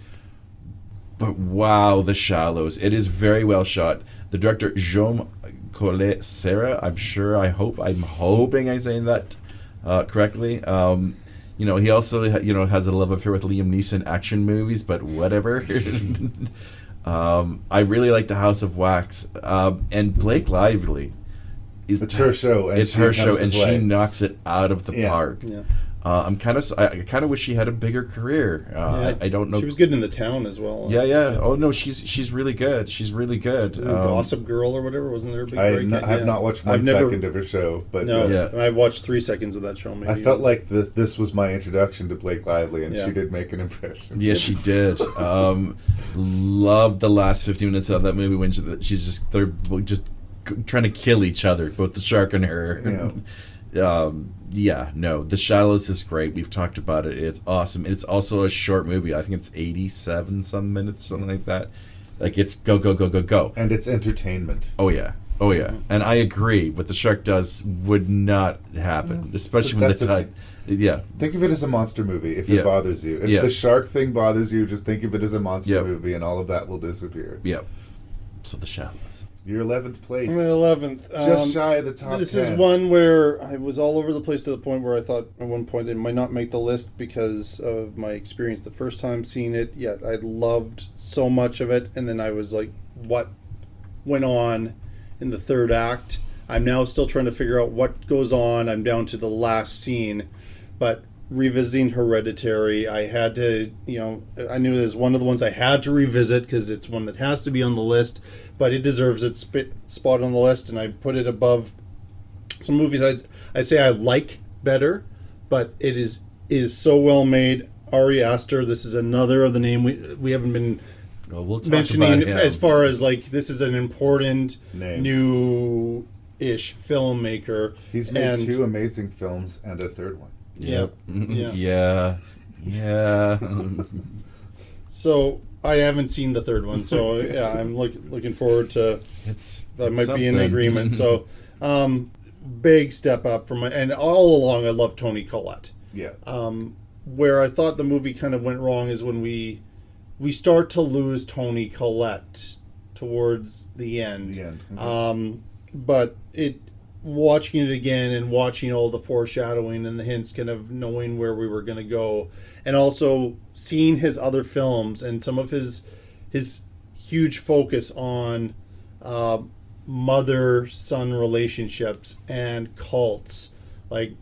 But wow, The Shallows. It is very well shot. The director, Jaume Collet Serra, I'm hoping I'm saying that correctly. You know, he also, has a love affair with Liam Neeson action movies, but whatever. I really like The House of Wax. And Blake Lively. It's her show. It's her show, and she knocks it out of the park. Yeah. I kind of wish she had a bigger career. I don't know. She was good in The Town as well. Yeah. Oh no, she's really good. She's really good. Gossip Girl or whatever, wasn't there a big break? I have not watched one second of her show, but I watched 3 seconds of that show. Maybe. I felt like this was my introduction to Blake Lively, and she did make an impression. Yes, she did. Loved the last 15 minutes of that movie when they're just trying to kill each other, both the shark and her. The Shallows is great. We've talked about it. It's awesome. It's also a short movie. I think it's 87 some minutes, something like that. Like, it's go. And it's entertainment. Oh yeah. And I agree. What the shark does would not happen, especially when the time. Yeah. Think of it as a monster movie if it bothers you. If the shark thing bothers you, just think of it as a monster movie, and all of that will disappear. Yep. So The Shallows. You're 11th place. I'm at 11th. Just shy of the top 10. This is one where I was all over the place to the point where I thought at one point it might not make the list because of my experience the first time seeing it, yet I loved so much of it, and then I was like, what went on in the third act? I'm now still trying to figure out what goes on. I'm down to the last scene, but revisiting Hereditary, I had to, I knew it was one of the ones I had to revisit because it's one that has to be on the list, but it deserves its spot on the list, and I put it above some movies I'd say I like better, but it is so well made. Ari Aster, this is another of the name we haven't been mentioning as far as like this is an important new-ish filmmaker. He's made 2 amazing films and a third one. Yeah. So I haven't seen the third one, so yeah, I'm looking forward to. I might be in agreement. So, big step up from and all along I love Toni Collette. Yeah. Where I thought the movie kind of went wrong is when we start to lose Toni Collette towards the end. But watching it again and watching all the foreshadowing and the hints, kind of knowing where we were going to go, and also seeing his other films and some of his huge focus on mother-son relationships and cults. Like,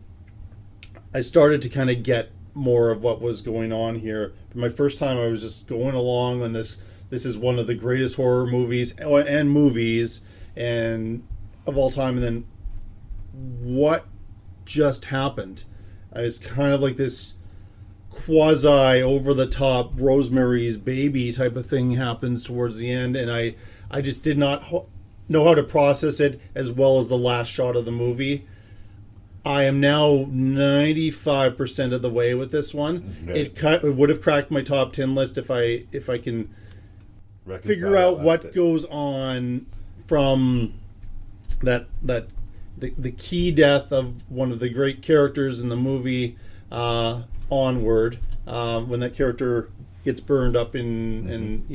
I started to kind of get more of what was going on here. But my first time, I was just going along on this. This is one of the greatest horror movies and of all time. And then what just happened? I was kind of like this quasi over the top Rosemary's Baby type of thing happens towards the end, and I just did not know how to process it as well as the last shot of the movie. I am now 95% of the way with this one. It would have cracked my top 10 list if I can figure out what goes on from the key death of one of the great characters in the movie onward, when that character gets burned up and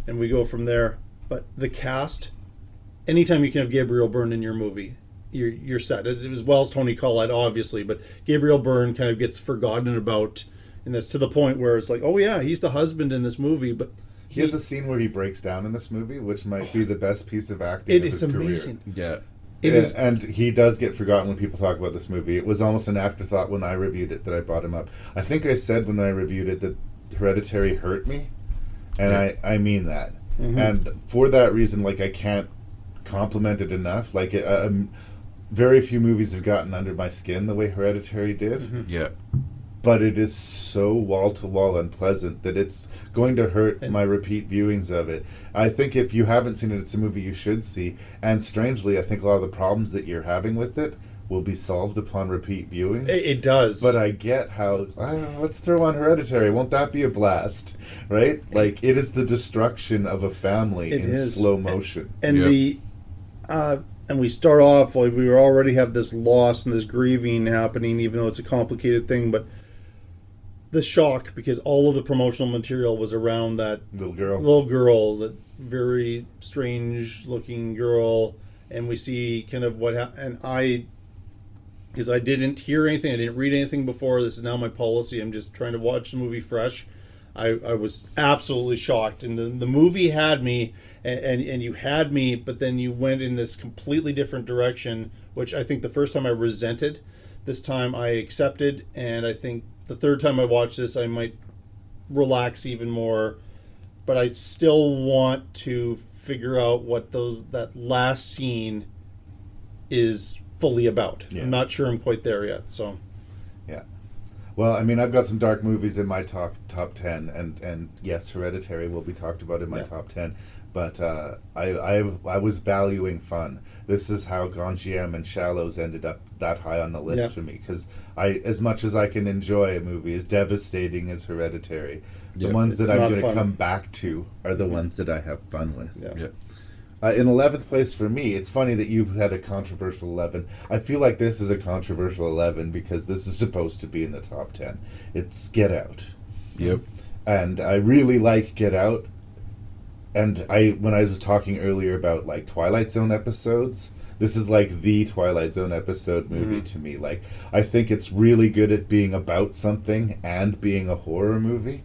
we go from there. But the cast, anytime you can have Gabriel Byrne in your movie, you're set. It was well as Toni Collette, obviously, but Gabriel Byrne kind of gets forgotten about in this, to the point where it's like, oh yeah, he's the husband in this movie, but he has a scene where he breaks down in this movie, which might be the best piece of acting of his career. It is amazing. Yeah. And he does get forgotten when people talk about this movie. It was almost an afterthought when I reviewed it that I brought him up. I think I said when I reviewed it that Hereditary hurt me, and I mean that. Mm-hmm. And for that reason, like, I can't compliment it enough. Like, very few movies have gotten under my skin the way Hereditary did. Mm-hmm. Yeah. But it is so wall-to-wall unpleasant that it's going to hurt my repeat viewings of it. I think if you haven't seen it, it's a movie you should see. And strangely, I think a lot of the problems that you're having with it will be solved upon repeat viewings. It does. But I get how, let's throw on Hereditary. Won't that be a blast? Right? Like, it is the destruction of a family in slow motion. And and we start off, like, we already have this loss and this grieving happening, even though it's a complicated thing, but the shock, because all of the promotional material was around that little girl, that very strange looking girl, and we see kind of what happened. And because I didn't hear anything, I didn't read anything before, this is now my policy, I'm just trying to watch the movie fresh. I was absolutely shocked, and the movie had me, and you had me, but then you went in this completely different direction, which I think the first time I resented, this time I accepted, and I think the third time I watch this, I might relax even more, but I still want to figure out what that last scene is fully about. Yeah. I'm not sure I'm quite there yet. So, yeah. Well, I mean, I've got some dark movies in my top 10, and yes, Hereditary will be talked about in my top 10. But I was valuing fun. This is how Gonjiam and Shallows ended up that high on the list for me, because as much as I can enjoy a movie as devastating as Hereditary, the ones that I'm going to come back to are the ones that I have fun with. In 11th place for me, it's funny that you had a controversial 11. I feel like this is a controversial 11 because this is supposed to be in the top 10. It's Get Out. Yep. And I really like Get Out. And when I was talking earlier about, like, Twilight Zone episodes, this is like the Twilight Zone episode movie to me. Like, I think it's really good at being about something and being a horror movie.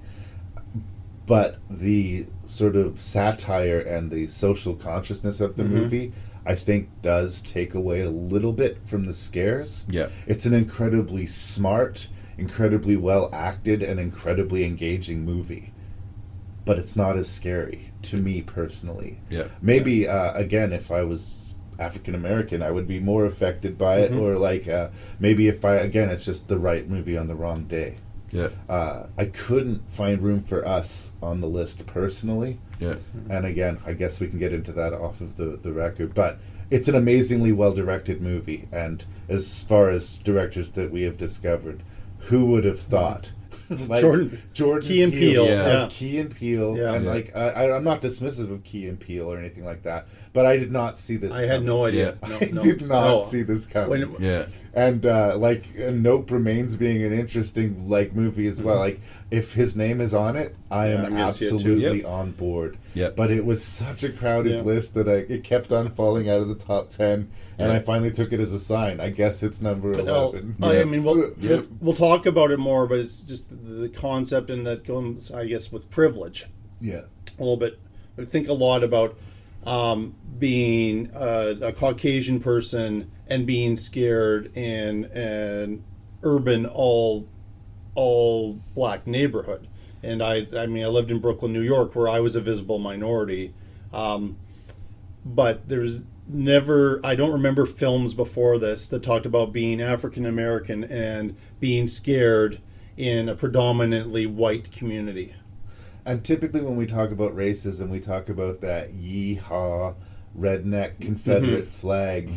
But the sort of satire and the social consciousness of the movie, I think, does take away a little bit from the scares. Yeah. It's an incredibly smart, incredibly well acted, and incredibly engaging movie. But it's not as scary to me personally. Yeah. Maybe again, if I was African American, I would be more affected by it, or like maybe if it's just the right movie on the wrong day. Yeah. I couldn't find Room for Us on the list personally. Yeah. And again, I guess we can get into that off of the record, but it's an amazingly well directed movie, and as far as directors that we have discovered, who would have thought like Jordan Key and Peele, yeah. Key and Peele, Yeah. and Yeah. like I'm not dismissive of Key and Peele or anything like that, but I did not see this. I had no idea. Yeah. No, I no, did not no. see this coming. When- Yeah. And like Nope remains being an interesting like movie as well. Like if his name is on it, I Yeah, am I'm gonna see it too. absolutely Yep. on board. Yep. But it was such a crowded Yeah. list that it kept on falling out of the top 10, and Yeah. I finally took it as a sign. I guess it's number But 11. I mean, we'll, Yep. we'll talk about it more, but it's just the concept, and that comes, I guess, with privilege yeah. a little bit. I think a lot about being a Caucasian person and being scared in an urban all black neighborhood. And I mean, I lived in Brooklyn, New York, where I was a visible minority. But there's never, I don't remember films before this that talked about being African American and being scared in a predominantly white community. And typically when we talk about racism, we talk about that yee-haw, redneck Confederate flag,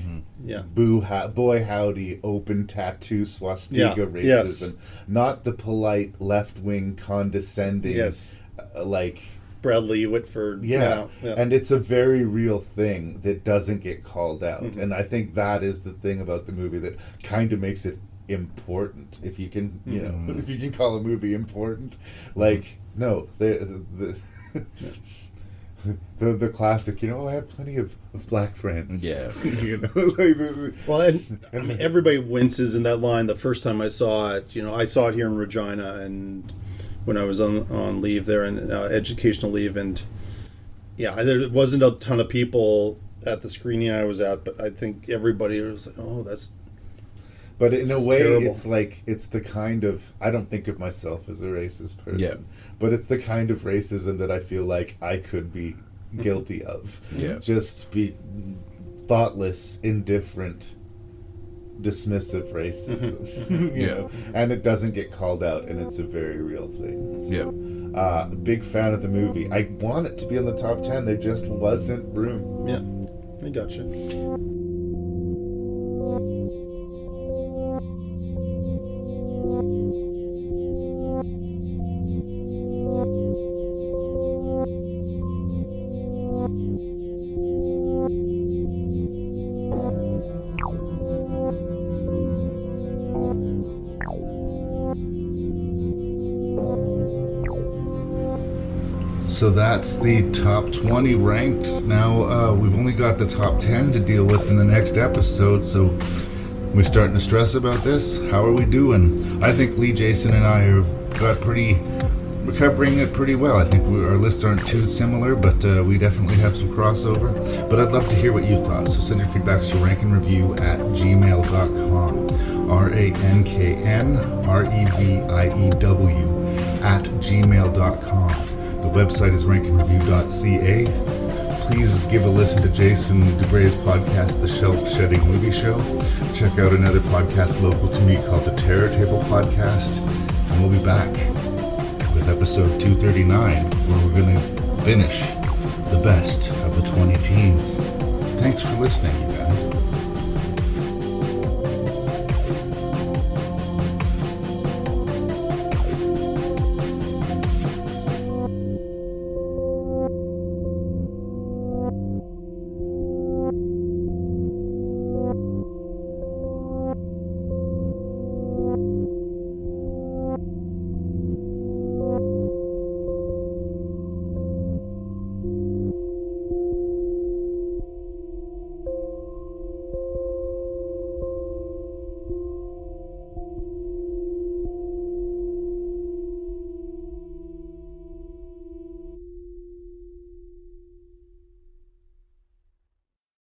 Yeah. boy howdy, open tattoo swastika Yeah, racism. yes. Not the polite left-wing condescending, Yes. like... Bradley Whitford. Yeah. Yeah. And it's a very real thing that doesn't get called out. Mm-hmm. And I think that is the thing about the movie that kind of makes it important. If you can, you know, if you can call a movie important. Like, no, the classic, you know, I have plenty of black friends. Yeah. You know, like, Well, and I mean, everybody winces in that line the first time I saw it. You know, I saw it here in Regina, and when I was on leave there, and educational leave, and yeah, there wasn't a ton of people at the screening I was at, but I think everybody was like, "Oh, that's." but in This a is way, terrible. it's like, it's the kind of, I don't think of myself as a racist person, Yeah. but it's the kind of racism that I feel like I could be guilty of. Yeah. Just be thoughtless, indifferent, dismissive racism. You Yeah. know? And it doesn't get called out, and it's a very real thing. Yeah. Big fan of the movie. I want it to be on the top 10. There just wasn't room. Yeah, I gotcha. So that's the top 20 ranked. Now we've only got the top 10 to deal with in the next episode, so we're starting to stress about this. How are we doing? I think Lee, Jason, and I we're covering it pretty well. I think our lists aren't too similar, but we definitely have some crossover. But I'd love to hear what you thought, so send your feedbacks to ranknreview@gmail.com. ranknreview@gmail.com. The website is ranknreview.ca. Please give a listen to Jason Dubray's podcast, The Shelf Shedding Movie Show. Check out another podcast local to me called The Terror Table Podcast. And we'll be back with episode 239, where we're going to finish the best of the 20 teens. Thanks for listening, you guys.